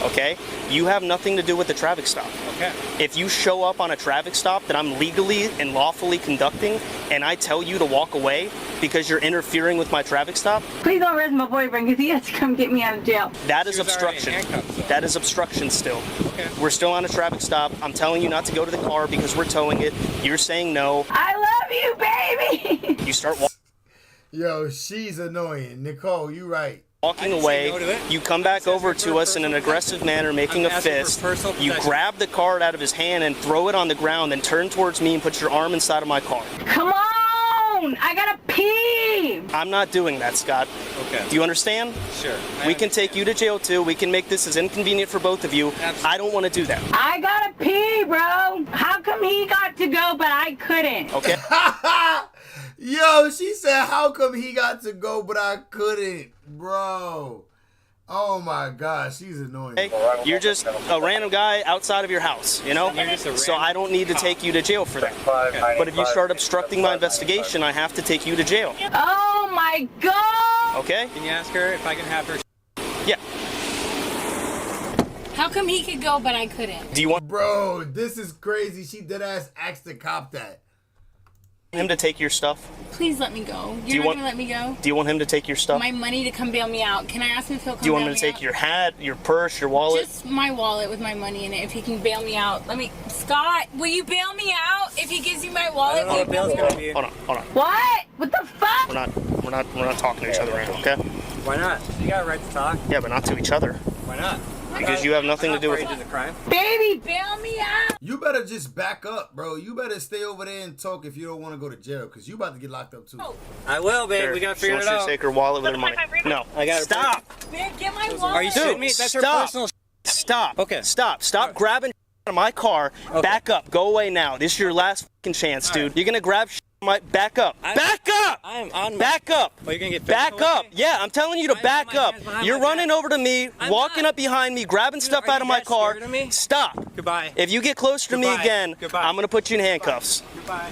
okay? You have nothing to do with the traffic stop. Okay. If you show up on a traffic stop that I'm legally and lawfully conducting, and I tell you to walk away because you're interfering with my traffic stop, Please don't arrest my boyfriend because he has to come get me out of jail. that is obstruction. That is obstruction still. Okay. We're still on a traffic stop. I'm telling you not to go to the car because we're towing it. You're saying no. I love you, baby. You start walking. Yo, she's annoying. Nicole, you right. Walking away, you come back over to us in an aggressive manner, making a fist. You grab the card out of his hand and throw it on the ground, then turn towards me and put your arm inside of my car. Come on! I gotta pee! I'm not doing that, Scott. Okay. Do you understand? Sure. We can take you to jail too. We can make this as inconvenient for both of you. Absolutely. I don't want to do that. I gotta pee, bro. How come he got to go but I couldn't? Okay. Yo, she said, how come he got to go but I couldn't? Bro. Oh my gosh, she's annoying. Hey, you're just a random guy outside of your house, you know? So I don't need to take you to jail for that. Okay. But if you start obstructing my investigation, I have to take you to jail. Oh my God! Okay? Can you ask her if I can have her? Yeah. How come he could go but I couldn't? Do you want? Bro, this is crazy. She dead ass asked the cop that. him to take your stuff? Please let me go. You're not gonna let me go? Do you want him to take your stuff? My money to come bail me out. Can I ask him if he'll come Do you want bail him to me take out? your hat, your purse, your wallet? Just my wallet with my money in it. If he can bail me out. Let me... Scott, will you bail me out? If he gives you my wallet, will you bail me out? Hold on. What? What the fuck? We're not talking to each other right now, okay? Why not? You got a right to talk. Yeah, but not to each other. Why not? Because you have nothing to do with the crime. Baby, bail me out. You better just back up, bro. You better stay over there and talk if you don't want to go to jail, because you about to get locked up too. I will, babe. We gotta figure it She out. wants you to take her wallet with her money. No. I got Stop. Babe, get my wallet. Are you shitting me? That's her personal. Stop. Okay. Stop grabbing out of my car. Okay. Back up. Go away now. This is your last fucking chance, dude. You're gonna grab my... Back up. Back up! I'm on... Back up! Well, you're gonna get back up! Yeah, I'm telling you to back up. You're running over to me, walking up behind me, grabbing stuff out of my car. Stop. Goodbye. If you get closer to me again, I'm gonna put you in handcuffs. Goodbye.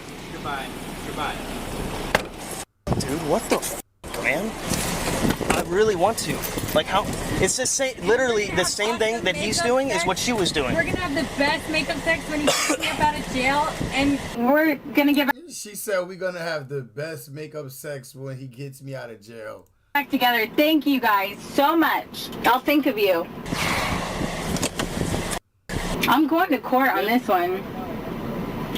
Dude, what the f, man? I really want to. Like, how? It's the same, literally the same thing that he's doing is what she was doing. We're gonna have the best makeup sex when he gets me up out of jail, and we're gonna give She said we're gonna have the best makeup sex when he gets me out of jail. Back together. Thank you guys so much. I'll think of you. I'm going to court on this one.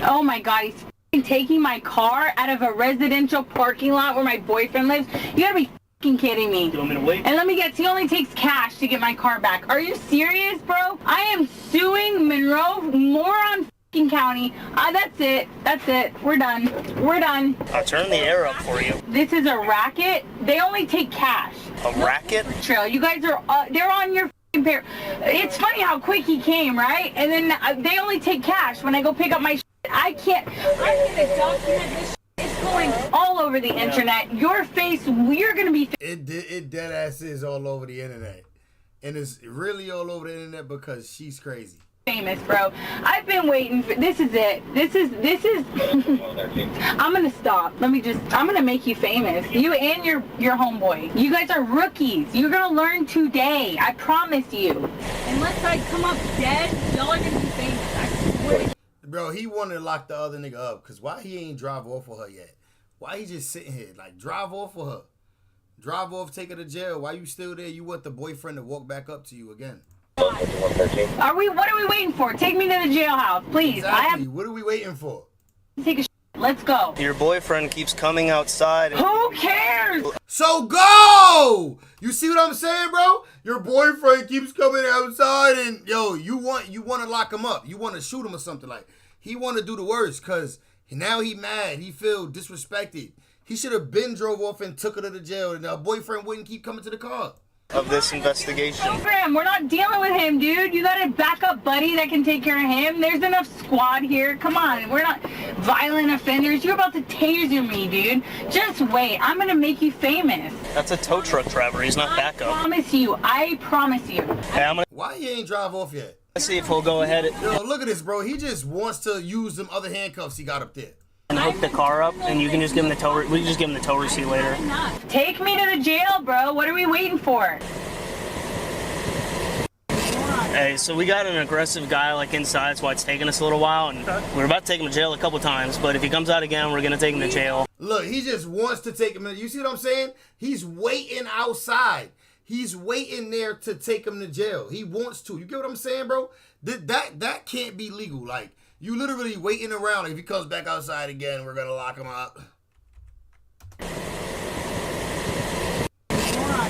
Oh my God, he's f***ing taking my car out of a residential parking lot where my boyfriend lives. You gotta be f***ing kidding me. You want me to wait? And let me guess, he only takes cash to get my car back. Are you serious, bro? I am suing Monroe Moron f***ing County. That's it. We're done. I'll turn the air up for you. This is a racket. They only take cash. A racket? Trail. You guys are, they're on your f***ing pair. It's funny how quick he came, right? And then they only take cash when I go pick up my shit. I'm gonna document this shit. It's going all over the internet. Your face, we're gonna be... It dead ass is all over the internet. And it's really all over the internet because she's crazy. Famous, bro. I've been waiting for... This is it. This is... I'm gonna stop. I'm gonna make you famous. You and your homeboy. You guys are rookies. You're gonna learn today. I promise you. Unless I come up dead, y'all are gonna be famous. I swear. Bro, he wanted to lock the other nigga up, because why he ain't drive off with her yet? Why he just sitting here? Like, drive off with her. Drive off, take her to jail. Why you still there? You want the boyfriend to walk back up to you again. What are we waiting for? Take me to the jailhouse, please. Exactly. What are we waiting for? Take a shit. Let's go. Your boyfriend keeps coming outside. Who cares? So go! You see what I'm saying, bro? Your boyfriend keeps coming outside and, yo, you want to lock him up. You want to shoot him or something. Like, he want to do the worst because now he mad. He feel disrespected. He should have been drove off and took her to the jail and her boyfriend wouldn't keep coming to the car. Of this investigation. We're not dealing with him, dude. You got a backup buddy that can take care of him. There's enough squad here. Come on. We're not violent offenders. You're about to taser me, dude. Just wait. I'm going to make you famous. That's a tow truck driver. He's not backup. I promise you. Hey, Why he ain't drive off yet? Let's see if he'll go ahead. Yo, look at this, bro. He just wants to use them other handcuffs he got up there. And hook the car up, and you can just give him the tow. We can just give him the tow receipt later. Take me to the jail, bro. What are we waiting for? Hey, so we got an aggressive guy like inside. That's why it's taking us a little while, and we're about to take him to jail a couple times. But if he comes out again, we're gonna take him to jail. Look, he just wants to take him. You see what I'm saying? He's waiting outside. He's waiting there to take him to jail. He wants to. You get what I'm saying, bro? That can't be legal. Like, you literally waiting around. If he comes back outside again, we're gonna lock him up.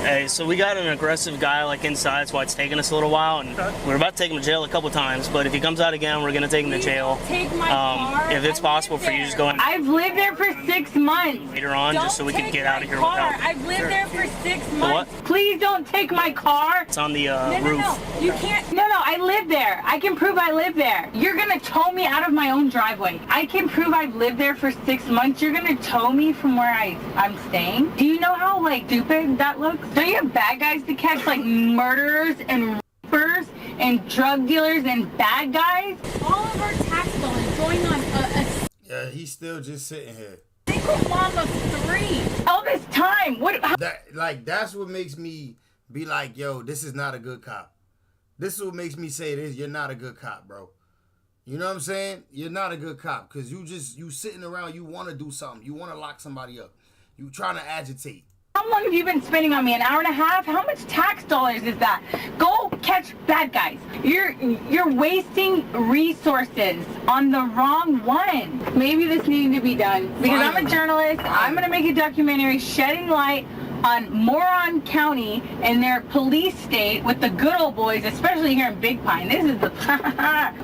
Hey, so we got an aggressive guy like inside. That's why it's taking us a little while, and we're about to take him to jail a couple times. But if he comes out again, we're gonna take him to jail. Take my car. If it's possible for you, just go in. I've lived there for 6 months. Later on, just so we can get out of here without. I've lived there for 6 months. What? Please don't take my car. It's on the roof. No, you can't. No, I live there. I can prove I live there. You're gonna tow me out of my own driveway. I can prove I've lived there for 6 months. You're gonna tow me from where I'm staying. Do you know how like stupid that looks? Don't you have bad guys to catch, like murderers and rapers and drug dealers and bad guys? All of our tax bill is going on Yeah, he's still just sitting here. single mom of 3. All this time. That's what makes me be like, yo, this is not a good cop. This is what makes me say this. You're not a good cop, bro. You know what I'm saying? You're not a good cop because you sitting around. You want to do something. You want to lock somebody up. You trying to agitate. How long have you been spending on me? An hour and a half? How much tax dollars is that? Go catch bad guys. You're wasting resources on the wrong one. Maybe this needed to be done because I'm a journalist. I'm gonna make a documentary shedding light on Moron County and their police state with the good old boys, especially here in Big Pine. This is the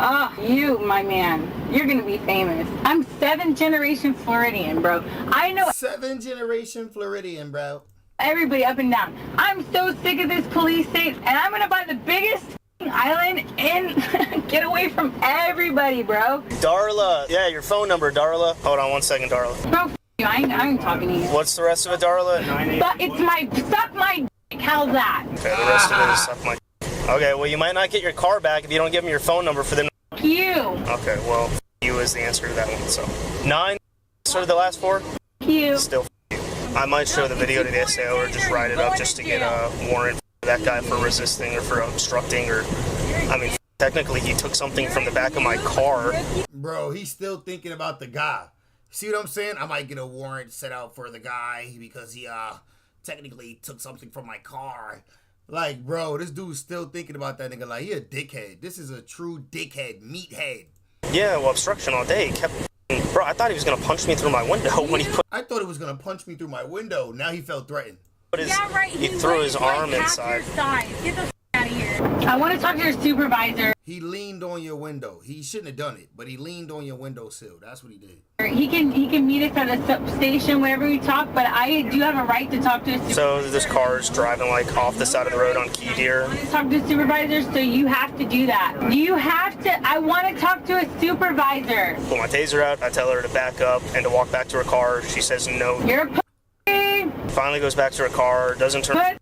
oh, you, my man, you're gonna be famous. I'm 7th generation Floridian, bro. I know 7th generation Floridian, bro. Everybody up and down. I'm so sick of this police state, and I'm gonna buy the biggest island and get away from everybody, bro. Darla, yeah, your phone number, Darla. Hold on 1 second, Darla. Bro, I ain't talking to you. What's the rest of it, Darla? But it's my suck my dick. How's that? Okay, the rest of it is suck my dick. Okay, well, you might not get your car back if you don't give me your phone number for the. You. Okay, well, you is the answer to that one. So 9. Sort of the last 4. You. Still. You. I might show the video to the SAO or just write it up just to get a warrant for that guy for resisting or for obstructing or. I mean, technically, he took something from the back of my car. Bro, he's still thinking about the guy. See what I'm saying? I might get a warrant set out for the guy because he technically took something from my car. Like, bro, this dude's still thinking about that nigga like he a dickhead. This is a true dickhead, meathead. Yeah, well, obstruction all day. He kept. Bro, I thought he was gonna punch me through my window when he put. I thought he was gonna punch me through my window. Now he felt threatened. Yeah, right. He threw his arm inside. Get the out of here. I want to talk to your supervisor. He leaned on your window. He shouldn't have done it, but he leaned on your windowsill. That's what he did. He can meet us at a station wherever we talk, but I do have a right to talk to a supervisor. So this car is driving like off the side of the road on Key Deer. I want to talk to a supervisor, so you have to do that. You have to. I want to talk to a supervisor. Pull my taser out. I tell her to back up and to walk back to her car. She says no. You're a pussy. Finally goes back to her car. Doesn't turn.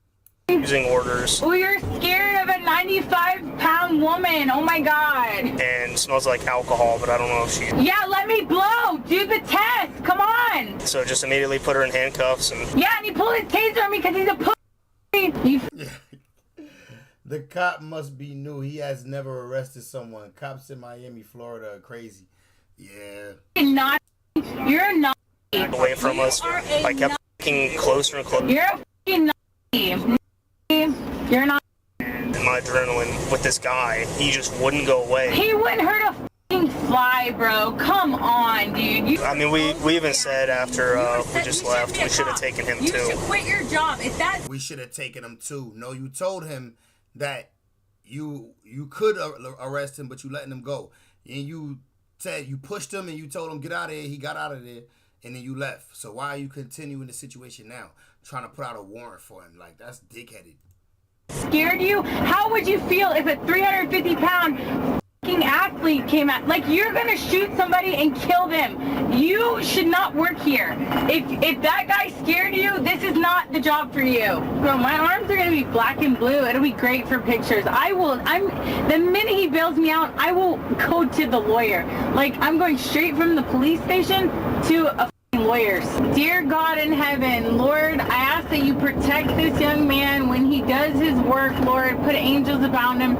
Using orders. Well, you're scared of a 95-pound woman. Oh my God. And smells like alcohol, but I don't know if she. Yeah, let me blow. Do the test. Come on. So just immediately put her in handcuffs and. Yeah, and he pulled his taser on me because he's a pussy. The cop must be new. He has never arrested someone. Cops in Miami, Florida are crazy. Yeah. You're not. Away from us. I kept getting closer and closer. You're a fucking naughty. You're not. My adrenaline with this guy, he just wouldn't go away. He wouldn't hurt a fucking fly, bro. Come on, dude. I mean, we even said after we just left, we should have taken him too. You should quit your job. If that. We should have taken him too. No, you told him that you could arrest him, but you letting him go. And you said you pushed him and you told him get out of here. He got out of there, and then you left. So why are you continuing the situation now? Trying to put out a warrant for him. Like, that's dickheaded. Scared you? How would you feel if a 350-pound fucking athlete came out? Like, you're gonna shoot somebody and kill them. You should not work here. If that guy scared you, this is not the job for you. Bro, my arms are gonna be black and blue. It'll be great for pictures. The minute he bails me out, I will go to the lawyer. Like, I'm going straight from the police station to a lawyers. Dear God in heaven, Lord, I ask that you protect this young man when he does his work, Lord. Put angels around him,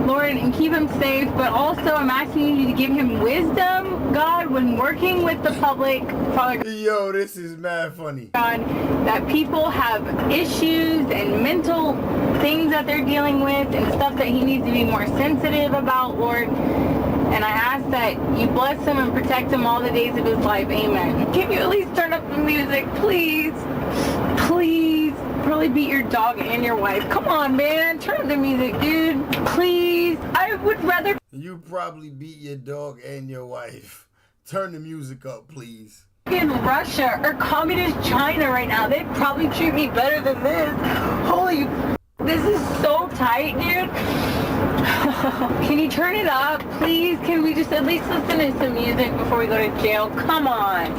Lord, and keep him safe. But also, I'm asking you to give him wisdom, God, when working with the public. Father, yo, this is mad funny. God, that people have issues and mental things that they're dealing with and stuff that he needs to be more sensitive about, Lord. And I ask that you bless him and protect him all the days of his life. Amen. Can you at least turn up the music, please? Please. Probably beat your dog and your wife. Come on, man. Turn up the music, dude. Please. I would rather... You probably beat your dog and your wife. Turn the music up, please. In Russia or communist China right now, they'd probably treat me better than this. Holy... This is so tight, dude. Can you turn it up, please? Can we just at least listen to some music before we go to jail? Come on.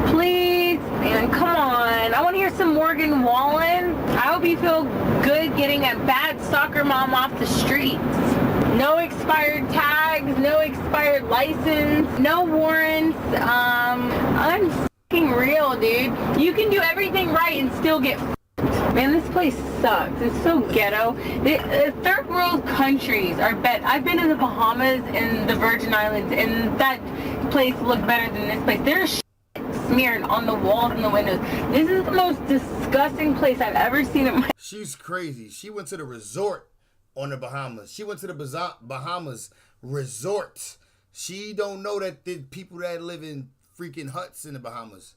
Please, man, come on. I want to hear some Morgan Wallen. I hope you feel good getting a bad soccer mom off the streets. No expired tags, no expired license, no warrants. I'm f***ing real, dude. You can do everything right and still get f***ed. Man, this place sucks. It's so ghetto. Third world countries are I've been in the Bahamas and the Virgin Islands, and that place looked better than this place. There's shit smeared on the walls and the windows. This is the most disgusting place I've ever seen in my... She's crazy. She went to the resort on the Bahamas. She went to the Bahamas resort. She don't know that the people that live in freaking huts in the Bahamas.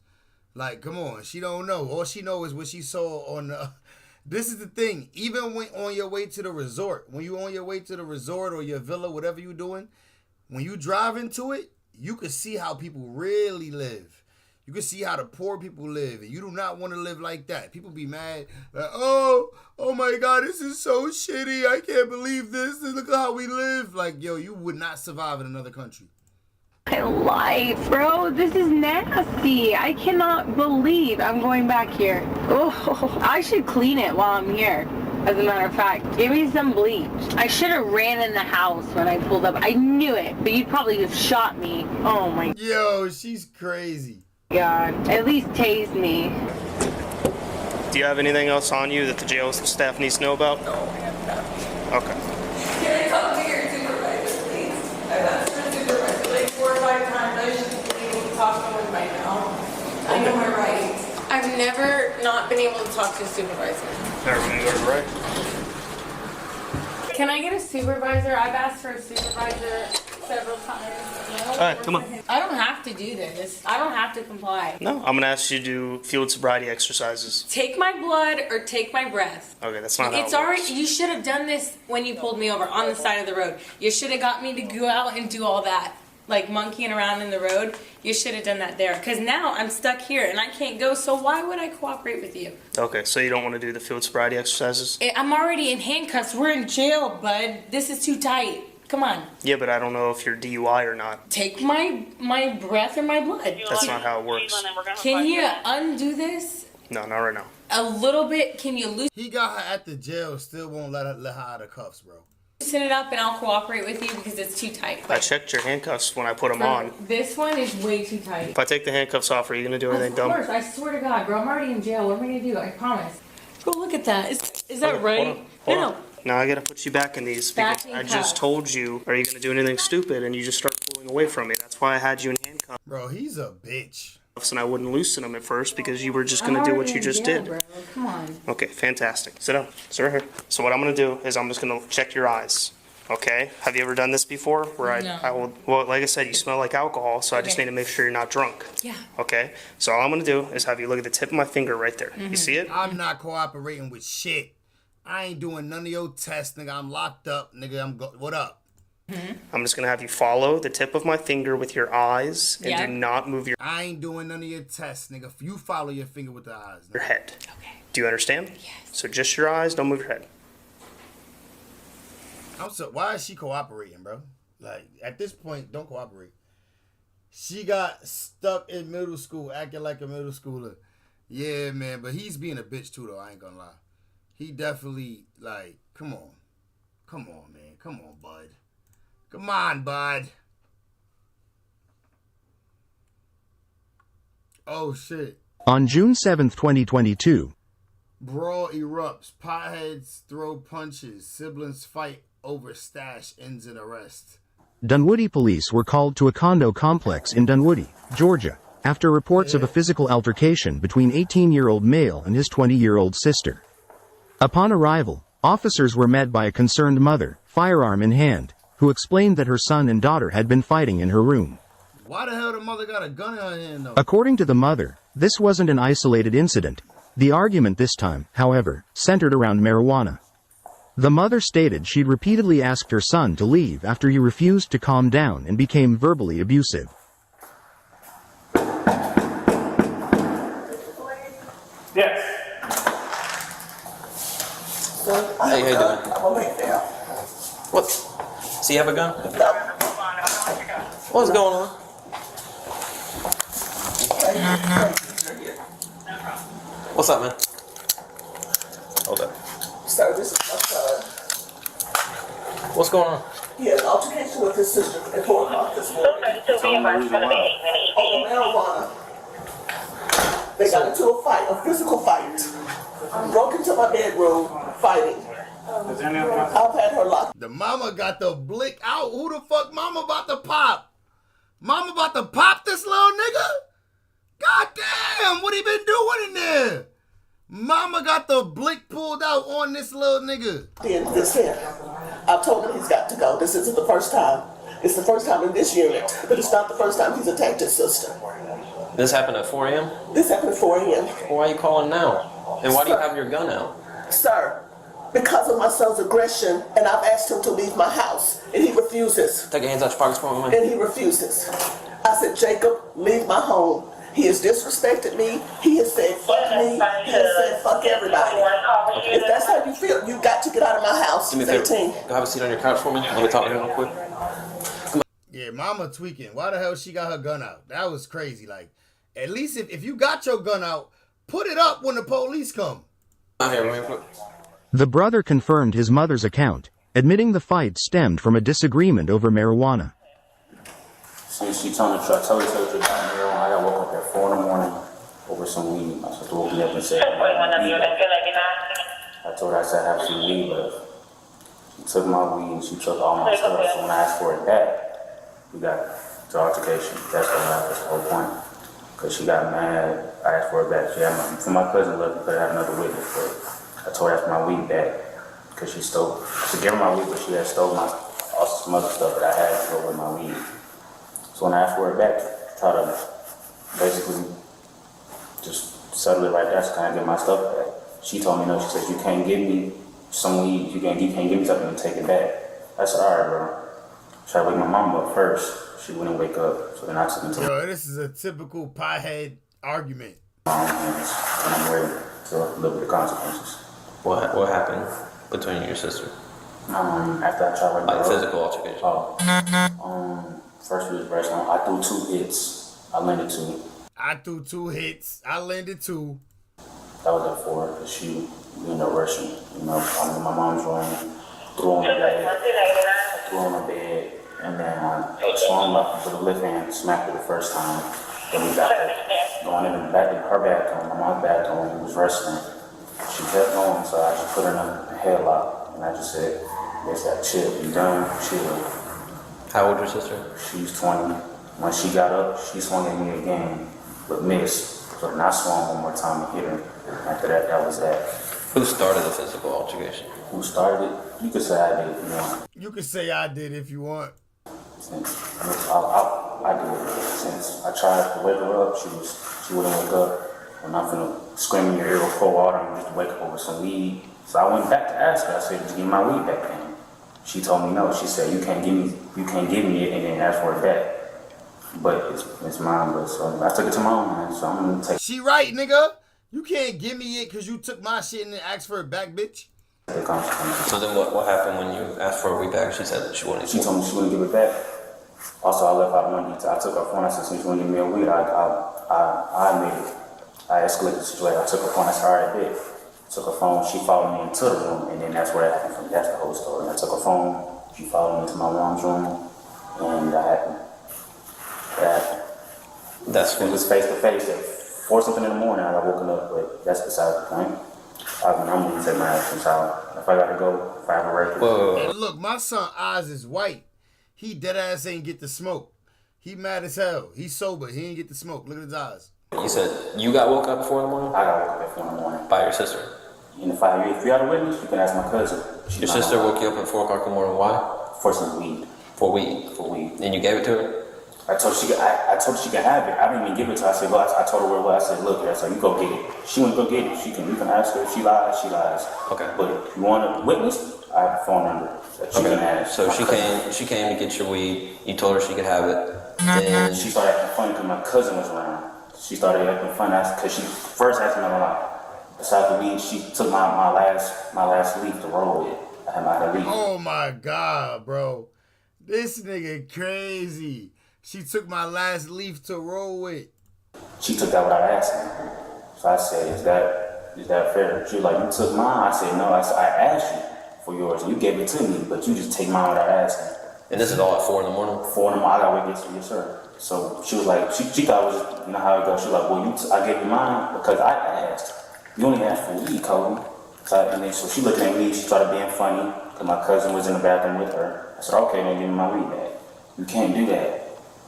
Like, come on. She don't know. All she know is what she saw on the... This is the thing. Even when on your way to the resort, when you on your way to the resort or your villa, whatever you're doing, when you drive into it, you can see how people really live. You can see how the poor people live, and you do not want to live like that. People be mad, like, oh my God, this is so shitty. I can't believe this. Look at how we live. Like, yo, you would not survive in another country. My life, bro. This is nasty. I cannot believe I'm going back here. Oh, I should clean it while I'm here. As a matter of fact, give me some bleach. I should have ran in the house when I pulled up. I knew it, but you'd probably have shot me. Oh my. Yo, she's crazy. God, at least tase me. Do you have anything else on you that the jail staff needs to know about? No, Okay. Can I talk to your supervisor, please? I've asked for a supervisor like 4 or 5 times. I should be able to talk to him by now. I know my rights. I've never not been able to talk to a supervisor. Never gonna go to the right. Can I get a supervisor? I've asked for a supervisor several times. All right, come on. I don't have to do this. I don't have to comply. No, I'm gonna ask you to do field sobriety exercises. Take my blood or take my breath. Okay, that's not how It's it already. works. You should have done this when you pulled me over on the side of the road. You should have got me to go out and do all that, like monkeying around in the road. You should have done that there. Because now I'm stuck here and I can't go. So why would I cooperate with you? Okay, so you don't want to do the field sobriety exercises? I'm already in handcuffs. We're in jail, bud. This is too tight. Come on. Yeah, but I don't know if you're DUI or not. Take my breath or my blood. That's not how it works. Can you undo this? No, not right now. A little bit. Can you He got her at the jail, still won't let her out of the cuffs, bro. loosen it up and I'll cooperate with you because it's too tight. I checked your handcuffs when I put them on. This one is way too tight. If I take the handcuffs off, are you gonna do anything dumb? Of course, I swear to God, bro. I'm already in jail. What am I gonna do? I promise. Bro, look at that. Is that right? No. Now I gotta put you back in these Back because in I cuffs. just told you, are you gonna do anything stupid? And you just start pulling away from me. That's why I had you in handcuffs. Bro, he's a bitch. And I wouldn't loosen them at first because you were just gonna do what you just did. Bro. Come on. Okay, fantastic. Sit down. Sit right here. So what I'm gonna do is I'm just gonna check your eyes. Okay? Have you ever done this before? Where No. I will. Well, like I said, you smell like alcohol, so I just Okay. need to make sure you're not drunk. Yeah. Okay? So all I'm gonna do is have you look at the tip of my finger right there. You see it? I'm not cooperating with shit. I ain't doing none of your tests, nigga. I'm locked up, nigga. What up? I'm just gonna have you follow the tip of my finger with your eyes and do not move your I ain't doing none of your tests, nigga. You follow your finger with the eyes. Nigga. head. Okay. Do you understand? Yes. So just your eyes, don't move your head. Why is she cooperating, bro? Like, at this point, don't cooperate. She got stuck in middle school, acting like a middle schooler. Yeah, man, but he's being a bitch too, though. I ain't gonna lie. He definitely, like, come on. Come on, man. Come on, bud. Come on, bud. Oh, shit. On June 7, 2022, Brawl erupts. Potheads throw punches. Siblings fight over stash ends in arrest. Dunwoody police were called to a condo complex in Dunwoody, Georgia, after reports of a physical altercation between 18-year-old male and his 20-year-old sister. Upon arrival, officers were met by a concerned mother, firearm in hand, who explained that her son and daughter had been fighting in her room. Why the hell the mother got a gun in her hand, though? According to the mother, this wasn't an isolated incident. The argument this time, however, centered around marijuana. The mother stated she'd repeatedly asked her son to leave after he refused to calm down and became verbally abusive. Yes. Hey, how you doing? What? So you have a gun? What's going on? What's up, man? Hold up. Sir, this is my son. What's going on? He had an altercation with his sister at 4 o'clock this morning. Over marijuana. They got into a fight, a physical fight. broke into my bedroom fighting. I've had her locked. The mama got the blick out. Who the fuck mama about to pop? Mama about to pop this little nigga? God damn, what he been doing in there? Mama got the blick pulled out on this little nigga. This here. I've told him he's got to go. This isn't the first time. It's the first time in this unit, but it's not the first time he's attacked his sister. This happened at 4 a.m.? This happened at 4 a.m. Why are you calling now? And why do you have your gun out? Sir, because of my son's aggression, and I've asked him to leave my house, and he refuses. Take your hands out your pockets for me, man. And he refuses. I said, Jacob, leave my home. He has disrespected me. He has said, fuck me. He has said, fuck everybody. If that's how you feel, you got to get out of my house. Give me a favor. Go have a seat on your couch for me. Let me talk to him real quick. Yeah, mama tweaking. Why the hell she got her gun out? That was crazy. Like, at least if you got your gun out, put it up when the police come. The brother confirmed his mother's account, admitting the fight stemmed from a disagreement over marijuana. She told me, I told her to buy marijuana. I got woke up at 4 in the morning over some weed. I said, woke me up and said, I told her I said I have some weed left. She took my weed and she took all my stuff. So when I asked for it back, we got to altercation. That's what happened, that's the whole point. Because she got mad, I asked for it back. She had for my cousin left, but I had another witness, but I told her I asked for my weed back. Because she stole, to give her my weed, but she had stole also some other stuff that I had to go with my weed. So when I asked for it back, try to basically just settle it right there so I can get my stuff back. She told me no, she said, you can't give me some weed, you can't give me something and take it back. I said, all right, bro. Tried to wake my mom up first. She wouldn't wake up, so then I took him to Yo, this is a typical piehead argument. And I'm ready to live with the consequences. What happened between you and your sister? After I tried to wake her up. Physical altercation? First we was wrestling. I threw 2 hits. I landed 2. I threw 2 hits. I landed 2. That was at 4. Cause she ended up rushing. You know, I'm in my mom's room. Threw on the bed. And then I swung up with a left hand, smacked her the first time. Then we got going in her bathroom, my mom's bathroom. We was wrestling. She kept going, so I just put her in a headlock. And I just said, "There's that chill. You done? Chill." How old was your sister? She was 20. When she got up, she swung at me again, but missed. So then I swung one more time and hit her. After that, that was that. Who started the physical altercation? Who started it? You could say I did if you want. You could say I did if you want. Since I did it. Since I tried to wake her up, she wouldn't wake up. I'm not finna scream in your ear or pour water and just wake up over some weed. So I went back to ask her. I said, "Did you give my weed back then?" She told me no. She said, "You can't give me it," and then ask for it back. But it's mine. But so I took it to my own man. So I'm gonna take. She right, nigga. You can't give me it because you took my shit and then asked for it back, bitch. So then what happened when you asked for a weed back? She said that she wouldn't. She told me she wouldn't give it back. Also, I left out one detail. I took her phone. I said, "Since you want to give me a weed, I made it. I escalated the situation. I took her phone. I said, all right, bitch." Took her phone. She followed me into the room, and then that's where it happened from. That's the whole story. I took her phone. She followed me into my mom's room, and that happened. That's when it was face to face at 4 something in the morning. I got woken up, but that's beside the point. I'm going to take my actions out. If I got to go, if I have a record. Hey, look, my son eyes is white. He dead ass ain't get the smoke. He mad as hell. He's sober. He ain't get the smoke. Look at his eyes. You said you got woke up at 4 in the morning? I got woke up at 4 in the morning. By your sister? And if you had a witness, you can ask my cousin. Your sister woke you up at 4 o'clock in the morning. Why? For some weed. For weed? For weed. And you gave it to her? I told her she could have it. I didn't even give it to her. I said, "Well," I told her where it was. I said, "Look," I said, "You go get it." She wouldn't go get it. You can ask her. If she lies, she lies. Okay. But if you want a witness, I have a phone number that you can ask. So she came to get your weed. You told her she could have it. Then she started acting funny because my cousin was around. She started acting funny because she first asked me a lot. Besides the weed, she took my last leaf to roll with. I had to leave. Oh my God, bro. This nigga crazy. She took my last leaf to roll with. She took that without asking. So I said, is that fair? She was like, "You took mine." I said, "No." I said, "I asked you for yours. You gave it to me, but you just take mine without asking." And this is all at 4 in the morning? 4 in the morning. I got to wake up, yes, sir. So she was like, she thought it was just, you know how it goes. She was like, "Well, I gave you mine because I asked." you only asked for weed, Kobe. And then so she looked at me, she started being funny, because my cousin was in the bathroom with her. I said, okay, then give me my weed back. You can't do that.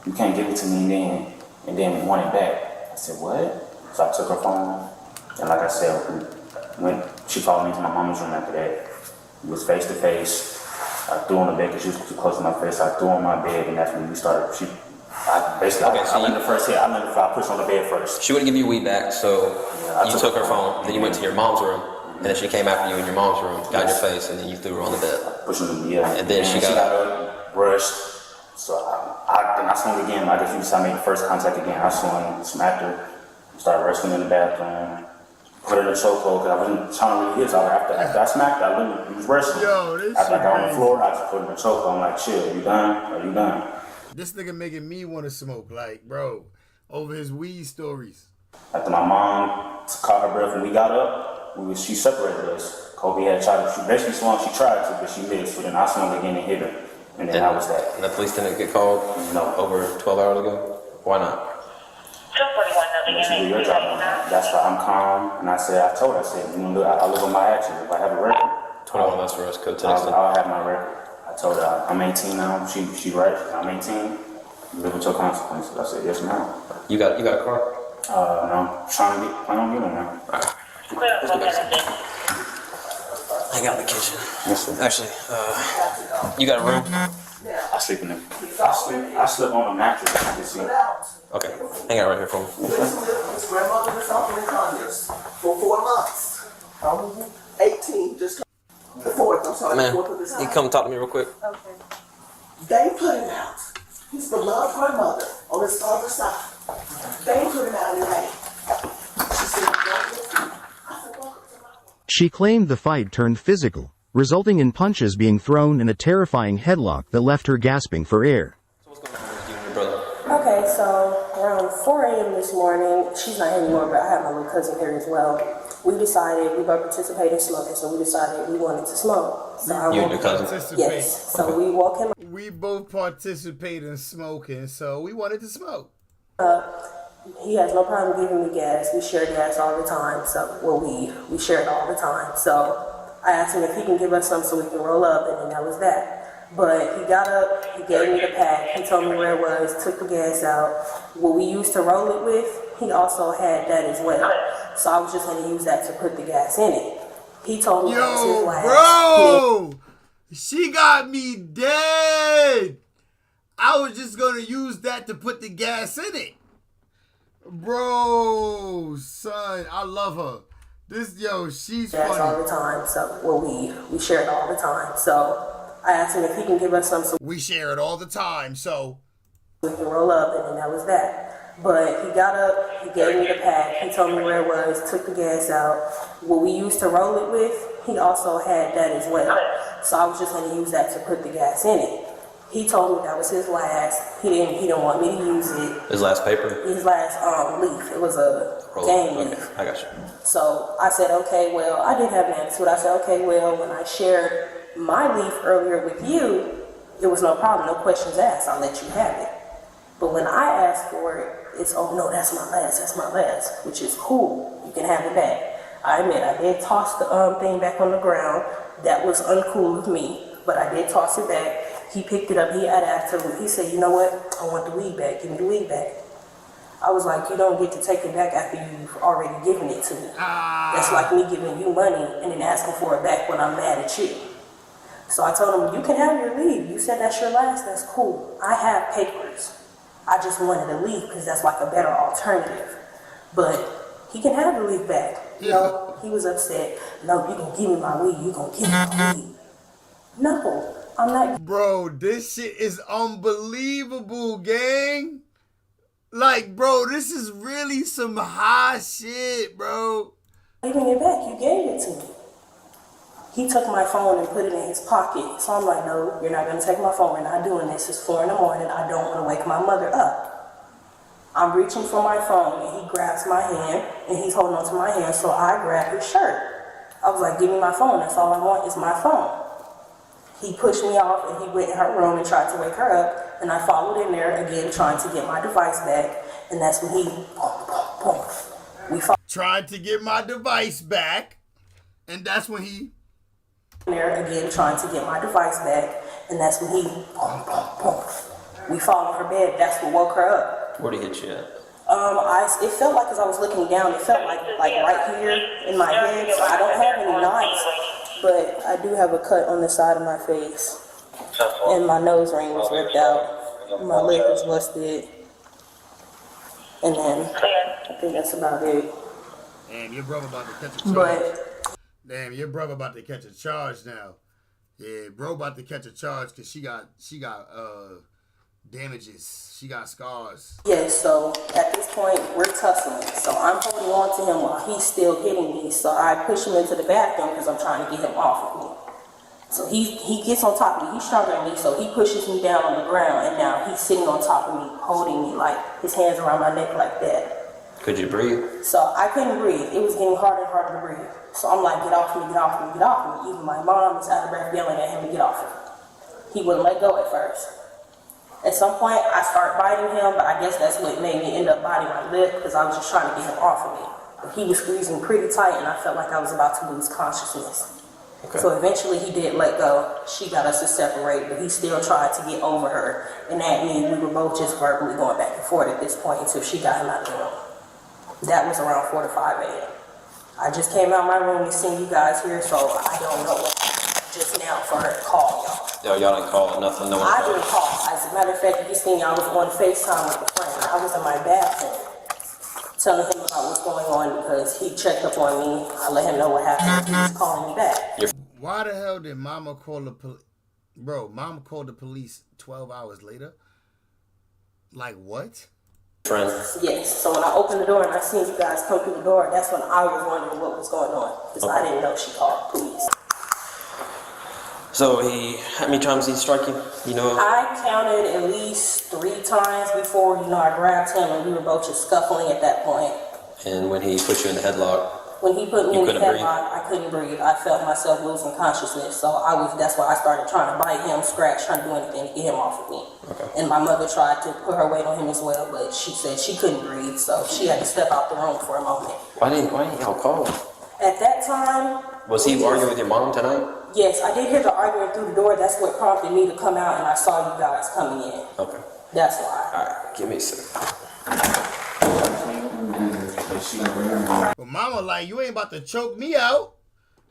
You can't give it to me and then want it back. I said, what? So I took her phone, and like I said, when she followed me to my mama's room after that, it was face to face. I threw on the bed because she was too close to my face. I threw on my bed, and that's when we started. I pushed on the bed first. She wouldn't give you weed back, so you took her phone, then you went to your mom's room, and then she came after you in your mom's room, got in your face, and then you threw her on the bed. And then she got up, brushed. So I swung again. I guess you saw me the first contact again. I swung, smacked her, started wrestling in the bathroom, put her in a chokehold because I wasn't trying to really hit her. After I smacked her, I literally was wrestling. After I got on the floor, I just put her in a chokehold. I'm like, chill, are you done? Are you done? This nigga making me want to smoke, like, bro, over his weed stories. After my mom caught her breath and we got up, she separated us. Kobe had tried to, she basically swung, she tried to, but she missed. So then I swung again and hit her. And then that was that. And the police didn't get called over 12 hours ago? Why not? That's why I'm calm. And I told her, I live on my actions. If I have a record, 21 months for us, code Tennessee. I'll have my record. I told her, I'm 18 now. She right. I'm 18. You live with your consequences. I said, yes, ma'am. You got a car? No. Plan on getting one now. All right. Let's go back. Hang out in the kitchen. Yes, sir. Actually, you got a room? I sleep in there. I sleep on a mattress. You can see. Okay. Hang out right here for me. His grandmother was off in Congress for 4 months. 18, just the 4th, I'm sorry. Man, the 4th of this you come talk to me real quick. Okay. They put him out. His beloved grandmother on his father's side. They put him out in May. She said, "Don't listen." I said, "Welcome to my world." She claimed the fight turned physical, resulting in punches being thrown and a terrifying headlock that left her gasping for air. Okay, so around 4 a.m. this morning, she's not here anymore, but I have my little cousin here as well. We decided we were participating in smoking, so we decided we wanted to smoke. So You and your cousin? Yes. So we walk him We both participate in smoking, so we wanted to smoke. up. He has no problem giving me gas. We share gas all the time. We share it all the time. So I asked him if he can give us some so we can roll up, and then that was that. But he got up, he gave me the pack, he told me where it was, took the gas out. What we used to roll it with, he also had that as well. So I was just going to use that to put the gas in it. He told me that was his last. Bro, she got me dead. I was just going to use that to put the gas in it. Bro, son, I love her. She's gas funny. all the time. So we share it all the time. So I asked him if he can give us some so we share it all the time, so we can roll up, and then that was that. But he got up, he gave me the pack, he told me where it was, took the gas out. What we used to roll it with, he also had that as well. So I was just going to use that to put the gas in it. He told me that was his last. He didn't want me to use it. His last paper? His last leaf. It was a game leaf. Okay, I got you. So I said, okay, well, I did have an attitude. I said, okay, well, when I shared my leaf earlier with you, it was no problem, no questions asked. I'll let you have it. But when I asked for it, it's, oh no, that's my last, which is cool. You can have it back. I admit, I did toss the thing back on the ground. That was uncool of me, but I did toss it back. He picked it up, he had after, he said, you know what, I want the weed back, give me the weed back. I was like, you don't get to take it back after you've already given it to me. That's like me giving you money and then asking for it back when I'm mad at you. So I told him, you can have your leave. You said that's your last, that's cool. I have papers. I just wanted to leave because that's like a better alternative. But he can have the leave back. You know, he was upset. No, you gonna give me my weed. You gonna give me my weed. No, I'm not. Bro, this shit is unbelievable, gang. Like, bro, this is really some high shit, bro. Giving it back, you gave it to me. He took my phone and put it in his pocket. So I'm like, no, you're not gonna take my phone. We're not doing this. It's 4 a.m. I don't wanna wake my mother up. I'm reaching for my phone and he grabs my hand and he's holding on to my hand. So I grab his shirt. I was like, give me my phone. That's all I want is my phone. He pushed me off and he went in her room and tried to wake her up. And I followed in there again, trying to get my device back. And that's when he, boom, boom, boom. We fought. tried to get my device back, and that's when he there again trying to get my device back, and that's when he boom, boom, boom. We fall on her bed. That's what woke her up. Where'd he hit you at? It felt like as I was looking down, it felt like right here in my head. So I don't have any knots, but I do have a cut on the side of my face, and my nose ring was ripped out. My lip was busted, and then I think that's about it. Damn, your brother about to catch a charge. Damn, your brother about to catch a charge now. Yeah, bro about to catch a charge because she got damages. She got scars. Yes, so at this point, we're tussling. So I'm holding on to him while he's still hitting me. So I push him into the bathroom because I'm trying to get him off of me. So he gets on top of me. He's stronger than me, so he pushes me down on the ground, and now he's sitting on top of me, holding me, like his hands around my neck like that. Could you breathe? So I couldn't breathe. It was getting harder and harder to breathe. So I'm like, get off me, get off me, get off me. Even my mom was out of breath yelling at him to get off me. He wouldn't let go at first. At some point, I started biting him, but I guess that's what made me end up biting my lip because I was just trying to get him off of me. But he was squeezing pretty tight, and I felt like I was about to lose consciousness. Okay. So eventually he did let go. She got us to separate, but he still tried to get over her. And that means we were both just verbally going back and forth at this point until she got him out of the room. That was around 4 to 5 a.m. I just came out of my room and seen you guys here, so I don't know what just now for her to call y'all. Yo, y'all didn't call nothing. No one I called. didn't call. As a matter of fact, you seen I was on FaceTime with a friend. I was in my bathroom telling him about what's going on because he checked up on me. I let him know what happened. He was calling me back. Why the hell did Mama call the police? Bro, Mama called the police 12 hours later? Like what? Friend. Yes. So when I opened the door and I seen you guys come through the door, that's when I was wondering what was going on because I didn't know she called the police. So how many times did he strike you? You know? I counted at least 3 times before, I grabbed him and we were both just scuffling at that point. And when he put you in the headlock? When he put me in the couldn't breathe? headlock, I couldn't breathe. I felt myself losing consciousness. So that's why I started trying to bite him, scratch, trying to do anything to get him off of me. Okay. And my mother tried to put her weight on him as well, but she said she couldn't breathe, so she had to step out the room for a moment. Why didn't y'all call? At that time... Was he arguing with your mom tonight? Yes, I did hear the arguing through the door. That's what prompted me to come out, and I saw you guys coming in. Okay. That's why. Alright, give me a second. But Mama like, you ain't about to choke me out.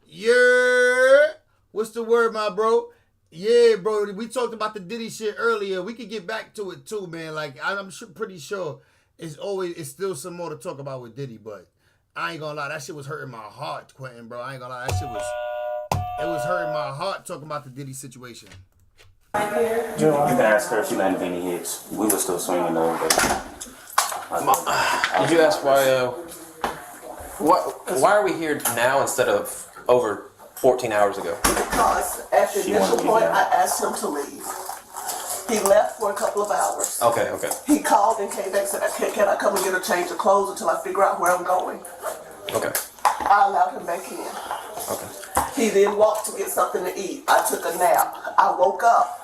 Yeah. What's the word, my bro? Yeah, bro. We talked about the Diddy shit earlier. We could get back to it too, man. Like, I'm pretty sure it's still some more to talk about with Diddy, but I ain't gonna lie, that shit was hurting my heart, Quentin, bro. I ain't gonna lie, it was hurting my heart talking about the Diddy situation. You can ask her if she landed any hits. We were still swinging though, but... Did you ask why are we here now instead of over 14 hours ago? Because at the initial point, I asked him to leave. He left for a couple of hours. Okay. He called and came back and said, can I come and get a change of clothes until I figure out where I'm going? Okay. I allowed him back in. Okay. He then walked to get something to eat. I took a nap. I woke up.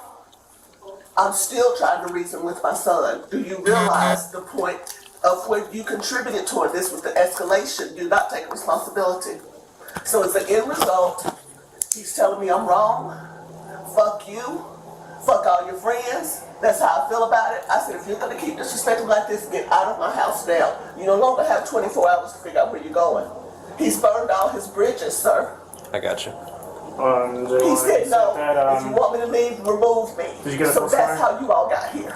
I'm still trying to reason with my son. Do you realize the point of what you contributed toward this with the escalation? Do not take responsibility. So as an end result, he's telling me I'm wrong. Fuck you. Fuck all your friends. That's how I feel about it. I said, if you're going to keep disrespecting like this, get out of my house now. You no longer have 24 hours to figure out where you're going. He's burned all his bridges, sir. I got you. He said, no, if you want me to leave, remove me. So that's how you all got here.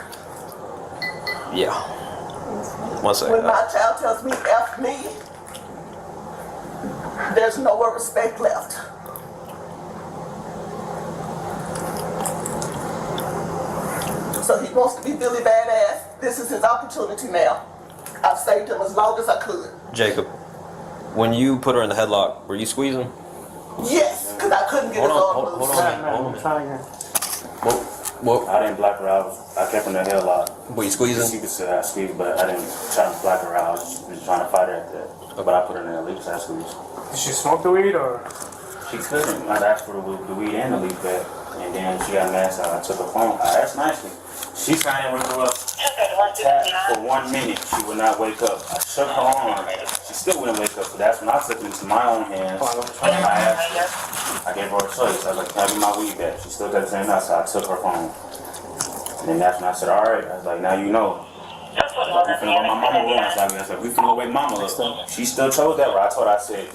Yeah. 1 second. When my child tells me F me, there's no more respect left. So he wants to be Billy Badass. This is his opportunity now. I've saved him as long as I could. Jacob, when you put her in the headlock, were you squeezing? Yes, because I couldn't get his arm loose. Hold on. Whoa. I didn't black her out. I kept her in the headlock. Were you squeezing? You could say I squeezed, but I didn't try to black her out. I was just trying to fight her at that. But I put her in the leaf, so I squeezed. Did she smoke the weed or? She couldn't. I asked for the weed and the leaf back. And then she got mad, so I took her phone. I asked nicely. She signed and wake her up. Tapped for 1 minute. She would not wake up. I shook her arm. She still wouldn't wake up. So that's when I took it into my own hands. I gave her a choice. I was like, can I get my weed back? She still kept saying no, so I took her phone. And then that's when I said, all right. I was like, now you know. We finna go my mama room. I said, we finna go wake mama up. She still chose that, but I told her, I said,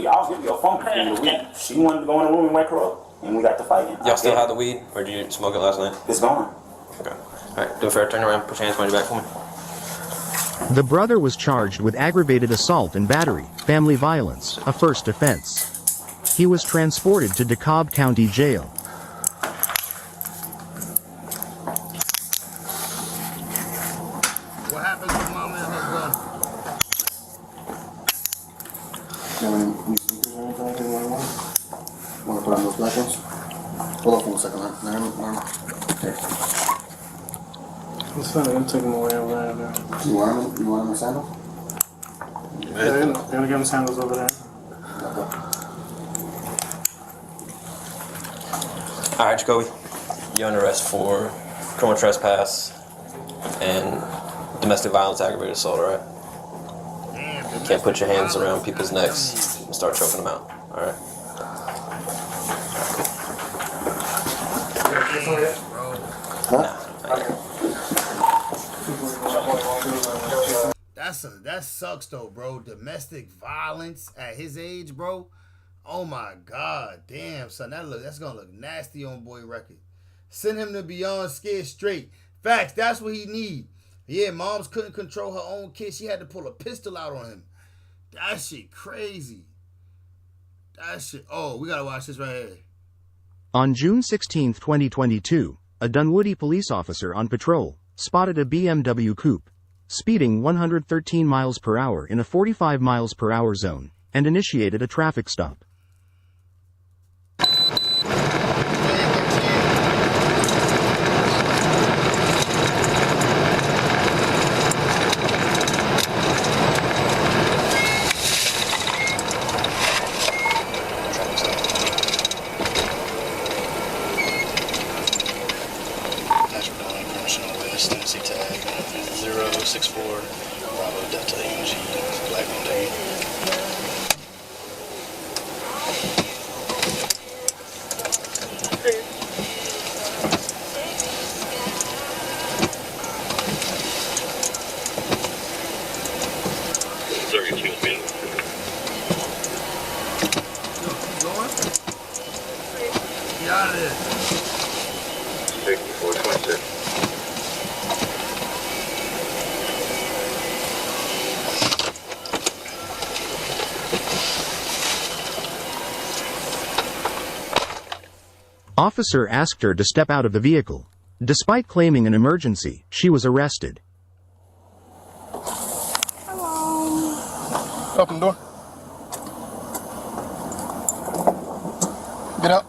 I'll give you your phone if you need the weed. She wanted to go in the room and wake her up, and we got to fighting. Y'all still have the weed, or did you smoke it last night? It's gone. Okay. All right, do a fair, turn around, put your hands behind your back for me. The brother was charged with aggravated assault and battery, family violence, a first offense. He was transported to DeKalb County Jail. What happened to mama and her gun? Want to put on those black ones? Hold on for 1 second, man. It's funny, I'm taking them away over there. You want them? You want them in sandals? Yeah, they're gonna give them sandals over there. All right, Jacoby, you're under arrest for criminal trespass and domestic violence, aggravated assault, all right? You can't put your hands around people's necks and start choking them out, all right? That sucks though, bro. Domestic violence at his age, bro. Oh my god, damn son, that's gonna look nasty on boy record. Send him to Beyond Scared Straight. Facts, that's what he need. Yeah, moms couldn't control her own kid. She had to pull a pistol out on him. That shit crazy. That shit. Oh, we gotta watch this right here. On June 16, 2022, a Dunwoody police officer on patrol spotted a BMW coupe speeding 113 miles per hour in a 45 miles per hour zone and initiated a traffic stop. Officer asked her to step out of the vehicle. Despite claiming an emergency, she was arrested. Open the door. Get up.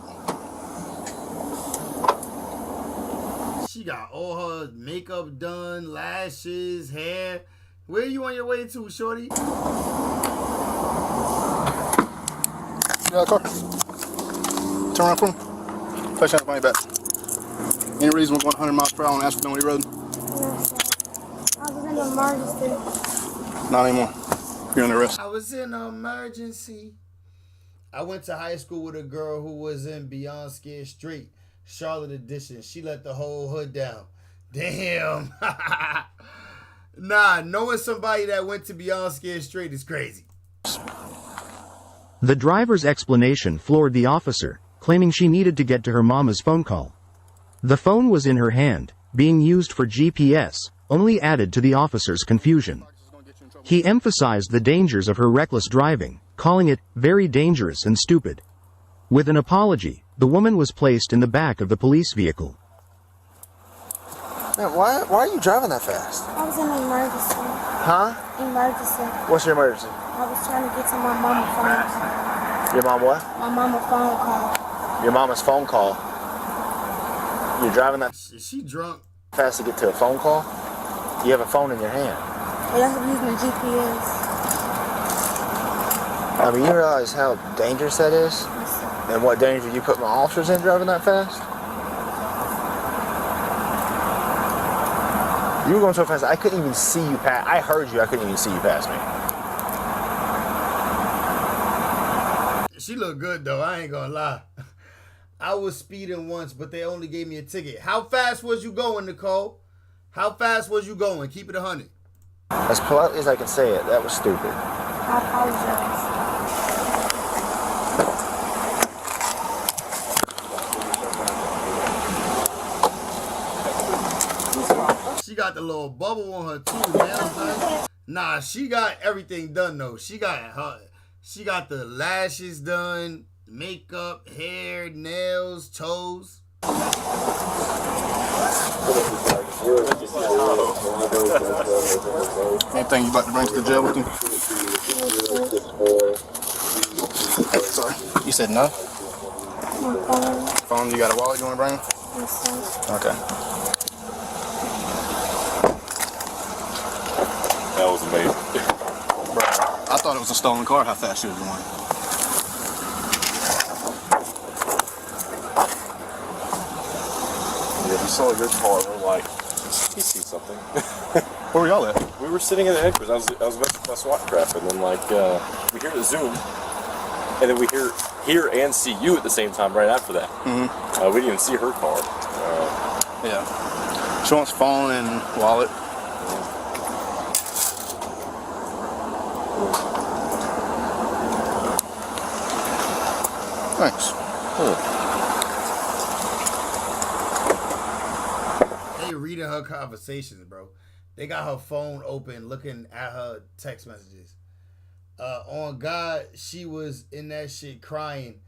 She got all her makeup done, lashes, hair. Where you on your way to, shorty? Get out of the car. Turn around for me. Place your hands behind your back. Any reason we're going 100 miles per hour on Ashford Dunwoody Road? Yes, sir. I was in an emergency. Not anymore. You're under arrest. I was in an emergency. I went to high school with a girl who was in Beyond Scared Straight, Charlotte edition. She let the whole hood down. Damn. Nah, knowing somebody that went to Beyond Scared Straight is crazy. The driver's explanation floored the officer, claiming she needed to get to her mama's phone call. The phone was in her hand, being used for GPS, only added to the officer's confusion. He emphasized the dangers of her reckless driving, calling it very dangerous and stupid. With an apology, the woman was placed in the back of the police vehicle. Man, why are you driving that fast? I was in an emergency. Huh? Emergency. What's your emergency? I was trying to get to my mama's phone. Your mom what? My mama phone call. Your mama's phone call. You're driving that Is she drunk? fast to get to a phone call? You have a phone in your hand. Yeah, I'm using GPS. I mean, you realize how dangerous that is? And what danger you put my officers in driving that fast? You were going so fast, I couldn't even see you pass. I heard you, I couldn't even see you pass me. She looked good though. I ain't gonna lie. I was speeding once, but they only gave me a ticket. How fast was you going, Nicole? How fast was you going? Keep it 100. As politely as I can say it, that was stupid. I apologize. She got the little bubble on her too, man. Nah, she got everything done though. She got the lashes done, makeup, hair, nails, toes. Anything you about to bring to the jail with you? Sorry. You said no? My phone. Phone, you got a wallet you want to bring? Yes, sir. Okay. That was amazing. Bro, I thought it was a stolen car, how fast she was going. Yeah, we saw your car. We're like, he sees something. Where were y'all at? We were sitting in the headquarters. I was with my SWAT craft, and then we hear the zoom, and then we hear and see you at the same time right after that. Mm-hmm. We didn't even see her car. Yeah. She wants phone and wallet. Thanks. They reading her conversations, bro. They got her phone open, looking at her text messages. On God, she was in that shit crying,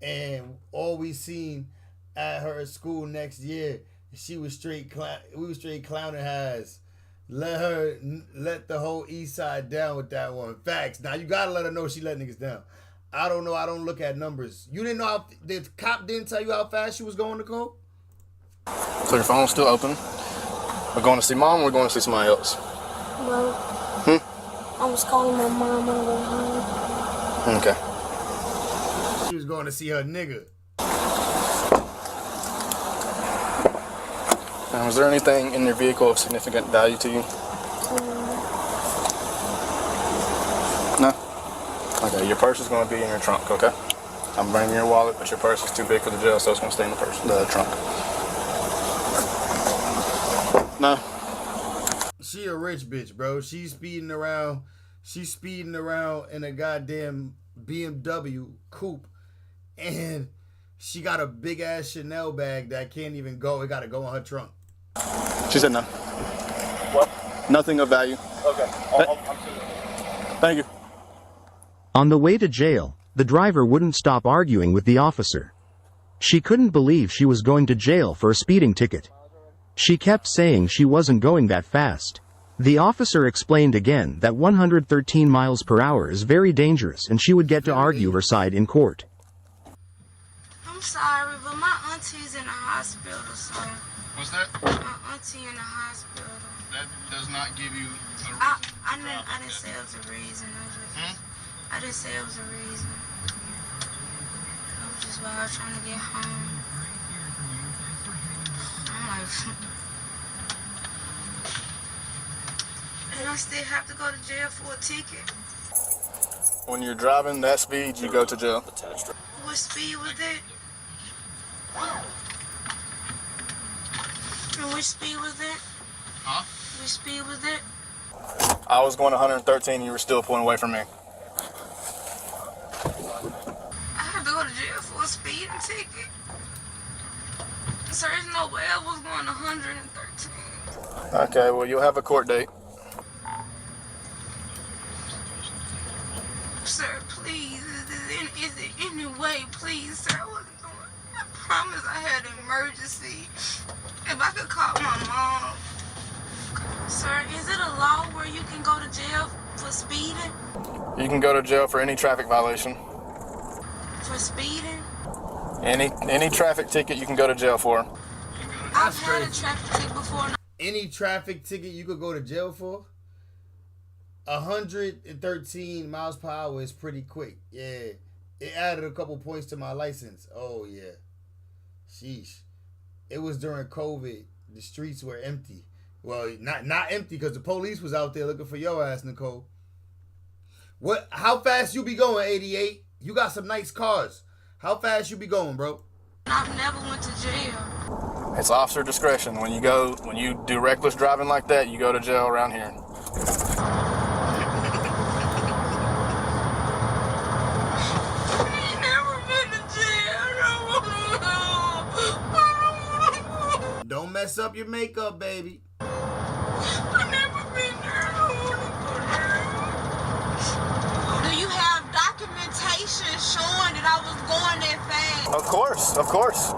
and all we seen at her school next year, she was straight. We was straight clowning her ass. Let the whole East Side down with that one. Facts. Now you gotta let her know she let niggas down. I don't know. I don't look at numbers. You didn't know how the cop didn't tell you how fast she was going, Nicole? So your phone's still open? We're going to see mom or we're going to see somebody else? Well, I was calling my mom on the way home. Okay. She was going to see her nigga. Was there anything in your vehicle of significant value to you? No? Okay, your purse is going to be in your trunk, okay? I'm bringing your wallet, but your purse is too big for the jail, so it's going to stay in the trunk. No? She a rich bitch, bro. She's speeding around in a goddamn BMW coupe, and she got a big ass Chanel bag that can't even go. It got to go in her trunk. She said no. What? Nothing of value. Okay. Thank you. On the way to jail, the driver wouldn't stop arguing with the officer. She couldn't believe she was going to jail for a speeding ticket. She kept saying she wasn't going that fast. The officer explained again that 113 miles per hour is very dangerous and she would get to argue her side in court. I'm sorry, but my auntie's in the hospital, sir. What's that? My auntie in the hospital. That does not give you a reason. I didn't say it was a reason. I didn't say it was a reason. I was just about trying to get home. I'm like, and I still have to go to jail for a ticket. When you're driving that speed, you go to jail. What speed was that? And which speed was that? Huh? Which speed was that? I was going 113, you were still pulling away from me. I had to go to jail for a speeding ticket. Sir, there's no way I was going 113. Okay, well, you'll have a court date. Sir, please, is there any way, please, sir? I wasn't going. I promise I had an emergency. If I could call my mom. Sir, is it a law where you can go to jail for speeding? You can go to jail for any traffic violation. For speeding? Any traffic ticket you can go to jail for. I've had a traffic ticket before. Any traffic ticket you could go to jail for? 113 miles per hour is pretty quick. Yeah. It added a couple points to my license. Oh, yeah. Sheesh. It was during COVID. The streets were empty. Well, not empty because the police was out there looking for your ass, Nicole. How fast you be going, 88? You got some nice cars. How fast you be going, bro? I've never went to jail. It's officer discretion. When you do reckless driving like that, you go to jail around here. Don't mess up your makeup, baby. I've never been there. I don't want to go there. Do you have documentation showing that I was going that fast? Of course.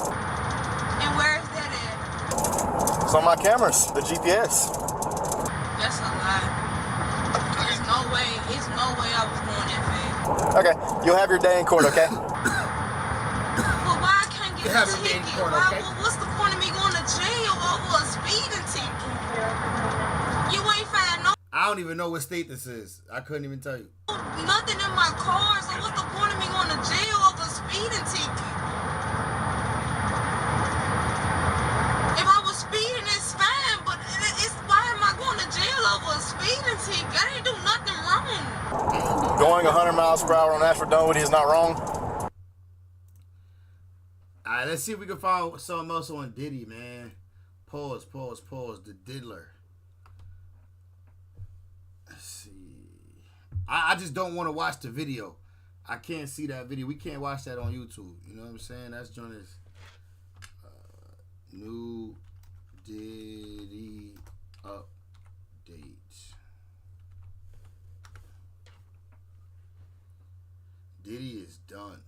And where is that at? It's on my cameras, the GPS. That's a lie. There's no way I was going that fast. Okay, you'll have your day in court, okay? But why I can't get a ticket? What's the point of me going to jail over a speeding ticket? You ain't find no. I don't even know what state this is. I couldn't even tell you. Nothing in my car, so what's the point of me going to jail over a speeding ticket? If I was speeding, it's fine, but why am I going to jail over a speeding ticket? I didn't do nothing wrong. Going 100 miles per hour on Ashford Dunwoody is not wrong. Alright, let's see if we can find something else on Diddy, man. Pause. The diddler. Let's see. I just don't want to watch the video. I can't see that video. We can't watch that on YouTube. You know what I'm saying? That's Jonas. New Diddy update. Diddy is done.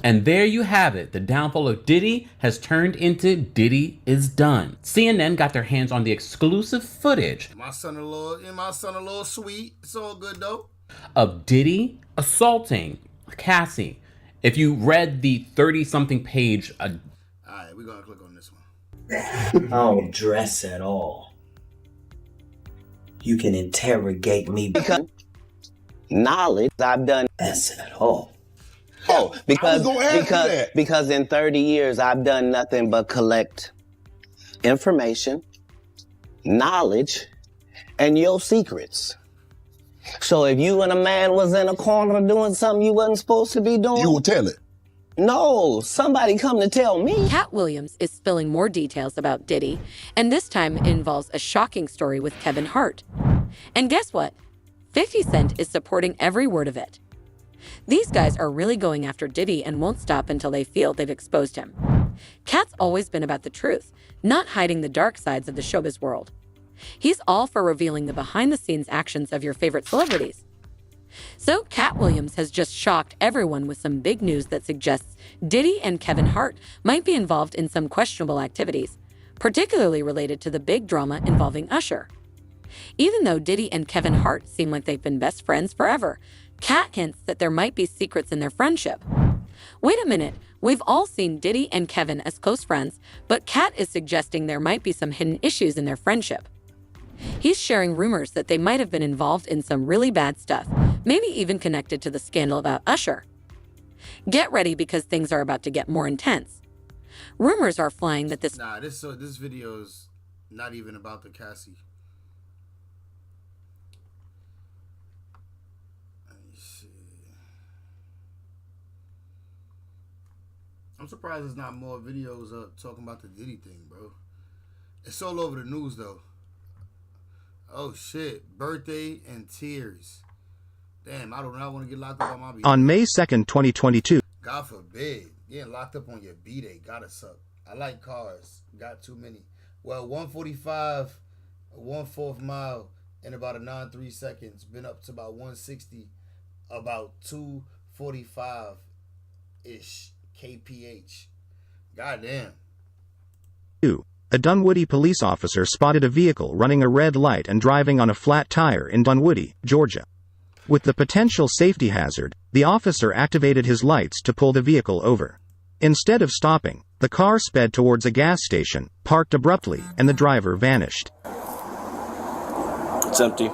And there you have it. The downfall of Diddy has turned into Diddy is done. CNN got their hands on the exclusive footage. My son a little sweet. It's all good though. Of Diddy assaulting Cassie. If you read the 30-something page. Alright, we're gonna click on this one. I don't dress at all. You can interrogate me because knowledge I've done dress at all. Oh, because in 30 years I've done nothing but collect information, knowledge, and your secrets. So if you and a man was in a corner doing something you wasn't supposed to be doing, you will tell it. No, somebody come to tell me. Cat Williams is spilling more details about Diddy, and this time it involves a shocking story with Kevin Hart. And guess what? 50 Cent is supporting every word of it. These guys are really going after Diddy and won't stop until they feel they've exposed him. Cat's always been about the truth, not hiding the dark sides of the showbiz world. He's all for revealing the behind-the-scenes actions of your favorite celebrities. So Cat Williams has just shocked everyone with some big news that suggests Diddy and Kevin Hart might be involved in some questionable activities, particularly related to the big drama involving Usher. Even though Diddy and Kevin Hart seem like they've been best friends forever, Cat hints that there might be secrets in their friendship. Wait a minute, we've all seen Diddy and Kevin as close friends, but Cat is suggesting there might be some hidden issues in their friendship. He's sharing rumors that they might have been involved in some really bad stuff, maybe even connected to the scandal about Usher. Get ready because things are about to get more intense. Rumors are flying that this video is not even about the CASSIE. I'm surprised there's not more videos up talking about the Diddy thing, bro. It's all over the news, though. Oh, shit. Birthday and tears. Damn, I do not want to get locked up on my B-Day. On May 2nd, 2022. God forbid. Getting locked up on your B-Day gotta suck. I like cars. Got too many. Well, 145, 1/4 mile in about a 9.3 seconds. Been up to about 160, about 245-ish. kph. Goddamn. A Dunwoody police officer spotted a vehicle running a red light and driving on a flat tire in Dunwoody, Georgia. With the potential safety hazard, the officer activated his lights to pull the vehicle over. Instead of stopping, the car sped towards a gas station, parked abruptly, and the driver vanished. It's empty.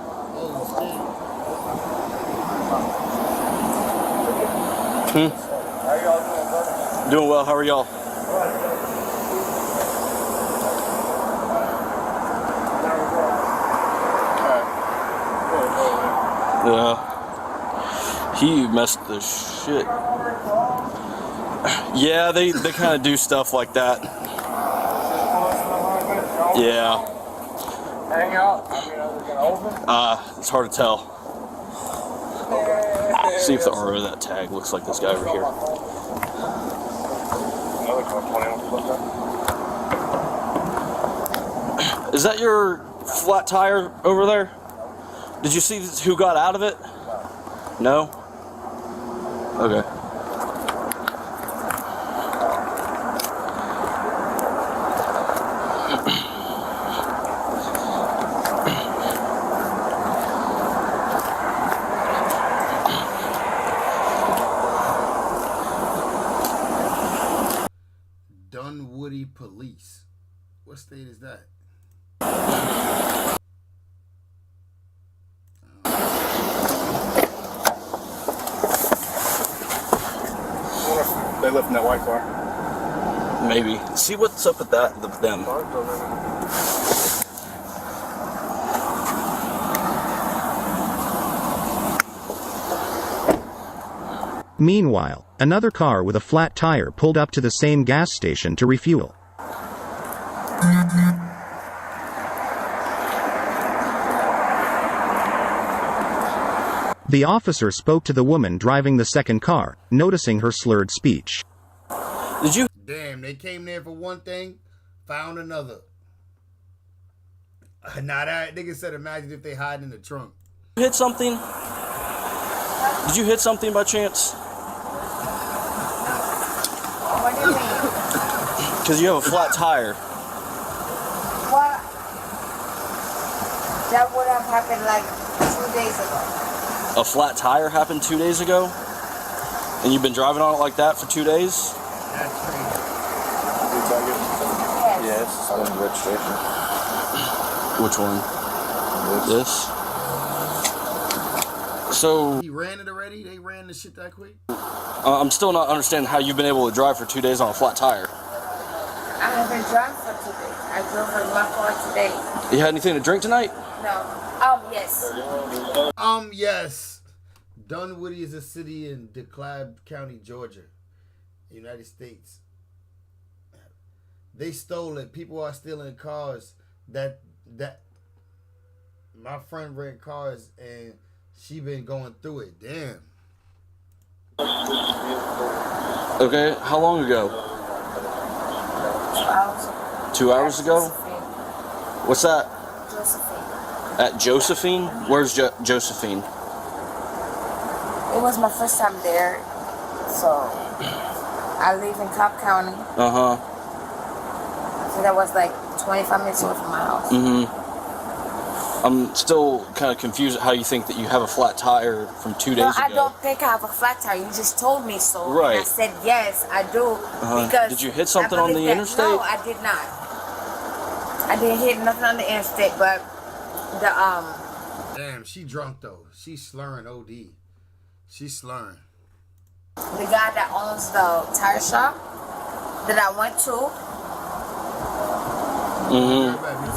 Doing well, how are y'all? Yeah. He messed the shit. Yeah, they kind of do stuff like that. Yeah. Hang out? I mean, are they gonna open? It's hard to tell. See if the RO of that tag looks like this guy over here. Is that your flat tire over there? Did you see who got out of it? No? Okay. Dunwoody Police. What state is that? They left in that white car. Maybe. See what's up with that, them. Meanwhile, another car with a flat tire pulled up to the same gas station to refuel. The officer spoke to the woman driving the second car, noticing her slurred speech. Did you? Damn, they came there for one thing, found another. Nah, that nigga said imagine if they hide in the trunk. Hit something? Did you hit something by chance? What do you mean? Because you have a flat tire. What? That would have happened like 2 days ago. A flat tire happened 2 days ago? And you've been driving on it like that for 2 days? That's crazy. Yes. On the registration. Which one? This? So... He ran it already? They ran the shit that quick? I'm still not understanding how you've been able to drive for 2 days on a flat tire. I haven't drunk for 2 days. I drove in my car today. You had anything to drink tonight? No. Yes. Yes. Dunwoody is a city in DeKalb County, Georgia, United States. They stole it. People are stealing cars. That my friend rent cars and she been going through it. Damn. Okay, how long ago? 2 hours ago. 2 hours ago? What's that? Josephine. At Josephine? Where's Josephine? It was my first time there, so I live in Cobb County. Uh-huh. So that was like 25 minutes away from my house. Mm-hmm. I'm still kind of confused at how you think that you have a flat tire from 2 days ago. I don't think I have a flat tire. You just told me so. Right. And I said, yes, I do. Because did you hit something on the interstate? No, I did not. I didn't hit nothing on the interstate, but Damn, she drunk though. She's slurring OD. She's slurring. The guy that owns the tire shop that I went to, he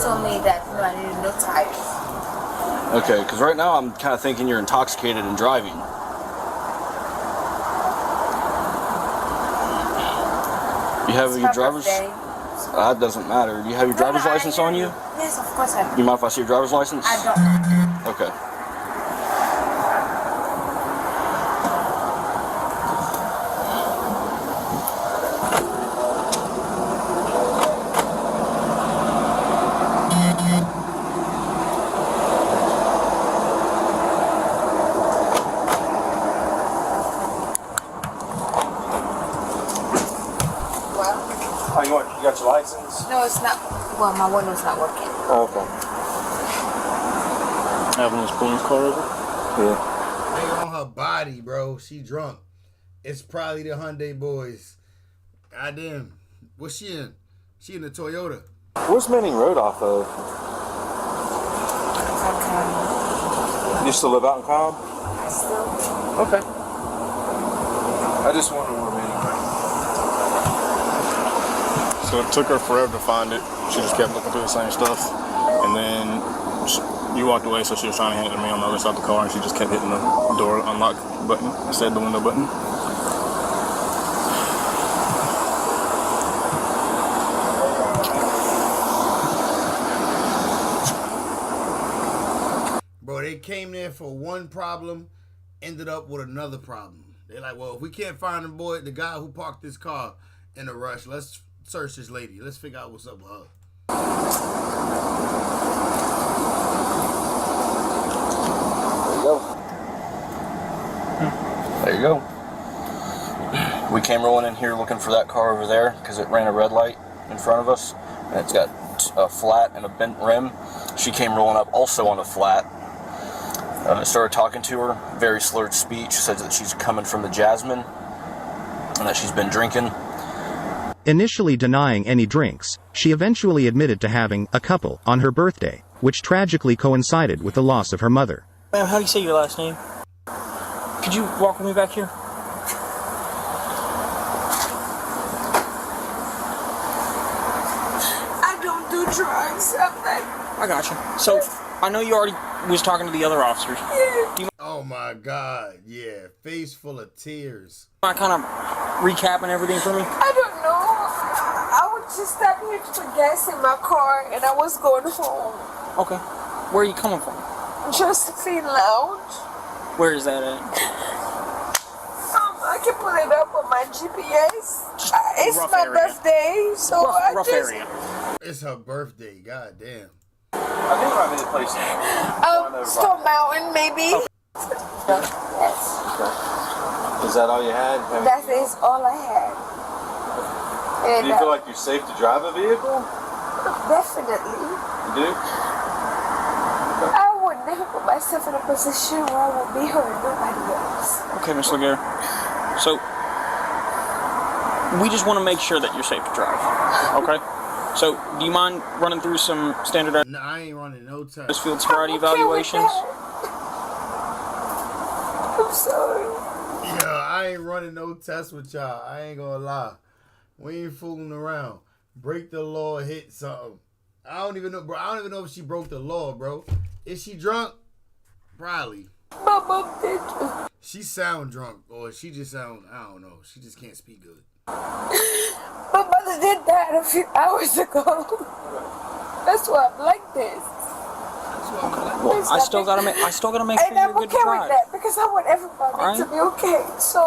told me that I needed no tires. Okay, because right now I'm kind of thinking you're intoxicated and driving. You have your driver's... That doesn't matter. Do you have your driver's license on you? Yes, of course I do. Do you mind if I see your driver's license? I don't. Okay. Well, You got your license? no, it's not. Well, my window's not working. Oh, okay. Having this police car over? Yeah. They on her body, bro. She drunk. It's probably the Hyundai boys. Goddamn. What's she in? She in the Toyota. Where's Manning Road off of? You still live out in Cobb? I still. Okay. I just wonder where Manning Road. So it took her forever to find it. She just kept looking through the same stuff. And then You walked away, so she was trying to hand it to me on the other side of the car, and she just kept hitting the door unlock button instead of the window button. Bro, they came there for one problem, ended up with another problem. They're like, well, if we can't find the guy who parked this car in a rush, let's search this lady. Let's figure out what's up with her. There you go. We came rolling in here looking for that car over there because it ran a red light in front of us, and it's got a flat and a bent rim. She came rolling up also on a flat. Started talking to her, very slurred speech, said that she's coming from the Jasmine and that she's been drinking. Initially denying any drinks, she eventually admitted to having a couple on her birthday, which tragically coincided with the loss of her mother. Ma'am, how do you say your last name? Could you walk with me back here? I don't do drugs. I'm like... I got you. So, I know you already was talking to the other officers. Oh my God, yeah. Face full of tears. I kind of recapping everything for me? I don't know. I was just stopping here to put gas in my car, and I was going home. Okay. Where are you coming from? Josephine Lounge. Where is that at? I can pull it up on my GPS. It's rough my area. birthday, so rough area. It's her birthday, goddamn. I think I made a place. Stone Mountain, maybe. Yes. Is that all you had? That is all I had. And, Do you feel like you're safe to drive a vehicle? Definitely. You do? I would never put myself in a position where I would be hurting nobody else. Okay, Miss Laguerre. So, we just want to make sure that you're safe to drive. Okay? So, do you mind running through some standardized No, I ain't running no tests. field sobriety evaluations? I'm sorry. Yeah, I ain't running no tests with y'all. I ain't gonna lie. We ain't fooling around. Break the law, hit something. I don't even know, bro. I don't even know if she broke the law, bro. Is she drunk? Probably. My mom did. She sound drunk, or she just sound, I don't know. She just can't speak good. My mother did that a few hours ago. That's why I'm like this. Well, I still gotta make sure you're good to with drive. that because I want everybody to be okay. So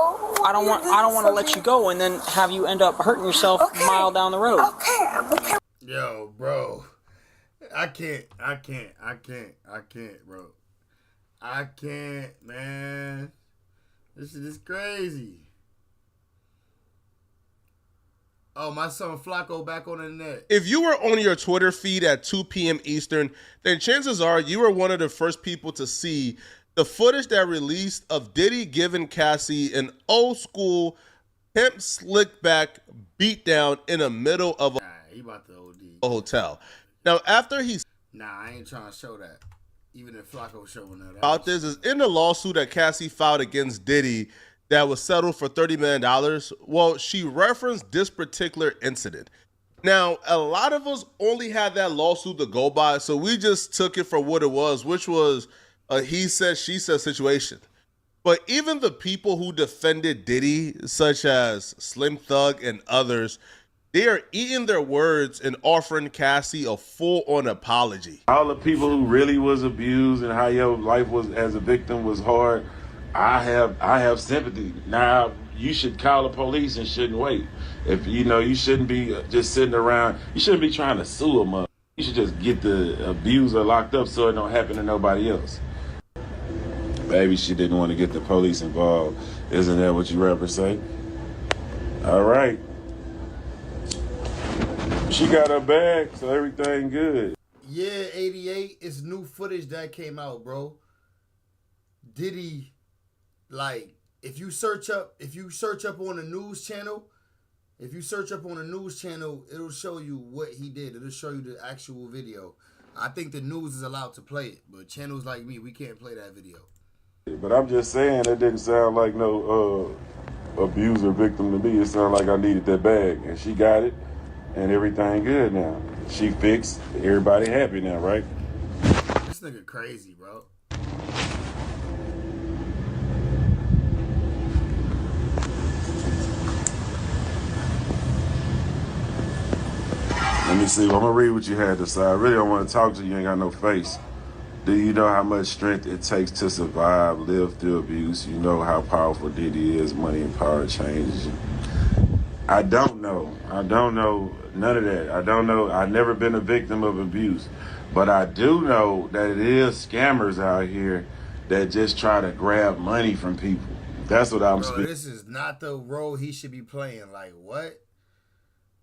I don't want to let you go and then have you end up hurting yourself a mile down the road. Okay, I'm okay. Yo, bro. I can't, bro. I can't, man. This shit is crazy. Oh, my son Flacco back on the net. If you were on your Twitter feed at 2 p.m. Eastern, then chances are you were one of the first people to see the footage that released of Diddy giving Cassie an old school pimp slickback beatdown in the middle of He about to OD. a hotel. Now, after he Nah, I ain't trying to show that. Even if Flacco showing that. about this is in the lawsuit that Cassie filed against Diddy that was settled for $30 million. Well, she referenced this particular incident. Now, a lot of us only had that lawsuit to go by, so we just took it for what it was, which was a he said, she said situation. But even the people who defended Diddy, such as Slim Thug and others, they are eating their words and offering Cassie a full-on apology. All the people who really was abused and how your life was as a victim was hard, I have sympathy. Now, you should call the police and shouldn't wait. If you shouldn't be just sitting around. You shouldn't be trying to sue them up. You should just get the abuser locked up so it don't happen to nobody else. Maybe she didn't want to get the police involved. Isn't that what you represent? All right. She got her bag, so everything good. Yeah, 88 is new footage that came out, bro. Diddy, like, if you search up on the news channel, it'll show you what he did. It'll show you the actual video. I think the news is allowed to play it, but channels like me, we can't play that video. But I'm just saying, that didn't sound like no abuser victim to me. It sounded like I needed that bag, and she got it, and everything good now. She fixed, everybody happy now, right? This nigga crazy, bro. Let me see. I'm gonna read what you had to say. I really don't want to talk to you. You ain't got no face. Do you know how much strength it takes to survive, live through abuse? You know how powerful Diddy is. Money and power changes you. I don't know. I don't know none of that. I don't know. I've never been a victim of abuse. But I do know that it is scammers out here that just try to grab money from people. That's what I'm speaking. This is not the role he should be playing. Like, what?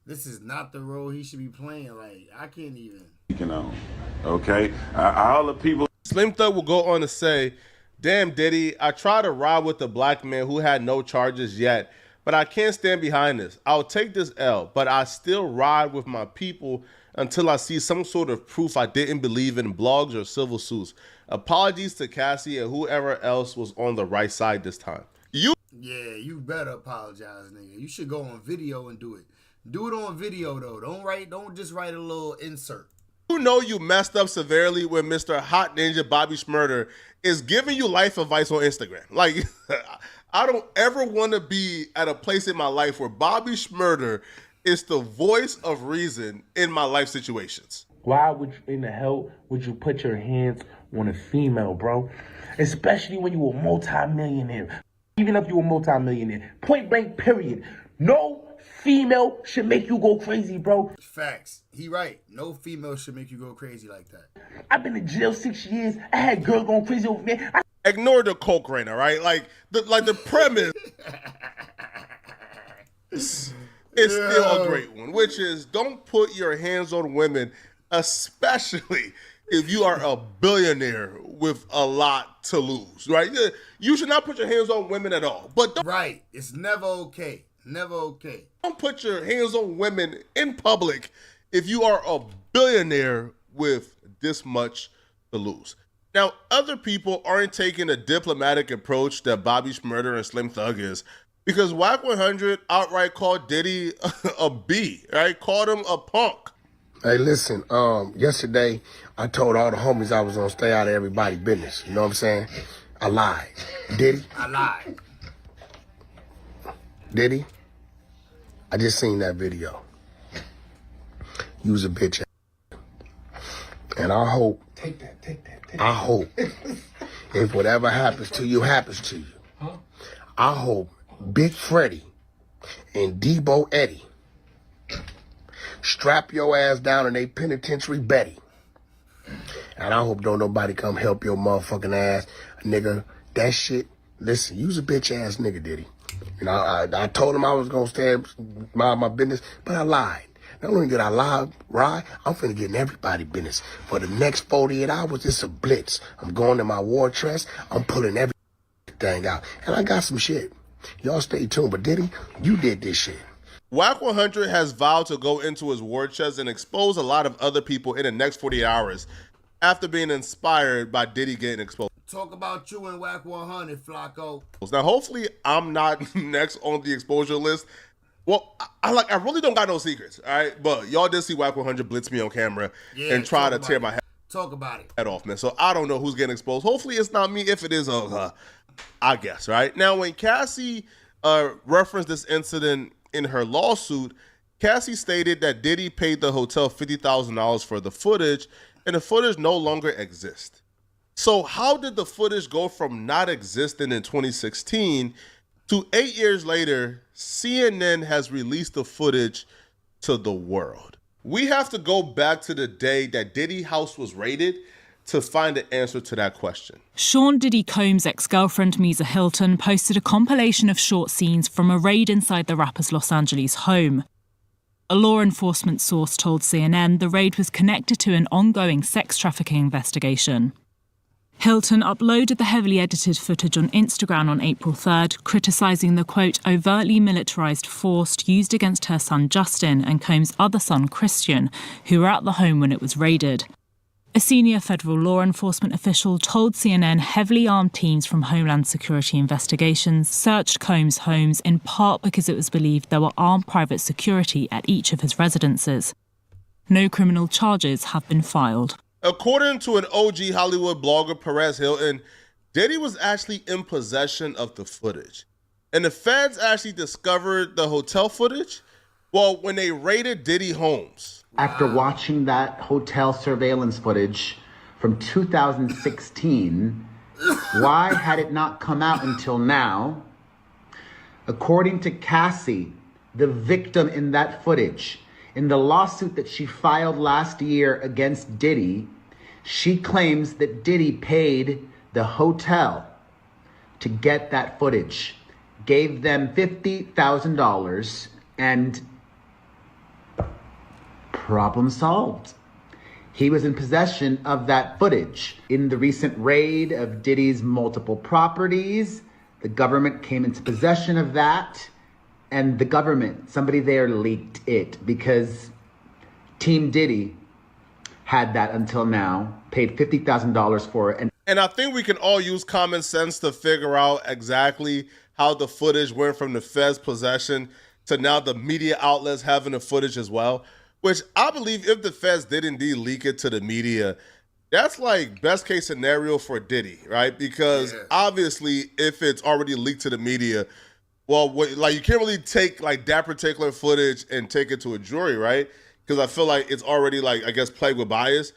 This is not the role he should be playing. Like, I can't even. Okay? All the people. Slim Thug will go on to say, damn, Diddy, I tried to ride with a black man who had no charges yet, but I can't stand behind this. I'll take this L, but I still ride with my people until I see some sort of proof I didn't believe in blogs or civil suits. Apologies to Cassie and whoever else was on the right side this time. Yeah, you better apologize, nigga. You should go on video and do it. Do it on video, though. Don't just write a little insert. You know you messed up severely when Mr. Hot Ninja Bobby Shmurda is giving you life advice on Instagram. Like, I don't ever want to be at a place in my life where Bobby Shmurda is the voice of reason in my life situations. Why would you, in the hell would you put your hands on a female, bro? Especially when you a multi-millionaire. Even if you a multi-millionaire. Point blank, period. No female should make you go crazy, bro. Facts. He right. No female should make you go crazy like that. I've been in jail 6 years. I had girls going crazy over me. Ignore the coke right now, right? Like the premise is still a great one, which is don't put your hands on women, especially if you are a billionaire with a lot to lose, right? You should not put your hands on women at all. But right. It's never okay. Never okay. Don't put your hands on women in public if you are a billionaire with this much to lose. Now, other people aren't taking a diplomatic approach that Bobby Shmurda and Slim Thug is, because Whack 100 outright called Diddy a B, right? Called him a punk. Hey, listen, yesterday I told all the homies I was gonna stay out of everybody's business. You know what I'm saying? I lied. Diddy? I lied. Diddy? I just seen that video. You was a bitch. And I hope, I hope, if whatever happens to you, happens to you, I hope Big Freddie and Debo Eddie strap your ass down in they penitentiary Betty. And I hope don't nobody come help your motherfucking ass, nigga. That shit, listen, you's a bitch ass nigga, Diddy. You know, I told him I was gonna stay mind my business, but I lied. Not only did I lie, I'm finna get in everybody's business. For the next 48 hours, it's a blitz. I'm going to my war chest. I'm pulling everything out. And I got some shit. Y'all stay tuned. But Diddy, you did this shit. Whack 100 has vowed to go into his war chest and expose a lot of other people in the next 48 hours after being inspired by Diddy getting exposed. Talk about you and Whack 100, Flacco. Now, hopefully, I'm not next on the exposure list. Well, I really don't got no secrets, all right? But y'all did see Whack 100 blitz me on camera and try to tear my head off, man. So I don't know who's getting exposed. Hopefully, it's not me. If it is, I guess, right? Now, when Cassie referenced this incident in her lawsuit, Cassie stated that Diddy paid the hotel $50,000 for the footage, and the footage no longer exists. So how did the footage go from not existing in 2016 to 8 years later, CNN has released the footage to the world? We have to go back to the day that Diddy house was raided to find the answer to that question. Sean Diddy Combs' ex-girlfriend Misa Hilton posted a compilation of short scenes from a raid inside the rapper's Los Angeles home. A law enforcement source told CNN the raid was connected to an ongoing sex trafficking investigation. Hilton uploaded the heavily edited footage on Instagram on April 3rd, criticising the, quote, overtly militarised force used against her son Justin and Combs' other son Christian, who were at the home when it was raided. A senior federal law enforcement official told CNN heavily armed teams from Homeland Security Investigations searched Combs' homes in part because it was believed there were armed private security at each of his residences. No criminal charges have been filed. According to an OG Hollywood blogger, Perez Hilton, Diddy was actually in possession of the footage. And the feds actually discovered the hotel footage, well, when they raided Diddy homes. After watching that hotel surveillance footage from 2016, why had it not come out until now? According to CASSIE, the victim in that footage, in the lawsuit that she filed last year against Diddy, she claims that Diddy paid the hotel to get that footage, gave them $50,000, and problem solved. He was in possession of that footage. In the recent raid of Diddy's multiple properties, the government came into possession of that, and the government, somebody there leaked it because Team Diddy had that until now, paid $50,000 for it. And I think we can all use common sense to figure out exactly how the footage went from the Fed's possession to now the media outlets having the footage as well, which I believe if the Feds did indeed leak it to the media, that's like best case scenario for Diddy, right? Because obviously if it's already leaked to the media, well, like you can't really take like that particular footage and take it to a jury, right? Because I feel like it's already like, I guess, plagued with bias.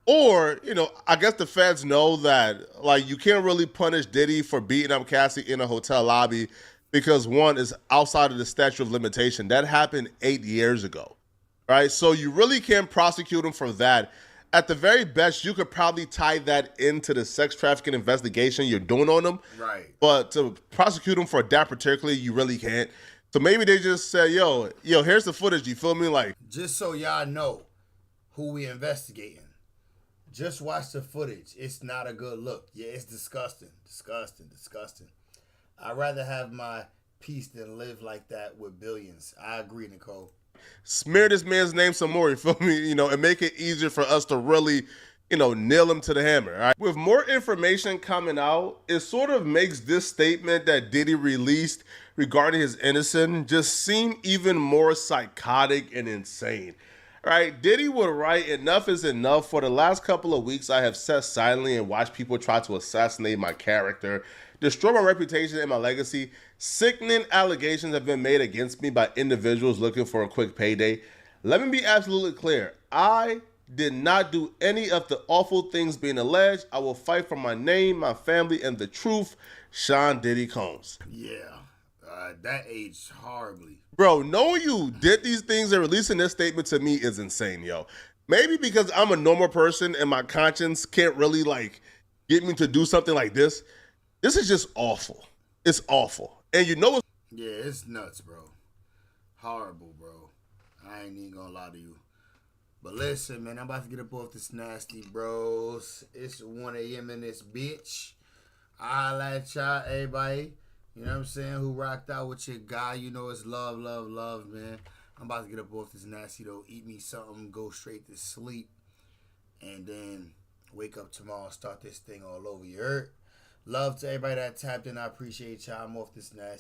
Or, you know, I guess the feds know that like you can't really punish Diddy for beating up Cassie in a hotel lobby because one is outside of the statute of limitation. That happened 8 years ago, right? So you really can't prosecute him for that. At the very best, you could probably tie that into the sex trafficking investigation you're doing on him. Right. But to prosecute him for that particularly, you really can't. So maybe they just say, yo, here's the footage. You feel me? Like, just so y'all know who we investigating. Just watch the footage. It's not a good look. Yeah, it's disgusting. Disgusting. I'd rather have my peace than live like that with billions. I agree, Nicole. Smear this man's name some more, you feel me? You know, and make it easier for us to really, you know, nail him to the hammer, all right? With more information coming out, it sort of makes this statement that Diddy released regarding his innocence just seem even more psychotic and insane. Right, Diddy would write, "Enough is enough. For the last couple of weeks, I have sat silently and watched people try to assassinate my character, destroy my reputation and my legacy. Sickening allegations have been made against me by individuals looking for a quick payday. Let me be absolutely clear. I did not do any of the awful things being alleged. I will fight for my name, my family, and the truth. Sean Diddy Combs." Yeah, that aged horribly. Bro, knowing you did these things and releasing this statement to me is insane, yo. Maybe because I'm a normal person and my conscience can't really like get me to do something like this. This is just awful. It's awful. And you know yeah, it's nuts, bro. Horrible, bro. I ain't even gonna lie to you. But listen, man, I'm about to get up off this nasty, bros. It's 1 a.m. in this bitch. I'll at y'all, everybody. You know what I'm saying? Who rocked out with your guy. You know it's love, man. I'm about to get up off this nasty, though. Eat me something, go straight to sleep. And then wake up tomorrow and start this thing all over. You heard? Love to everybody that tapped in. I appreciate y'all. I'm off this nasty.